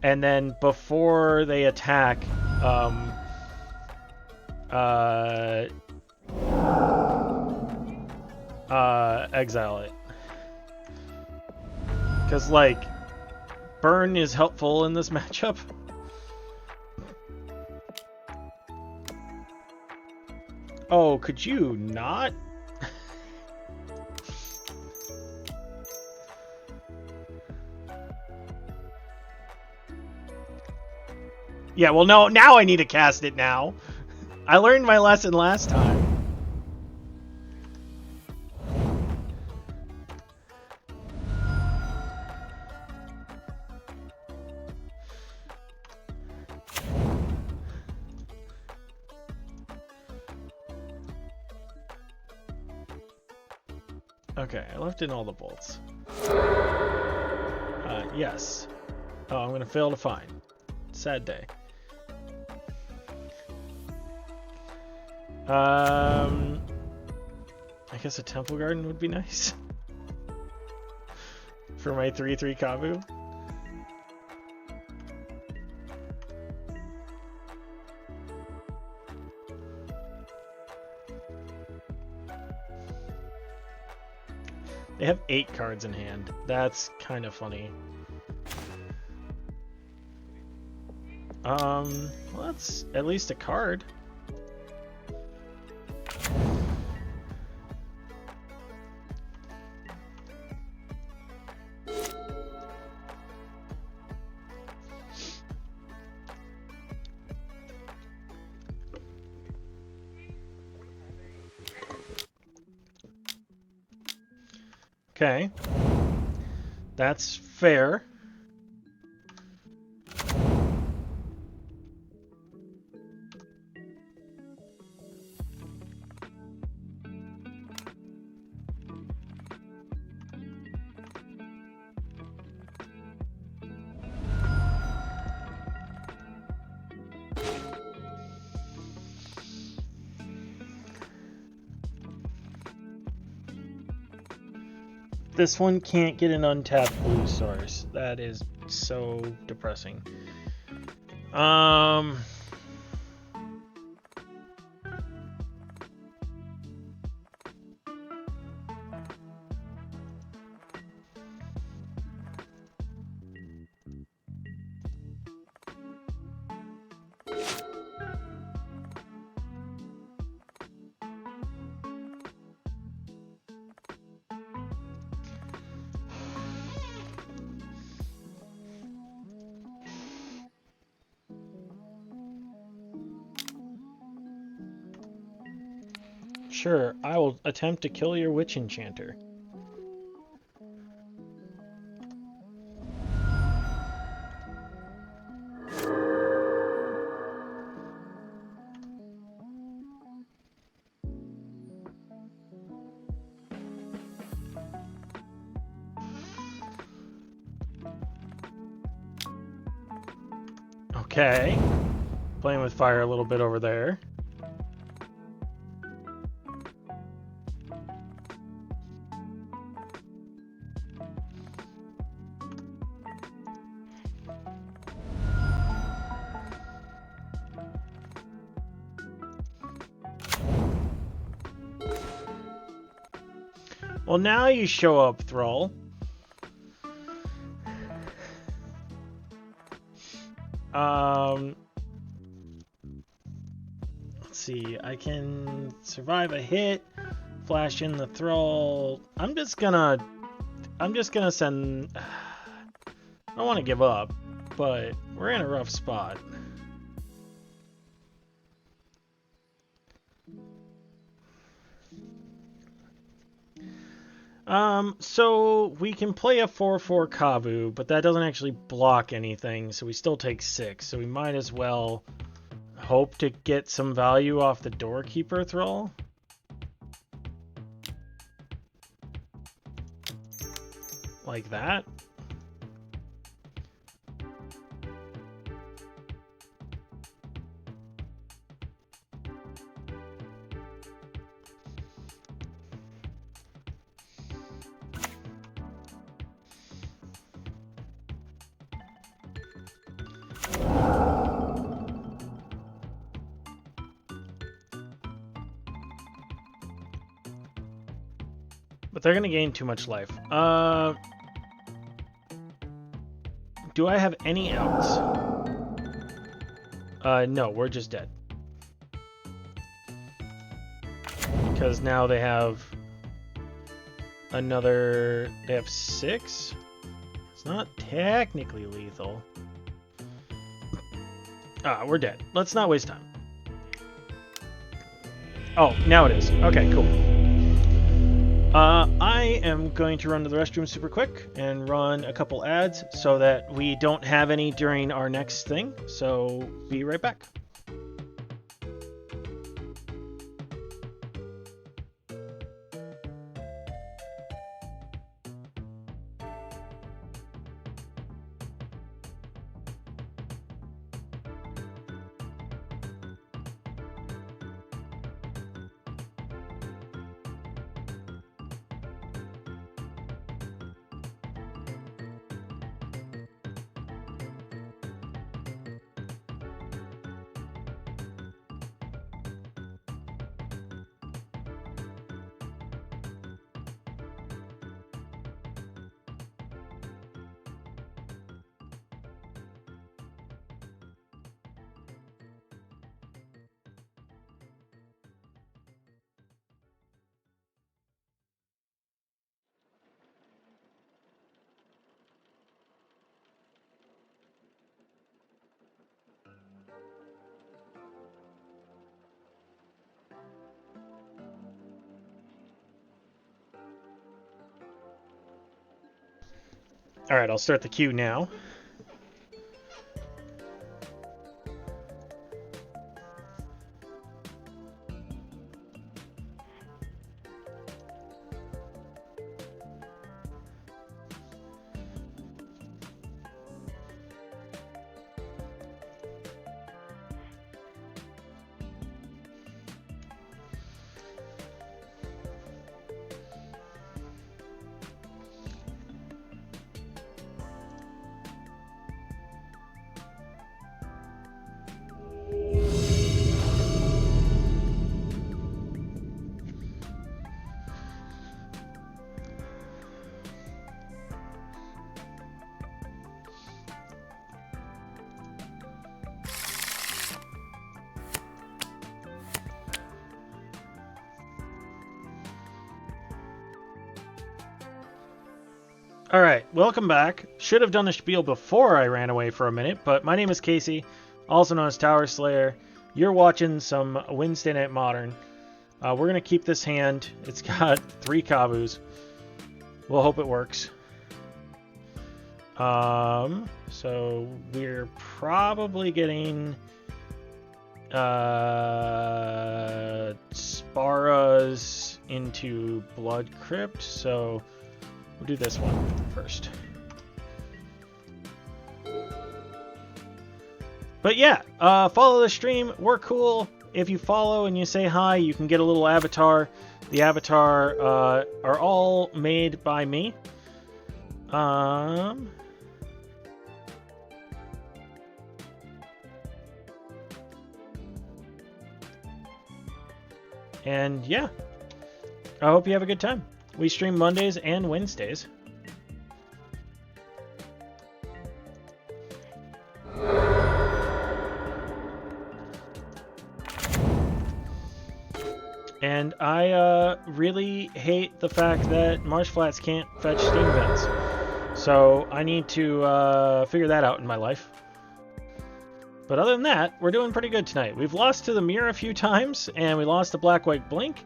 and then before they attack, exile it. Because, like, burn is helpful in this matchup. Oh, could you not? Yeah, well, no, now I need to cast it now. I learned my lesson last time. Okay, I left in all the bolts. Yes. Oh, I'm gonna fail to find. Sad day. I guess a temple garden would be nice. For my 3/3 Kavu. They have 8 cards in hand. That's kind of funny. Well, that's at least a card. Okay. That's fair. This one can't get an untapped blue source. That is so depressing. Sure, I will attempt to kill your witch enchanter. Okay. Playing with fire a little bit over there. Well, now you show up, Thrall. Let's see. I can survive a hit, flash in the Thrall. I'm just gonna send. I don't want to give up, but we're in a rough spot. So we can play a 4/4 Kavu, but that doesn't actually block anything, so we still take 6. So we might as well hope to get some value off the Doorkeeper Thrall. Like that. But they're going to gain too much life. Do I have any outs? No, we're just dead. Because now they have another... They have 6? It's not technically lethal. We're dead. Let's not waste time. Oh, now it is. Okay, cool. I am going to run to the restroom super quick and run a couple ads so that we don't have any during our next thing. So be right back. Alright, I'll start the queue now. Alright, welcome back. Should have done the spiel before I ran away for a minute, but my name is Casey, also known as Tower Slayer. You're watching some Wednesday Night Modern. We're going to keep this hand. It's got 3 Kavus. We'll hope it works. So we're probably getting Sparas into Blood Crypt, so we'll do this one first. But yeah, follow the stream. We're cool. If you follow and you say hi, you can get a little avatar. The avatar are all made by me. And yeah, I hope you have a good time. We stream Mondays and Wednesdays. And I really hate the fact that marsh flats can't fetch steam vents. So I need to figure that out in my life. But other than that, we're doing pretty good tonight. We've lost to the mirror a few times, and we lost to Black-White Blink.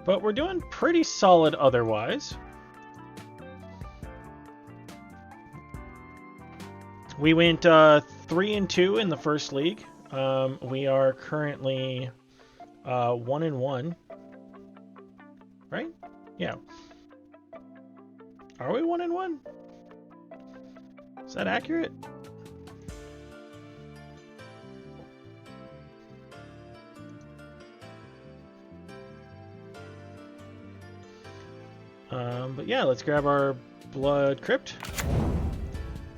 But we're doing pretty solid otherwise. We went 3-2 in the first league. We are currently 1-1. Right? Yeah. Are we 1-1? Is that accurate? But yeah, let's grab our Blood Crypt,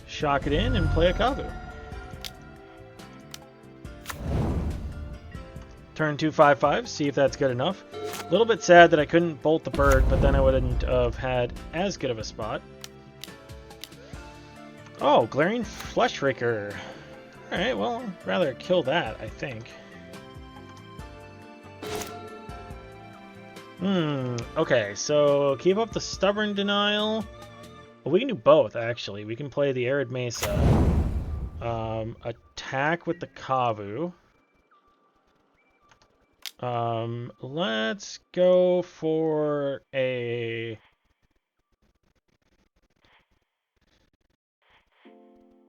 shock it in, and play a Kavu. Turn 2/5/5, see if that's good enough. A little bit sad that I couldn't bolt the bird, but then I wouldn't have had as good of a spot. Oh, Glaring Fleshraker. Alright, well, I'd rather kill that, I think. Okay, so keep up the Stubborn Denial. Well, we can do both, actually. We can play the Arid Mesa. Attack with the Kavu. Let's go for a...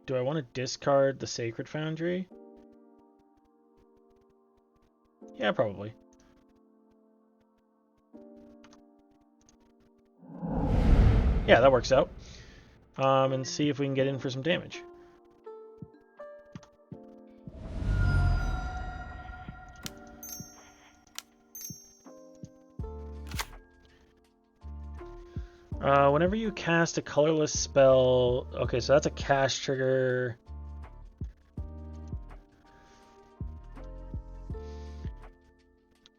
Do I want to discard the Sacred Foundry? Yeah, probably. Yeah, that works out. And see if we can get in for some damage. Whenever you cast a colorless spell... Okay, so that's a cast trigger.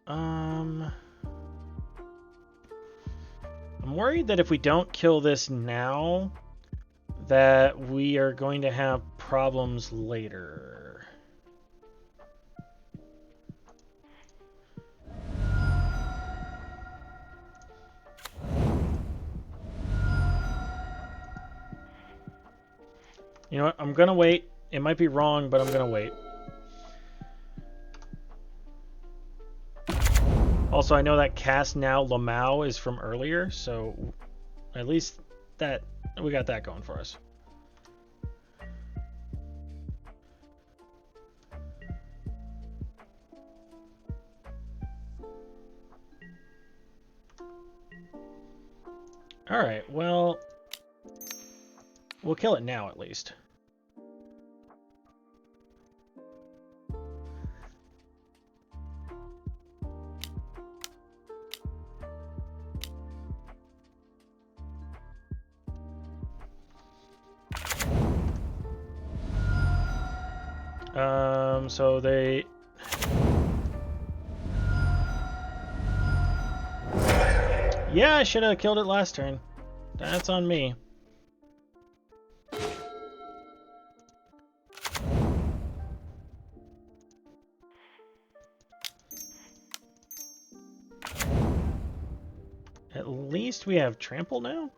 I'm worried that if we don't kill this now, that we are going to have problems later. You know what? I'm going to wait. It might be wrong, but I'm going to wait. Also, I know that Cast Now Lamau is from earlier, so at least that we got that going for us. Alright, well, we'll kill it now at least. So they... Yeah, I should have killed it last turn. That's on me. At least we have trample now?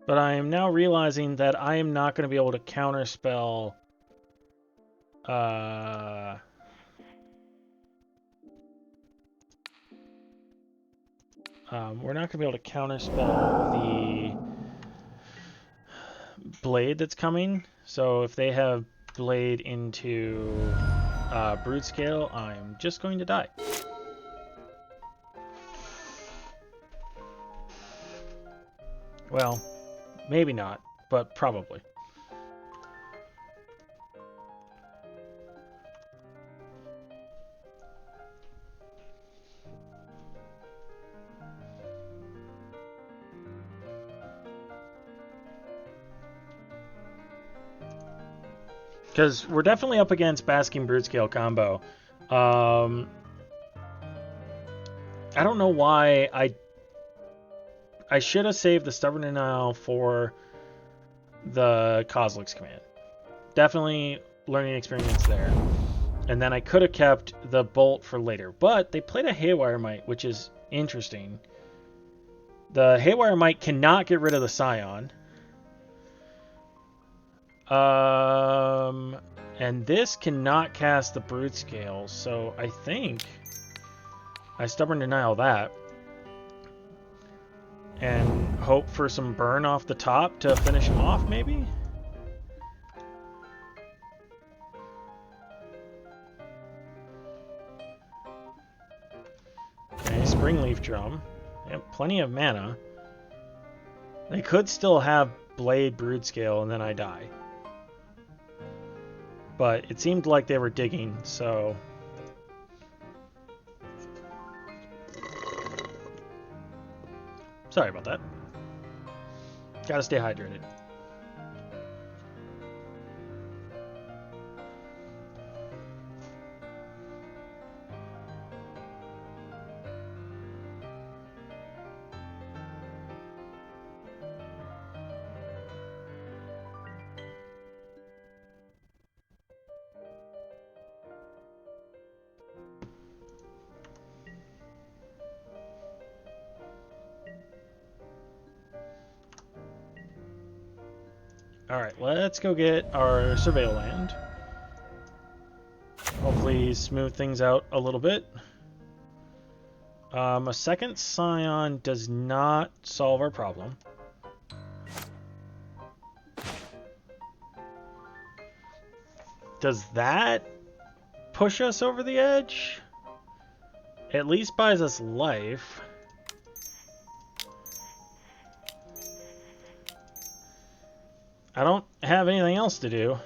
But I am now realizing that I am not going to be able to counterspell... we're not going to be able to counterspell the blade that's coming. So if they have blade into brood scale, I'm just going to die. Well, maybe not, but probably. Because we're definitely up against Basking Broodscale combo. I don't know why I should have saved the Stubborn Denial for the Kozilek's command. Definitely learning experience there. And then I could have kept the Bolt for later. But they played a Haywire Mite, which is interesting. The Haywire Mite cannot get rid of the Scion. And this cannot cast the Brood Scale, so I think I Stubborn Denial that. And hope for some burn off the top to finish him off, maybe? Okay, Springleaf Drum. They have plenty of mana. They could still have Blade Brood Scale and then I die. But it seemed like they were digging, so... Sorry about that. Gotta stay hydrated. Alright, let's go get our Surveil Land. Hopefully smooth things out a little bit. A second Scion does not solve our problem. Does that push us over the edge? At least buys us life. I don't have anything else to do.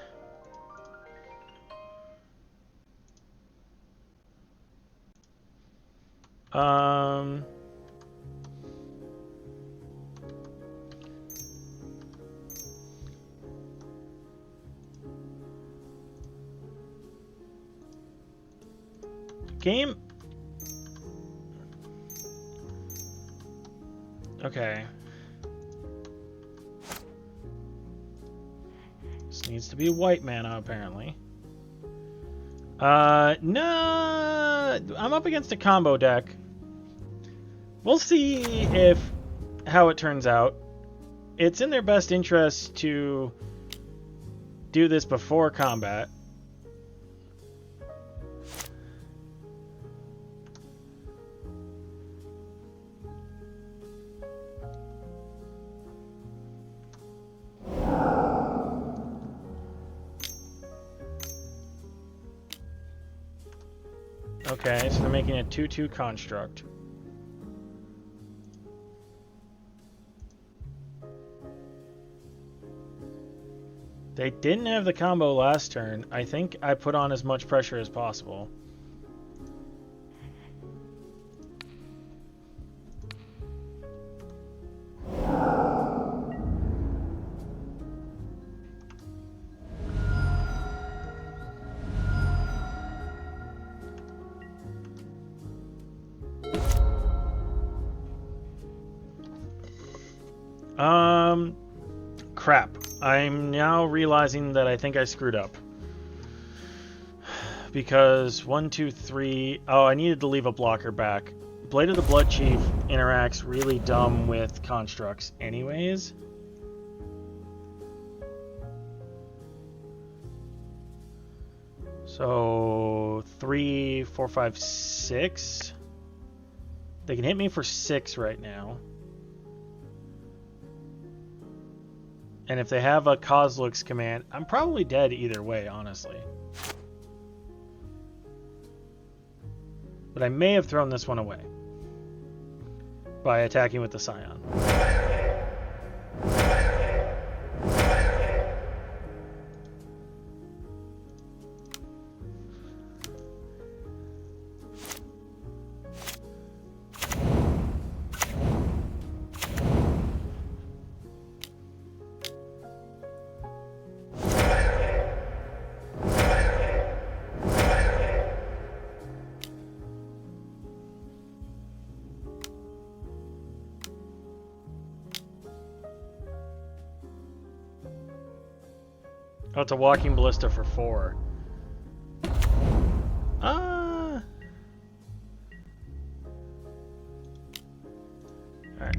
Game. Okay. This needs to be white mana, apparently. No, I'm up against a combo deck. We'll see how it turns out. It's in their best interest to do this before combat. Okay, so they're making a 2/2 construct. They didn't have the combo last turn. I think I put on as much pressure as possible. Crap. I'm now realizing that I think I screwed up. Because 1, 2, 3... Oh, I needed to leave a blocker back. Blade of the Blood Chief interacts really dumb with constructs anyways. So 3, 4, 5, 6. They can hit me for 6 right now. And if they have a Kozluk's command, I'm probably dead either way, honestly. But I may have thrown this one away by attacking with the Scion. Oh, it's a walking ballista for 4. Alright,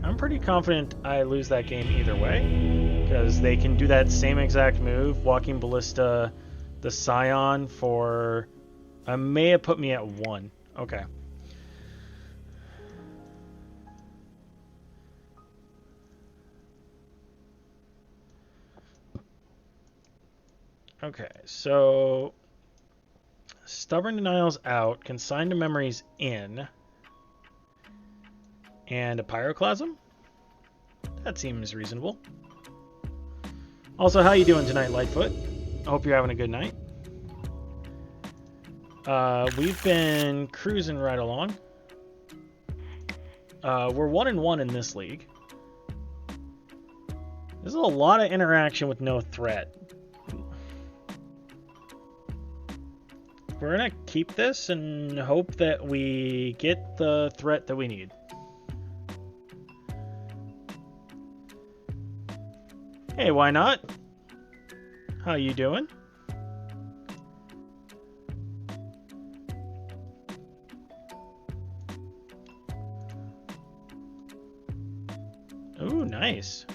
I'm pretty confident I lose that game either way, because they can do that same exact move, walking ballista, the Scion for... may have put me at 1. Okay. Okay, so Stubborn Denial's out, Consigned to Memory's in, and a Pyroclasm? That seems reasonable. Also, how you doing tonight, Lightfoot? I hope you're having a good night. We've been cruising right along. We're 1-1 in this league. There's a lot of interaction with no threat. We're gonna keep this and hope that we get the threat that we need. Hey, why not? How you doing? Ooh, nice.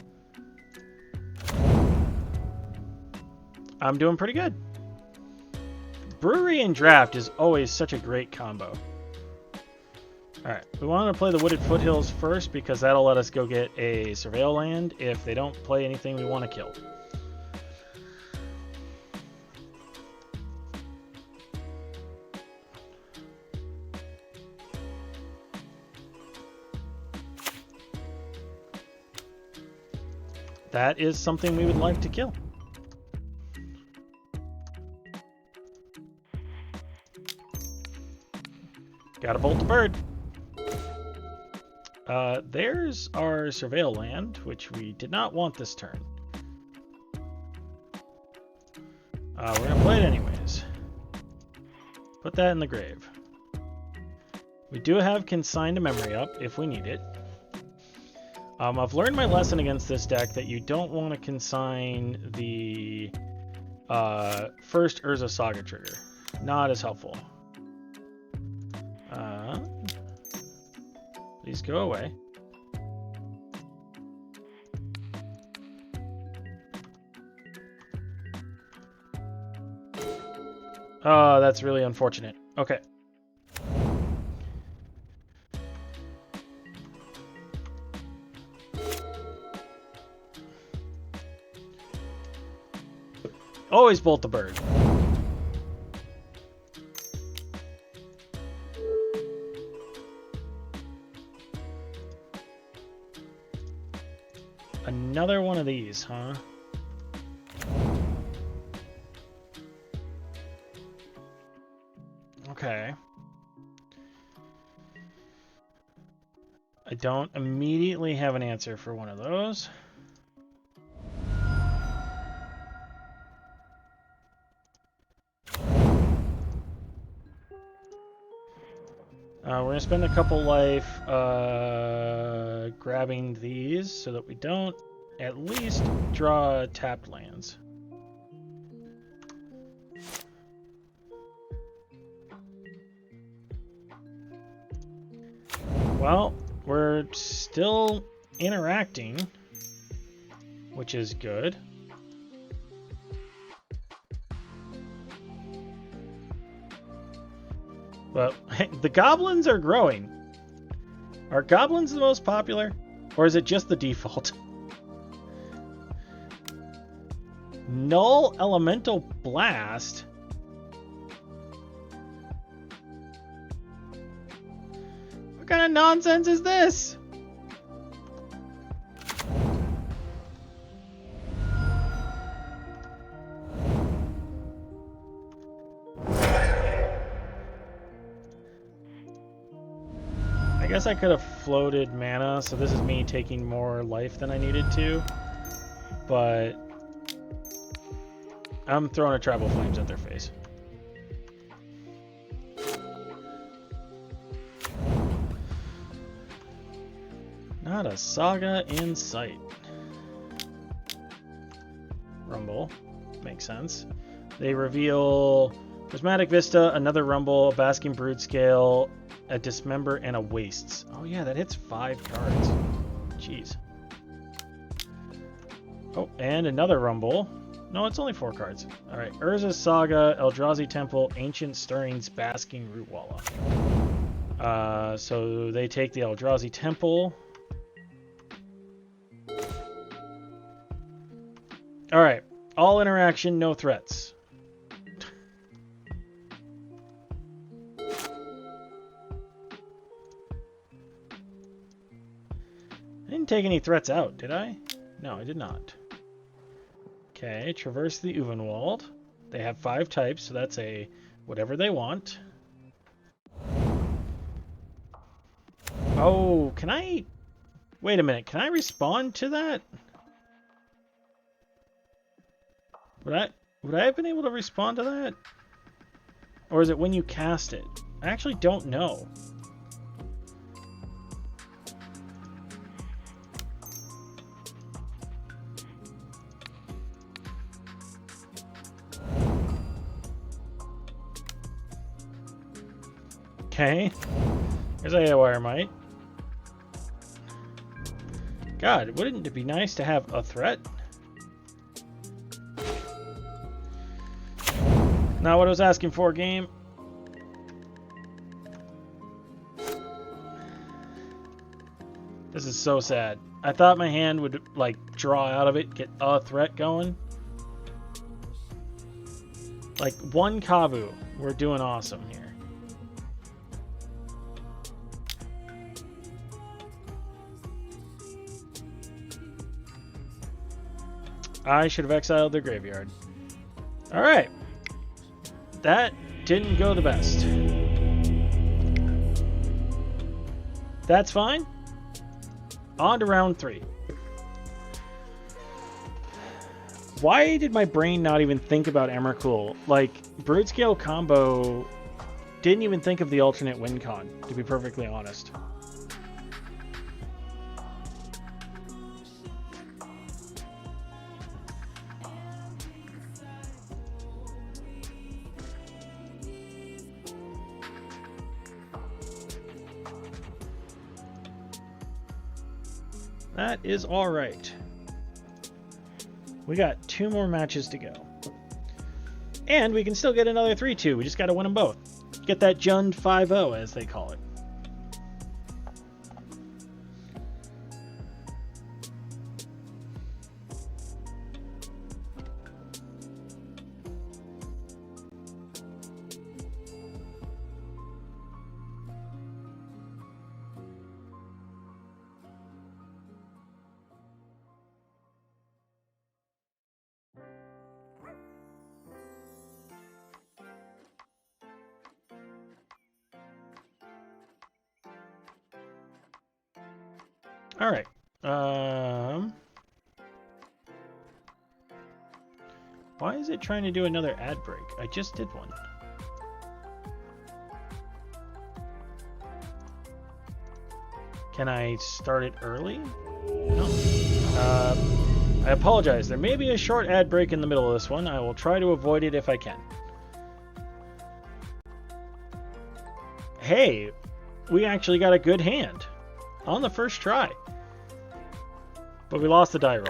I'm doing pretty good. Brewery and Draft is always such a great combo. Alright, we want to play the Wooded Foothills first because that'll let us go get a Surveil land if they don't play anything we want to kill. That is something we would like to kill. Gotta bolt the bird. There's our Surveil land, which we did not want this turn. We're gonna play it anyways. Put that in the grave. We do have Consigned to Memory up if we need it. I've learned my lesson against this deck that you don't want to consign the first Urza Saga trigger. Not as helpful. Please go away. Oh, that's really unfortunate. Okay. Always bolt the bird. Another one of these, huh? Okay. I don't immediately have an answer for one of those. We're going to spend a couple life grabbing these so that we don't at least draw tapped lands. Well, we're still interacting, which is good. But the goblins are growing. Are goblins the most popular? Or is it just the default? Null Elemental Blast? What kind of nonsense is this? I guess I could have floated mana, so this is me taking more life than I needed to. But I'm throwing a Tribal Flames at their face. Not a saga in sight. Rumble. Makes sense. They reveal Prismatic Vista, another Rumble, a Basking Brood Scale, a Dismember, and a Wastes. Oh yeah, that hits 5 cards. Jeez. Oh, and another Rumble. No, it's only 4 cards. Alright, Urza's Saga, Eldrazi Temple, Ancient Stirrings, Basking Rootwalla. So they take the Eldrazi Temple. Alright, all interaction, no threats. I didn't take any threats out, did I? No, I did not. Okay, traverse the Uvenwald. They have 5 types, so that's a whatever they want. Oh, can I... Wait a minute, can I respond to that? Would I have been able to respond to that? Or is it when you cast it? I actually don't know. Okay. Here's a wire might. God, wouldn't it be nice to have a threat? Not what I was asking for, game. This is so sad. I thought my hand would, like, draw out of it, get a threat going. Like, 1 Kavu. We're doing awesome here. I should have exiled their graveyard. Alright. That didn't go the best. That's fine. On to round 3. Why did my brain not even think about Emrakul? Like, Broodscale combo didn't even think of the alternate win con, to be perfectly honest. That is alright. We got 2 more matches to go. And we can still get another 3-2. We just got to win them both. Get that Jund 5-0, as they call it. All right. Why is it trying to do another ad break? I just did one. Can I start it early? No. I apologize. There may be a short ad break in the middle of this one. I will try to avoid it if I can. Hey, we actually got a good hand on the first try. But we lost the die roll.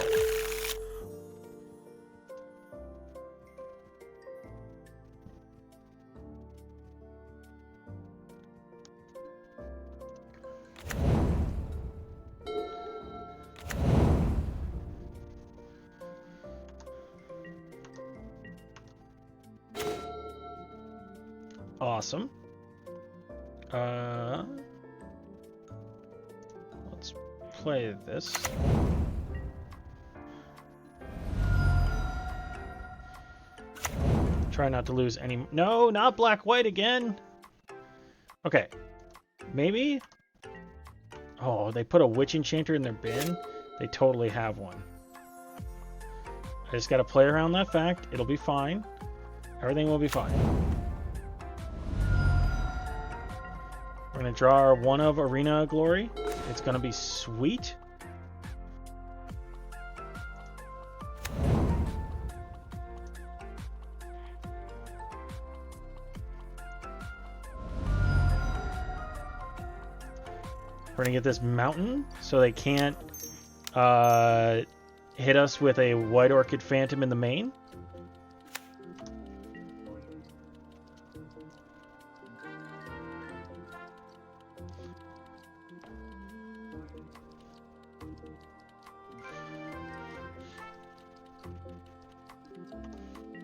Awesome. Let's play this. Try not to lose any... No, not black-white again! Okay. Maybe? Oh, they put a witch enchanter in their bin? They totally have one. I just gotta play around that fact. It'll be fine. Everything will be fine. We're gonna draw our one of Arena of Glory. It's gonna be sweet. We're gonna get this mountain so they can't hit us with a White Orchid Phantom in the main.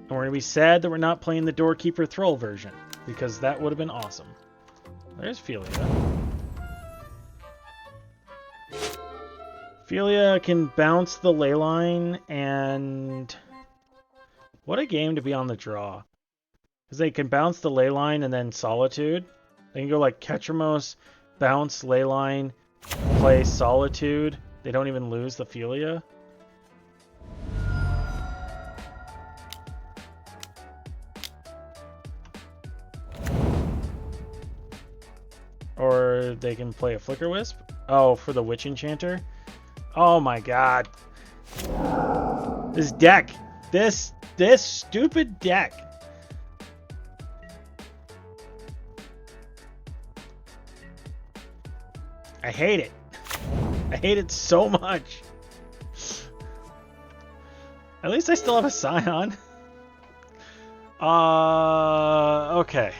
And we're gonna be sad that we're not playing the Doorkeeper Thrall version, because that would have been awesome. There's Philia. Philia can bounce the ley line, and what a game to be on the draw. Because they can bounce the ley line and then Solitude. They can go like Ketramos, bounce ley line, play Solitude. They don't even lose the Philia. Or they can play a Flicker Wisp. Oh, for the Witch Enchanter. Oh my god. This deck. This stupid deck. I hate it. I hate it so much. At least I still have a Scion. Okay.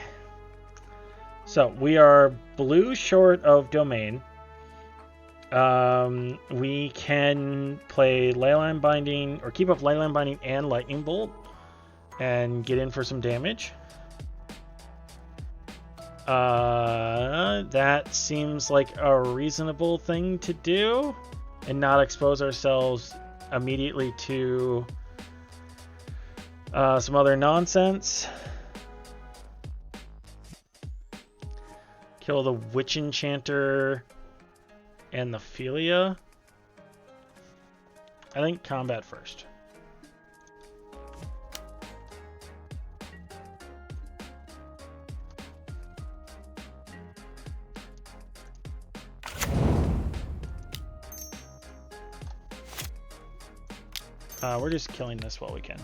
So, we are blue short of Domain. We can play Leyline Binding, or keep up Leyline Binding and Lightning Bolt, and get in for some damage. That seems like a reasonable thing to do, and not expose ourselves immediately to some other nonsense. Kill the Witch Enchanter and the Philia. I think combat first. We're just killing this while we can.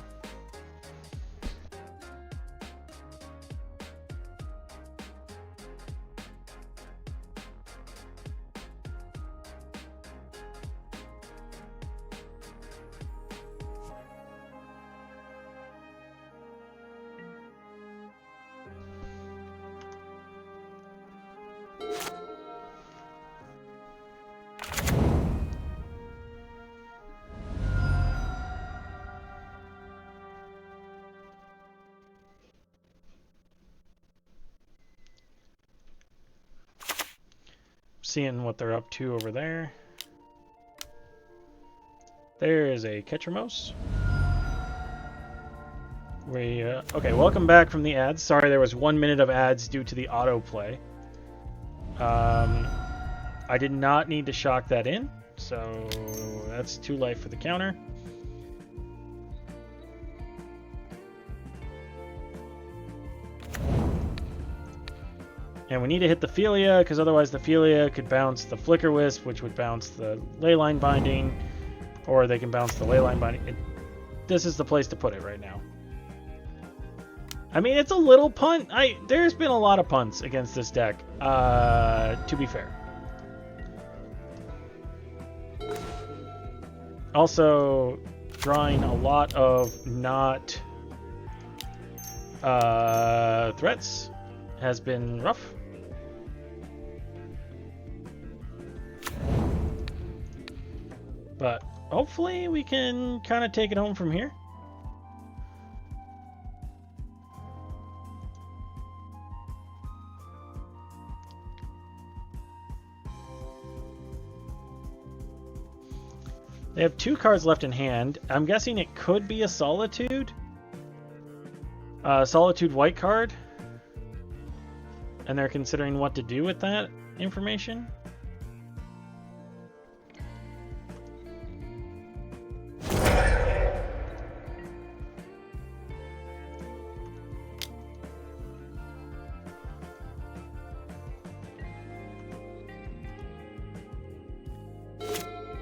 Seeing what they're up to over there. There is a Ketramos. Okay, welcome back from the ads. Sorry, there was 1 minute of ads due to the autoplay. I did not need to shock that in, So that's 2 life for the counter. And we need to hit the Philia, because otherwise the Philia could bounce the Flicker Wisp, which would bounce the Leyline Binding, or they can bounce the Leyline Binding. This is the place to put it right now. I mean, it's a little punt. There's been a lot of punts against this deck, to be fair. Also, drawing a lot of not threats has been rough. But hopefully we can kind of take it home from here. They have 2 cards left in hand. I'm guessing it could be a Solitude. Solitude white card. And they're considering what to do with that information.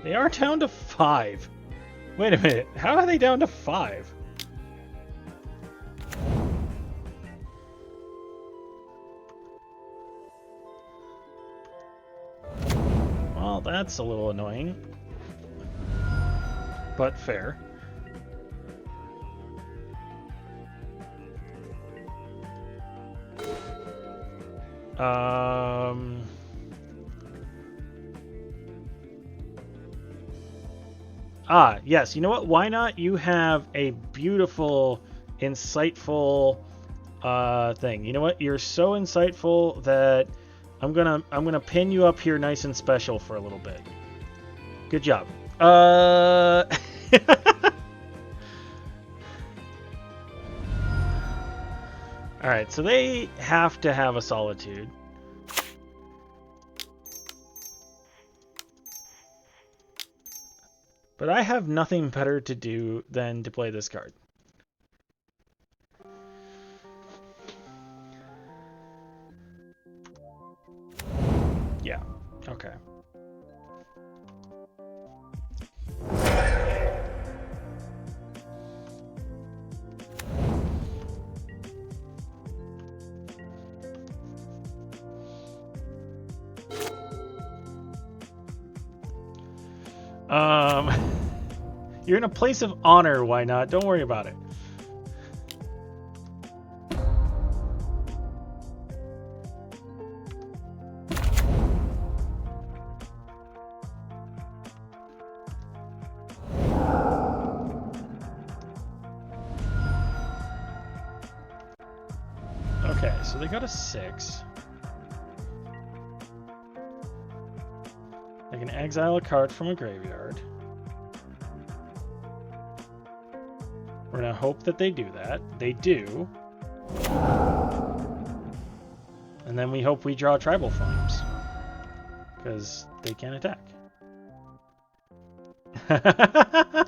They are down to 5. Wait a minute. How are they down to 5? Well, that's a little annoying. But fair. Yes, you know what? Why not? You have a beautiful, insightful thing. You know what? You're so insightful that I'm gonna pin you up here nice and special for a little bit. Good job. Alright, so they have to have a Solitude. But I have nothing better to do than to play this card. Yeah, okay. You're in a place of honor, why not? Don't worry about it. Okay, so they go to 6. They can exile a card from a graveyard. We're going to hope that they do that. They do. And then we hope we draw Tribal Flames. Because they can attack. I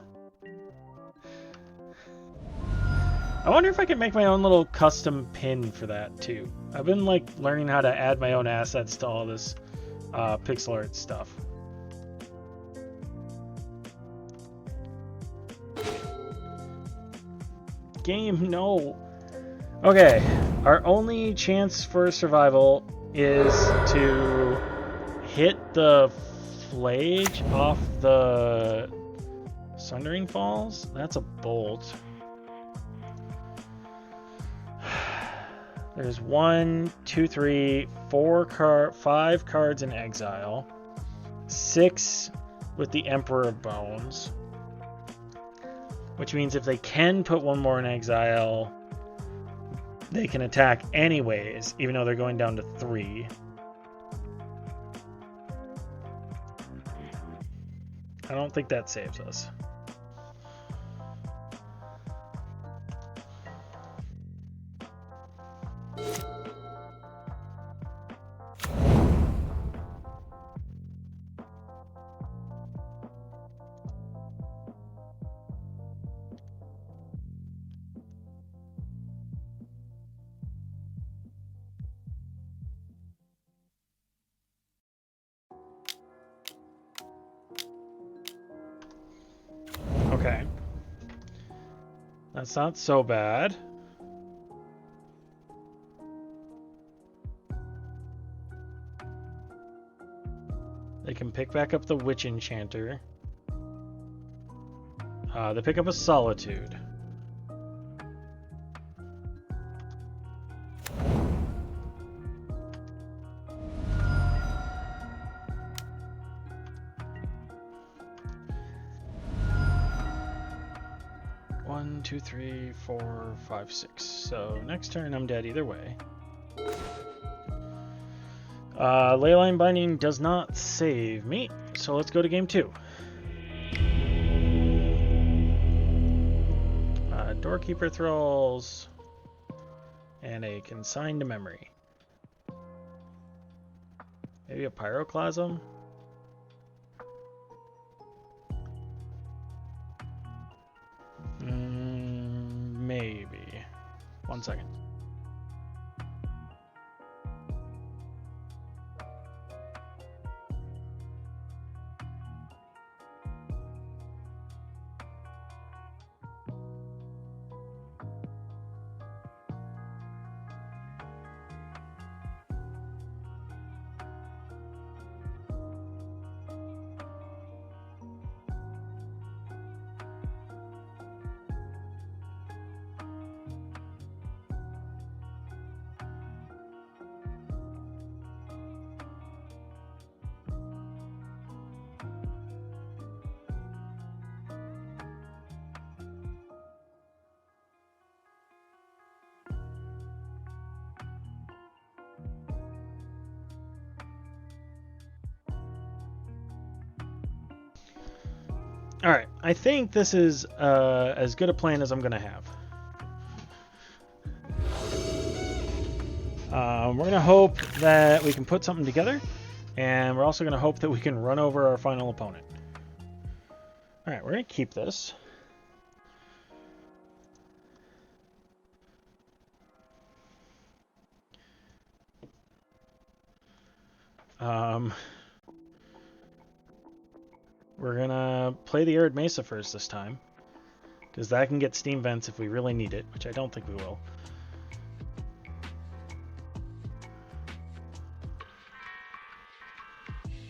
wonder if I can make my own little custom pin for that too. I've been like learning how to add my own assets to all this pixel art stuff. Game, no. Okay, our only chance for survival is to hit the Flage off the Sundering Falls. That's a bolt. There's 1, 2, 3, 5 cards in exile. 6 with the Emperor of Bones. Which means if they can put 1 more in exile, they can attack anyways, even though they're going down to 3. I don't think that saves us. That's not so bad. They can pick back up the Witch Enchanter. They pick up a Solitude. One, two, three, 4, 5, 6. So next turn I'm dead either way. Leyline Binding does not save me, so let's go to game 2. Doorkeeper Thralls and a Consigned Memory. Maybe a Pyroclasm? Maybe. 1 second. Alright, I think this is as good a plan as I'm going to have. We're going to hope that we can put something together, and we're also going to hope that we can run over our final opponent. Alright, we're going to keep this. We're gonna play the Arid Mesa first this time, because that can get Steam Vents if we really need it, which I don't think we will.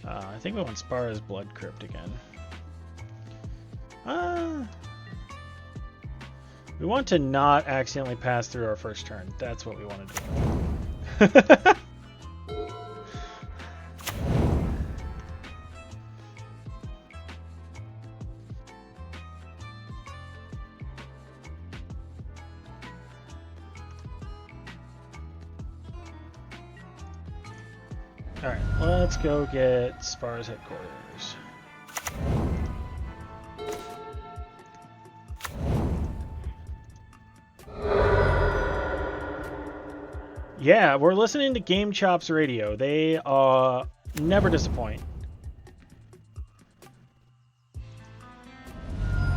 I think we want Spara's Blood Crypt again. We want to not accidentally pass through our first turn. That's what we want to do. Alright, let's go get Spara's headquarters. Yeah, we're listening to Game Chops Radio. They never disappoint.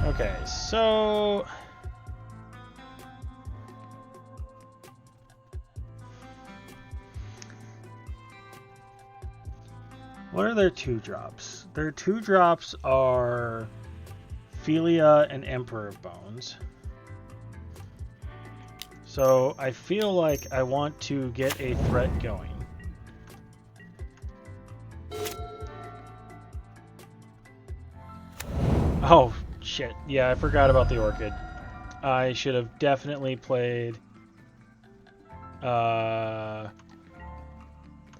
Okay, so... what are their 2-drops? Their 2-drops are Philia and Emperor Bones. So I feel like I want to get a threat going. Oh, shit. Yeah, I forgot about the Orchid. I should have definitely played the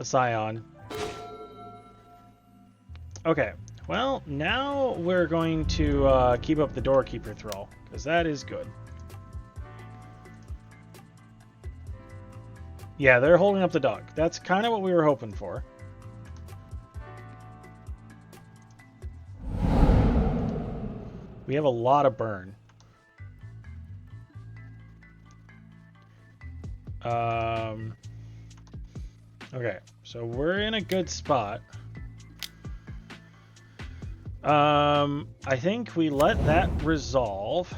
Scion. Okay, well, now we're going to keep up the Doorkeeper Thrall, because that is good. Yeah, they're holding up the dog. That's kind of what we were hoping for. We have a lot of burn. Okay, so we're in a good spot. I think we let that resolve.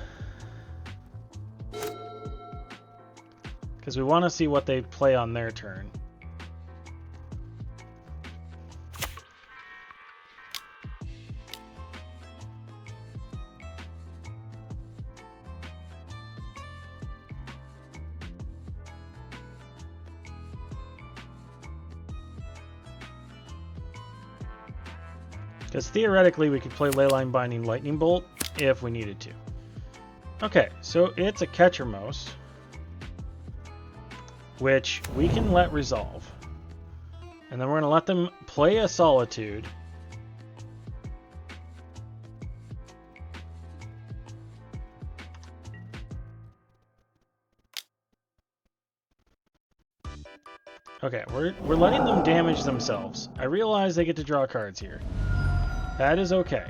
Because we want to see what they play on their turn. Because theoretically, we could play Leyline Binding Lightning Bolt if we needed to. Okay, so it's a Catchermose, which we can let resolve. And then we're going to let them play a Solitude. Okay, we're letting them damage themselves. I realize they get to draw cards here. That is okay.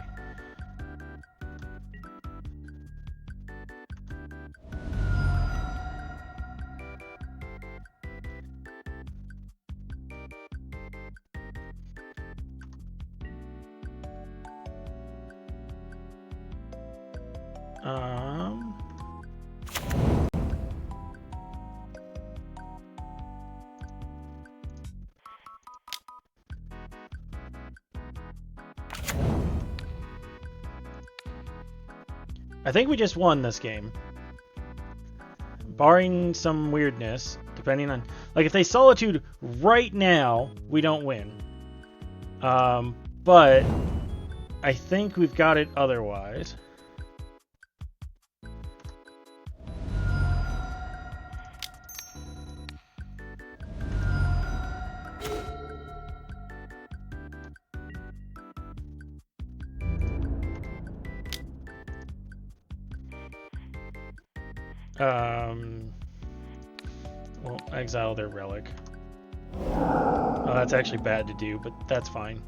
I think we just won this game. Barring some weirdness, depending on... Like, if they Solitude right now, we don't win. But I think we've got it otherwise. Well, exile their relic. Oh, that's actually bad to do, but that's fine.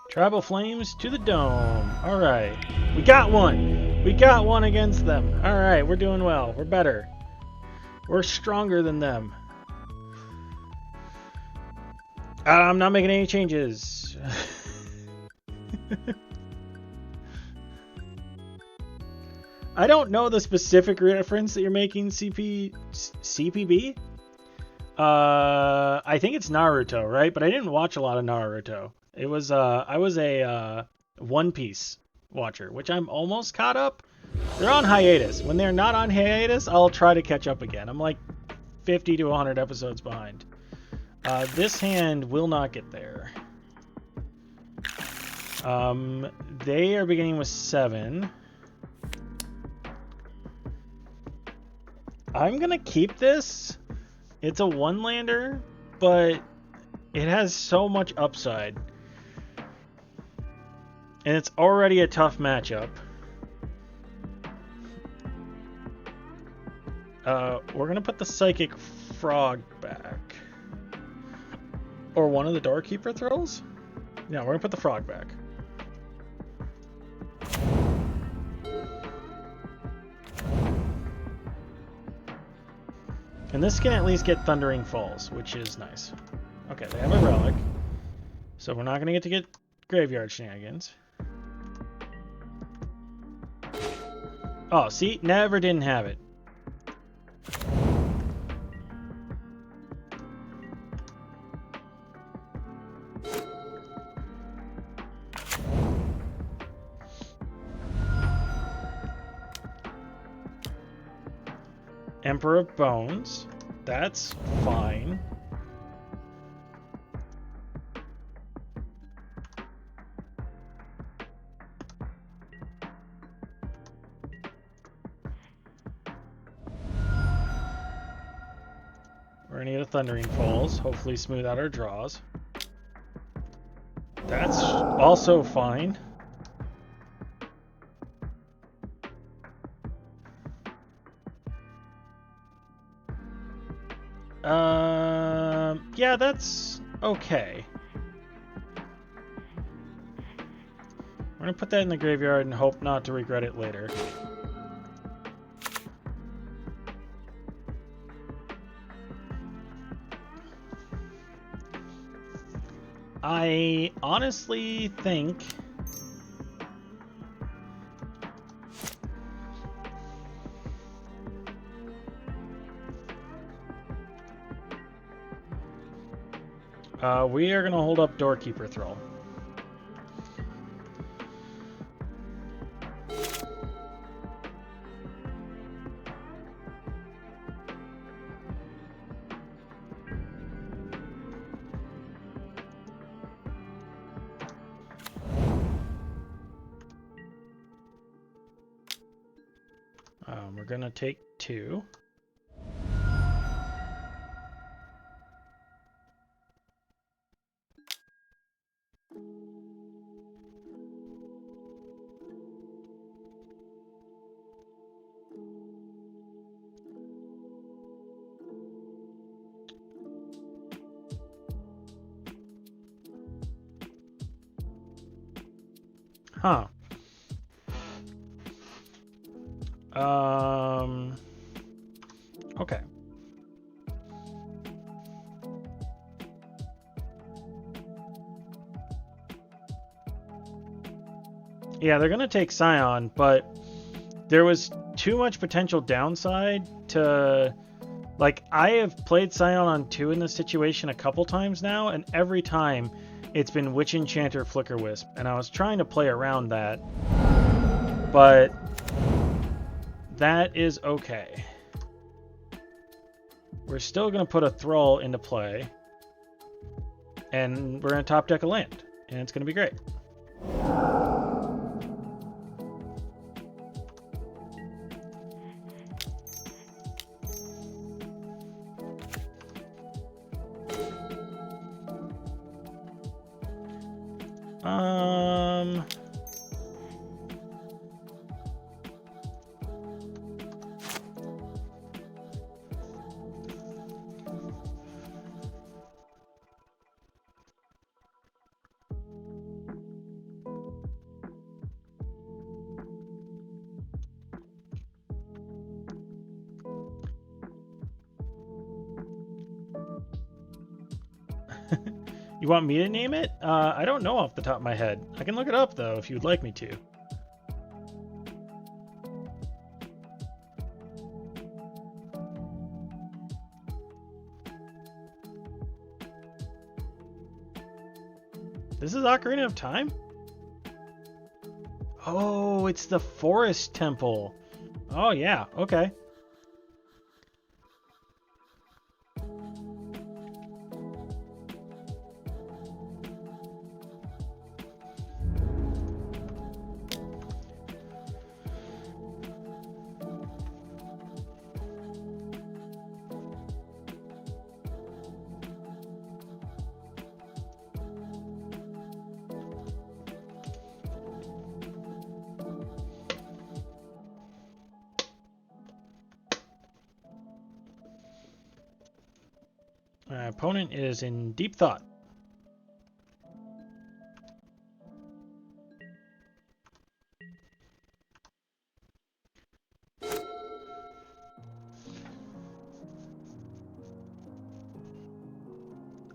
Tribal Flames to the dome. Alright. We got one! We got one against them. Alright, we're doing well. We're better. We're stronger than them. I'm not making any changes. I don't know the specific reference that you're making, CPB? I think it's Naruto, right? But I didn't watch a lot of Naruto. It was, I was a One Piece watcher, which I'm almost caught up. They're on hiatus. When they're not on hiatus, I'll try to catch up again. I'm like 50 to 100 episodes behind. This hand will not get there. They are beginning with 7. I'm gonna keep this. It's a one-lander, but it has so much upside. And it's already a tough matchup. We're gonna put the Psychic Frog back. Or one of the Doorkeeper throws? Yeah, we're gonna put the Frog back. And this can at least get Thundering Falls, which is nice. Okay, they have a relic. So we're not going to get graveyard shenanigans. Oh, see? Never didn't have it. Emperor of Bones. That's fine. We're gonna get a Thundering Falls. Hopefully smooth out our draws. That's also fine. Yeah, that's okay. We're gonna put that in the graveyard and hope not to regret it later. I honestly think we are going to hold up Doorkeeper Thrall. We're going to take 2. Huh. Okay. Yeah, they're going to take Scion, but there was too much potential downside to... Like, I have played Scion on 2 in this situation a couple times now, and every time it's been Witch Enchanter Flicker Wisp, and I was trying to play around that, but that is okay. We're still going to put a Thrall into play, and we're going to top deck a land, and it's going to be great. You want me to name it? I don't know off the top of my head. I can look it up, though, if you'd like me to. This is Ocarina of Time? Oh, it's the Forest Temple. Oh, yeah. Okay. My opponent is in deep thought.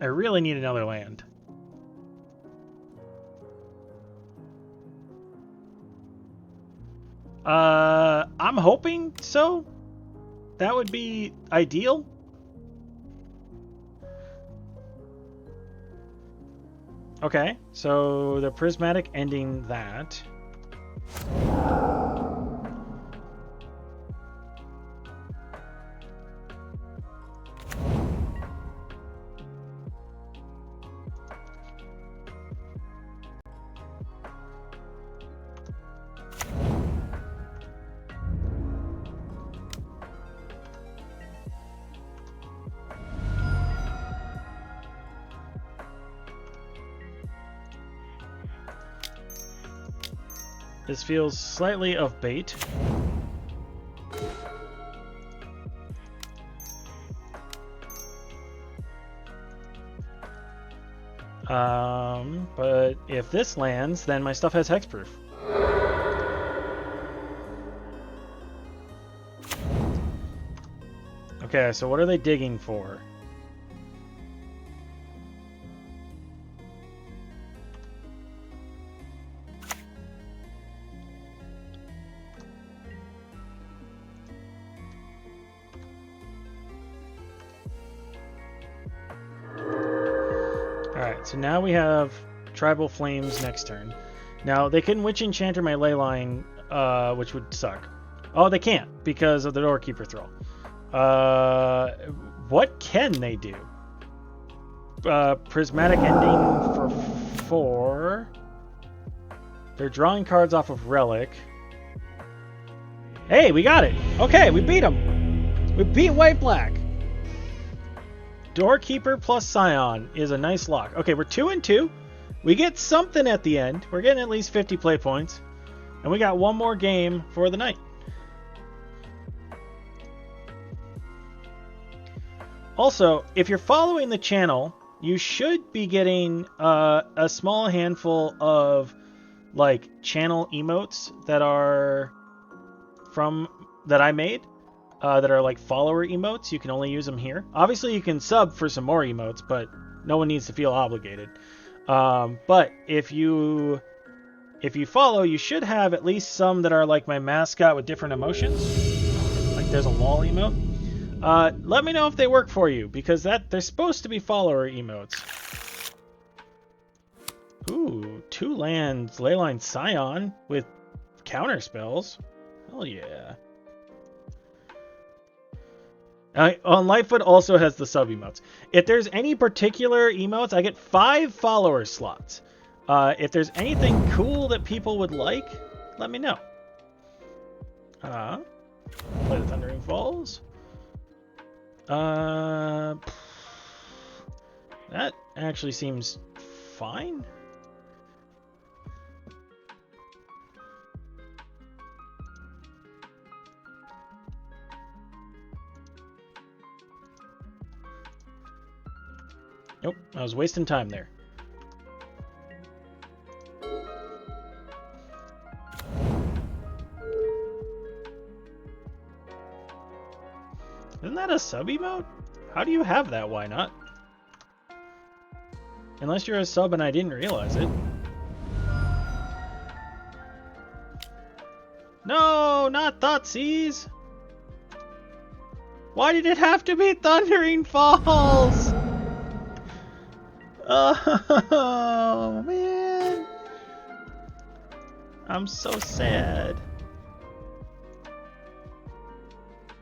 I really need another land. I'm hoping so. That would be ideal. Okay, so the Prismatic ending that. This feels slightly of bait. But if this lands, then my stuff has hexproof. Okay, so what are they digging for? Alright, so now we have Tribal Flames next turn. Now, they can Witch Enchanter my Leyline, which would suck. Oh, they can't, because of the Doorkeeper Thrall. What can they do? Prismatic Ending for 4. They're drawing cards off of Relic. Hey, we got it. Okay, we beat him. We beat White Black. Doorkeeper plus Scion is a nice lock. Okay, we're 2-2. We get something at the end. We're getting at least 50 play points. And we got one more game for the night. Also, if you're following the channel, you should be getting a small handful of like channel emotes that are that I made that are like follower emotes. You can only use them here. Obviously, you can sub for some more emotes, but no one needs to feel obligated. But if you follow, you should have at least some that are like my mascot with different emotions. Like there's a lol emote. Let me know if they work for you, because they're supposed to be follower emotes. Ooh, 2 lands, Leyline Scion with counter spells. Hell yeah. Lightfoot also has the sub emotes. If there's any particular emotes, I get 5 follower slots. If there's anything cool that people would like, let me know. Play the Thundering Falls. That actually seems fine. Nope, I was wasting time there. Isn't that a sub emote? How do you have that? Why not? Unless you're a sub and I didn't realize it. No, not Thoughtseize! Why did it have to be Thundering Falls? Oh, man. I'm so sad.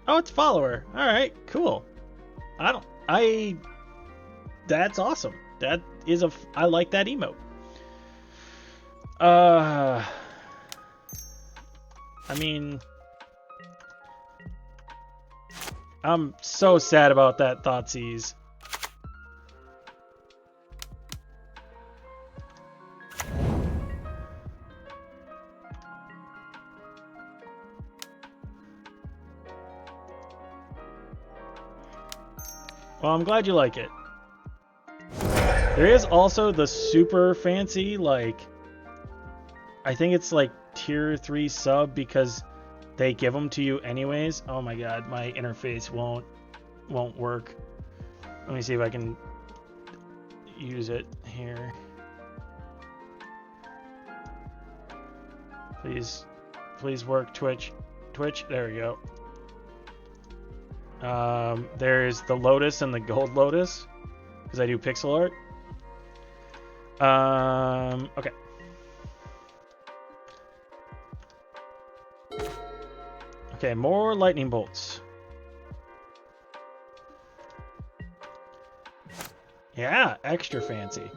Oh, it's follower. Alright, cool. That's awesome. That is I like that emote. I mean, I'm so sad about that Thoughtseize. Well, I'm glad you like it. There is also the super fancy, like, I think it's like tier 3 sub because they give them to you anyways. Oh my god, my interface won't work. Let me see if I can use it here. Please work, Twitch. There we go. There's the Lotus and the Gold Lotus, because I do pixel art. Okay. Okay, more lightning bolts. Yeah, extra fancy.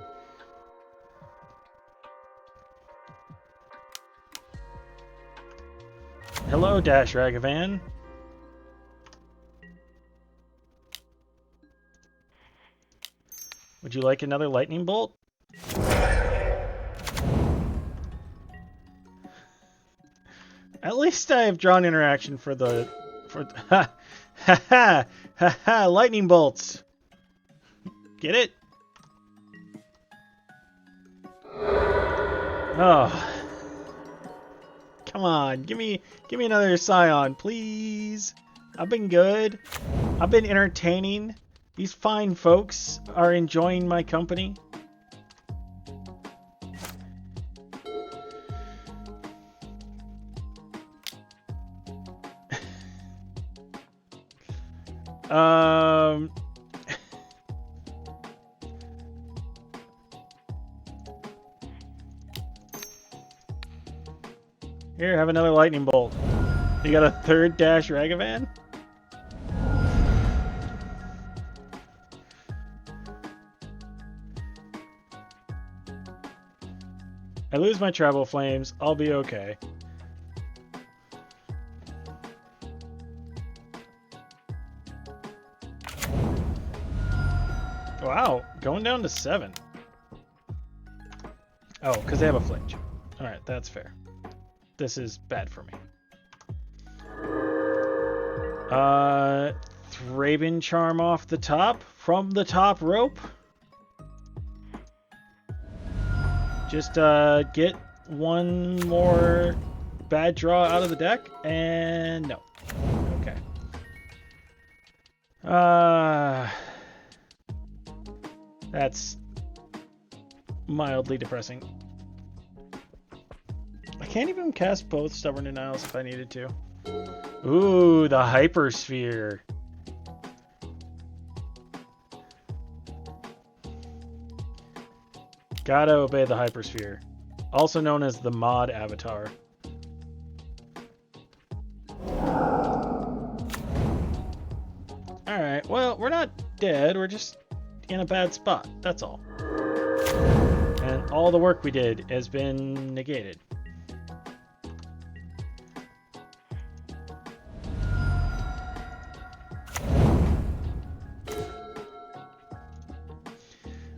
Hello, Dash Ragavan. Would you like another lightning bolt? At least I have drawn interaction for ha ha ha lightning bolts. Get it? Oh. Come on, give me another Scion, please. I've been good. I've been entertaining. These fine folks are enjoying my company. Here, have another lightning bolt. You got a third Dash Ragavan? I lose my travel flames. I'll be okay. Wow, going down to 7. Oh, because they have a flinch. Alright, that's fair. This is bad for me. Thraben Charm off the top, from the top rope. Just get one more bad draw out of the deck, and no. Okay. That's mildly depressing. I can't even cast both Stubborn Denials if I needed to. Ooh, the Hypersphere. Gotta obey the Hypersphere. Also known as the Mod Avatar. Alright, well, we're not dead. We're just in a bad spot. That's all. And all the work we did has been negated.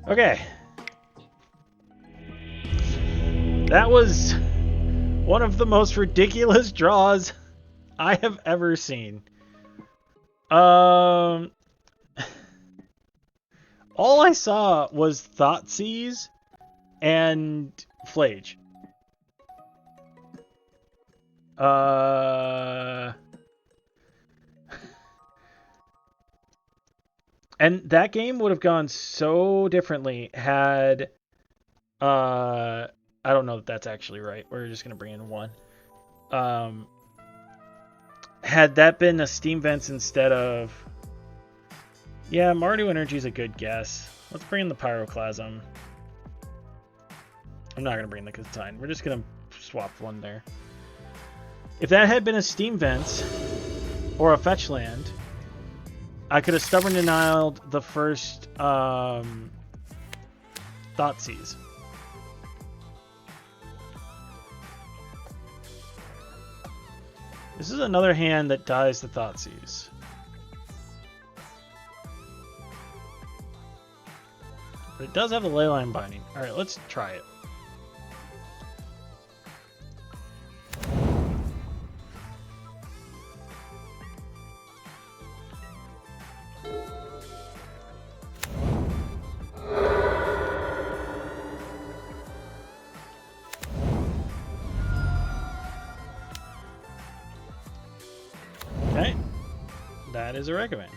Okay. That was one of the most ridiculous draws I have ever seen. All I saw was Thoughtseize and Flage. And that game would have gone so differently had I don't know if that's actually right. We're just gonna bring in one. Had that been a Steam Vents instead of... Yeah, Mardu Energy is a good guess. Let's bring in the Pyroclasm. I'm not gonna bring the Katine. We're just gonna swap one there. If that had been a Steam Vents or a Fetch Land, I could have Stubborn Denialed the first Thoughtseize. This is another hand that dies to Thoughtseize. But it does have a Leyline Binding. Alright, let's try it. Okay, that is a recommend.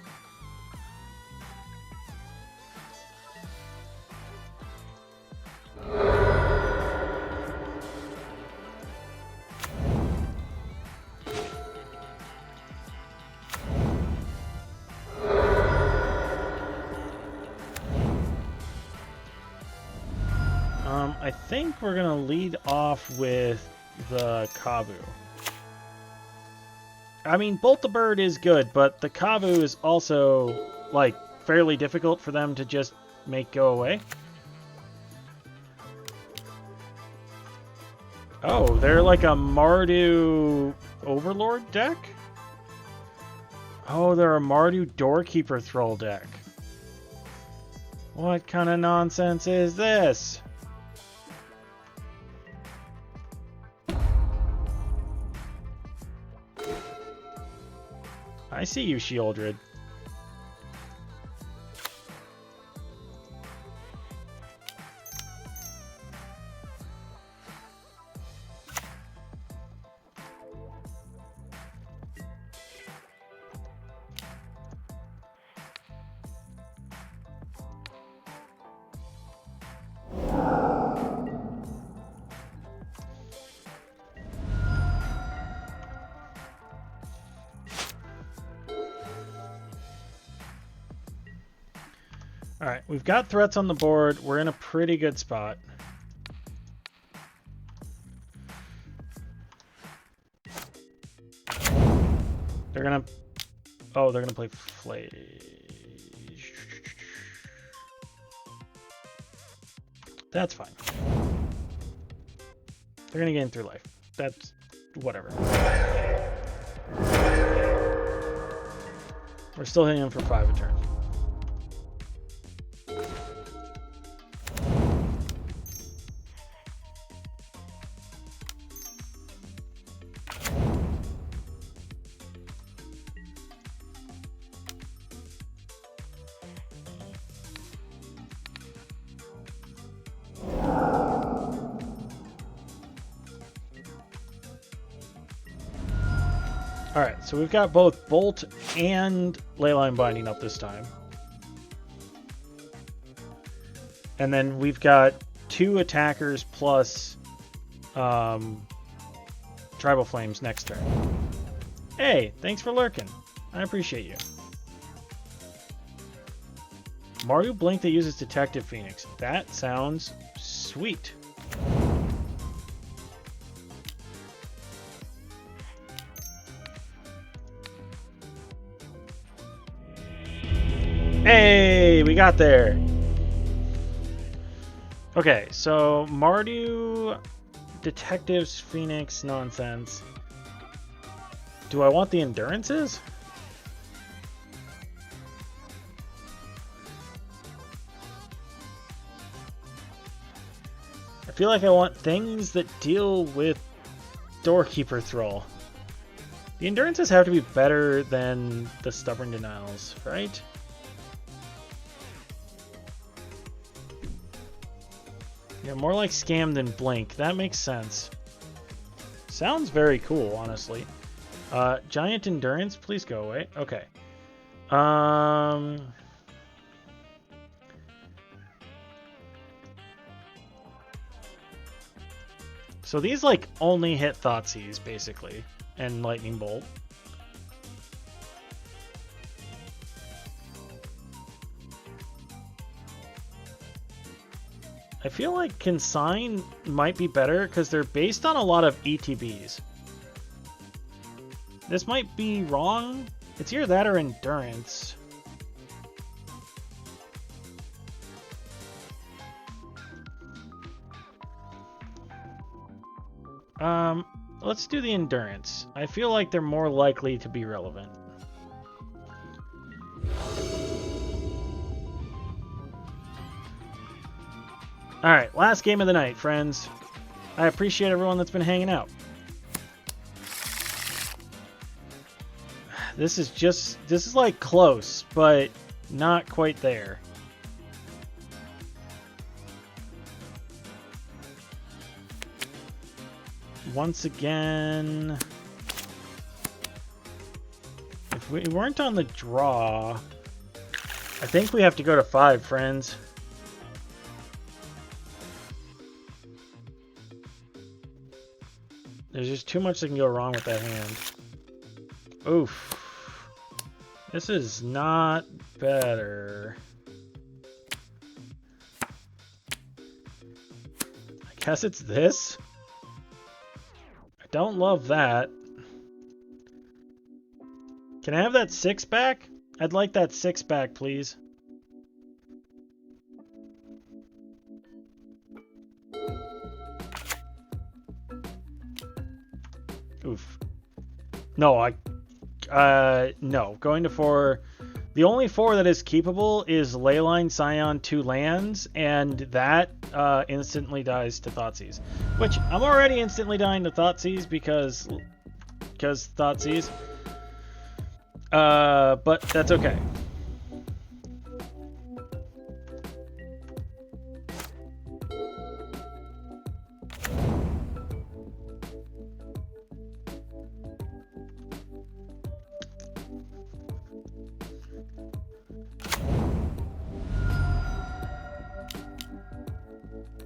I think we're gonna lead off with the Kavu. I mean, Bolt the Bird is good, but the Kavu is also, like, fairly difficult for them to just make go away. Oh, they're like a Mardu Overlord deck? Oh, they're a Mardu Doorkeeper Thrall deck. What kind of nonsense is this? I see you, Shieldred. Alright, we've got threats on the board. We're in a pretty good spot. They're gonna... Oh, they're gonna play Flage. That's fine. They're gonna gain 3 life. That's... whatever. We're still hitting them for 5 a turn. Alright, so we've got both Bolt and Leyline Binding up this time. And then we've got 2 attackers plus Tribal Flames next turn. Hey, thanks for lurking. I appreciate you. Mario Blink that uses Detective Phoenix. That sounds sweet. Hey, we got there. Okay, so Mardu, Detectives, Phoenix, nonsense. Do I want the endurances? I feel like I want things that deal with Doorkeeper Thrall. The endurances have to be better than the Stubborn Denials, right? Yeah, more like Scam than Blink. That makes sense. Sounds very cool, honestly. Giant Endurance, please go away. Okay. So these, like, only hit Thoughtseize, basically. And Lightning Bolt. I feel like Consign might be better because they're based on a lot of ETBs. This might be wrong. It's either that or Endurance. Let's do the Endurance. I feel like they're more likely to be relevant. Alright, last game of the night, friends. I appreciate everyone that's been hanging out. This is like close, but not quite there. Once again, if we weren't on the draw, I think we have to go to 5, friends. There's just too much that can go wrong with that hand. Oof. This is not better. I guess it's this? I don't love that. Can I have that 6 back? I'd like that 6 back, please. Oof. No, no. Going to 4. The only 4 that is keepable is Leyline, Scion, 2 lands, and that instantly dies to Thoughtseize. Which, I'm already instantly dying to Thoughtseize because Thoughtseize. But that's okay.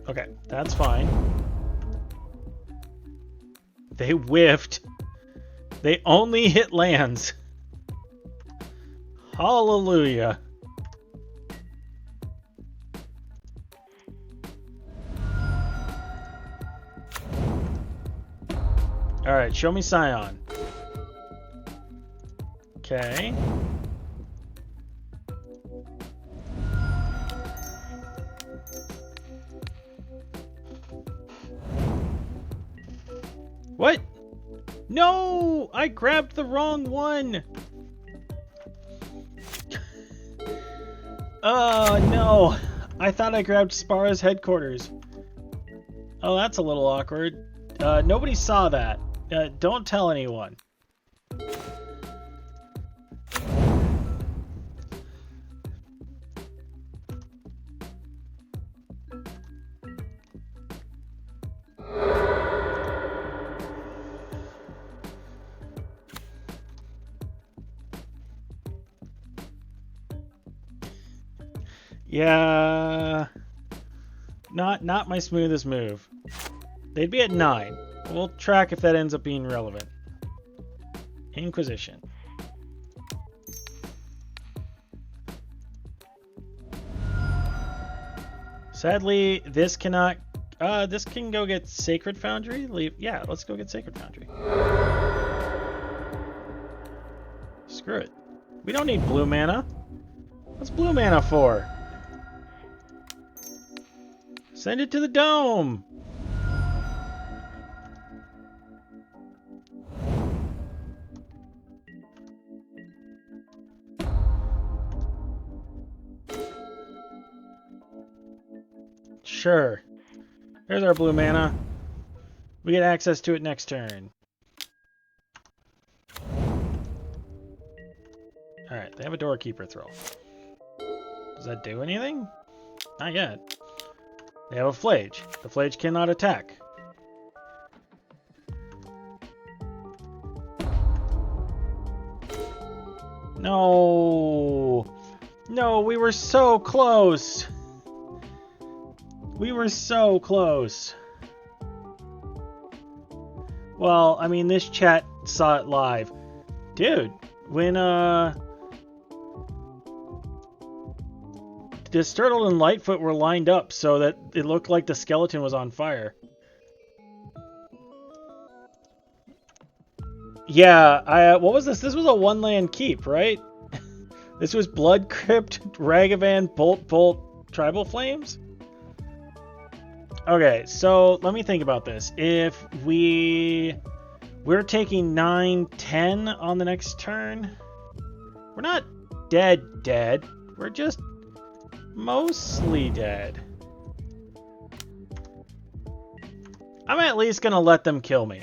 Okay, that's fine. They whiffed. They only hit lands. Hallelujah. Alright, show me Scion. Okay. What? No! I grabbed the wrong one! Oh, no! I thought I grabbed Spara's headquarters. Oh, that's a little awkward. Nobody saw that. Don't tell anyone. Yeah. Not my smoothest move. They'd be at 9. We'll track if that ends up being relevant. Inquisition. Sadly, this cannot... this can go get Sacred Foundry? Yeah, let's go get Sacred Foundry. Screw it. We don't need blue mana. What's blue mana for? Send it to the dome! Sure. There's our blue mana. We get access to it next turn. Alright, they have a Doorkeeper Throw. Does that do anything? Not yet. They have a Flage. The Flage cannot attack. No! No, we were so close! We were so close. Well, I mean, this chat saw it live. Dude, when, Disturtle and Lightfoot were lined up so that it looked like the skeleton was on fire. Yeah, what was this? This was a one-land keep, right? This was Blood Crypt, Ragavan, Bolt, Tribal Flames? Okay, so let me think about this. If we're taking 9, 10 on the next turn, we're not dead. We're just mostly dead. I'm at least going to let them kill me.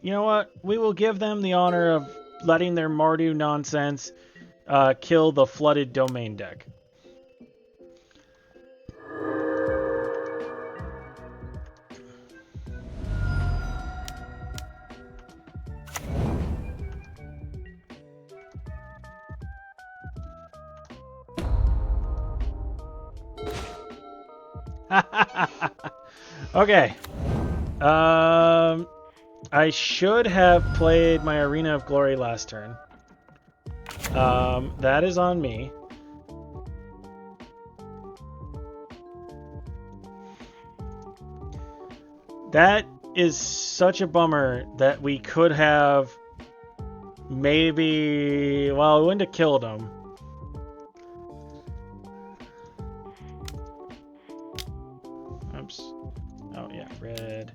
You know what? We will give them the honor of letting their Mardu nonsense kill the flooded domain deck. Okay. I should have played my Arena of Glory last turn. That is on me. That is such a bummer that we could have maybe... Well, we wouldn't have killed him. Oops. Oh, yeah. Red.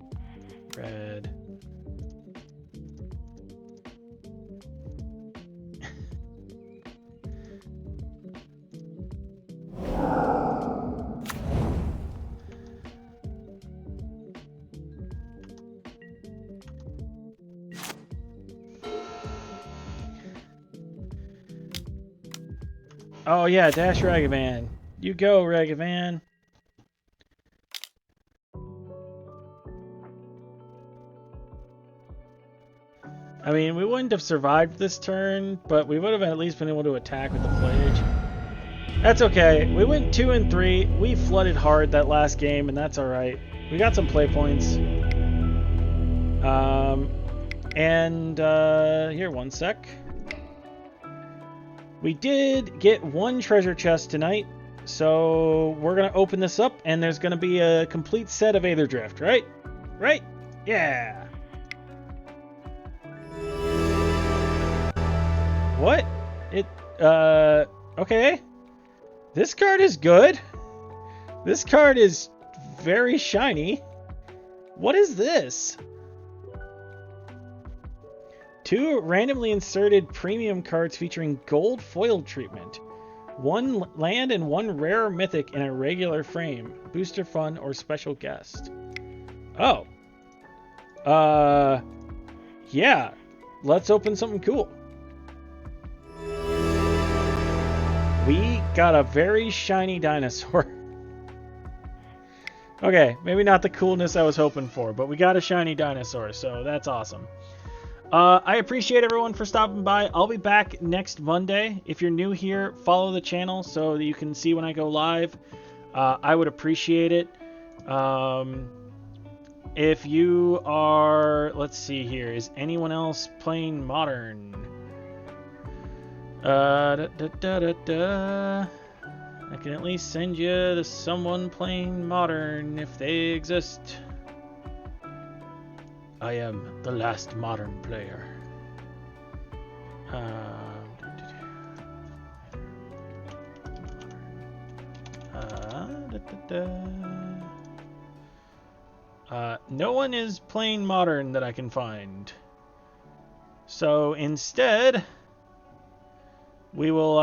Oh, yeah. Dash Ragavan. You go, Ragavan. I mean, we wouldn't have survived this turn, but we would have at least been able to attack with the Flage. That's okay. We went 2 and 3. We flooded hard that last game, and that's alright. We got some play points. Here, one sec. We did get one treasure chest tonight, so we're going to open this up, and there's going to be a complete set of Aether Drift, right? Right? Yeah. What? Okay. This card is good. This card is very shiny. What is this? 2 randomly inserted premium cards featuring gold foil treatment. 1 land and 1 rare mythic in a regular frame. Booster fun or special guest. Oh. Yeah. Let's open something cool. We got a very shiny dinosaur. Okay, maybe not the coolness I was hoping for, but we got a shiny dinosaur, so that's awesome. I appreciate everyone for stopping by. I'll be back next Monday. If you're new here, follow the channel so that you can see when I go live. I would appreciate it. If you are, let's see here, is anyone else playing Modern? I can at least send you to someone playing Modern if they exist. I am the last Modern player. No one is playing Modern that I can find. So instead, we will,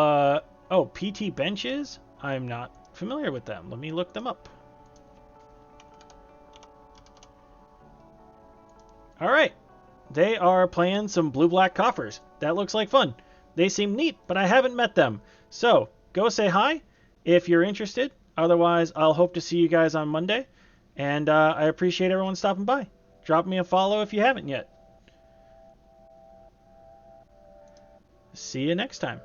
oh, PT Benches? I'm not familiar with them. Let me look them up. Alright. They are playing some blue-black coffers. That looks like fun. They seem neat, but I haven't met them. So, go say hi if you're interested. Otherwise, I'll hope to see you guys on Monday. And I appreciate everyone stopping by. Drop me a follow if you haven't yet. See you next time.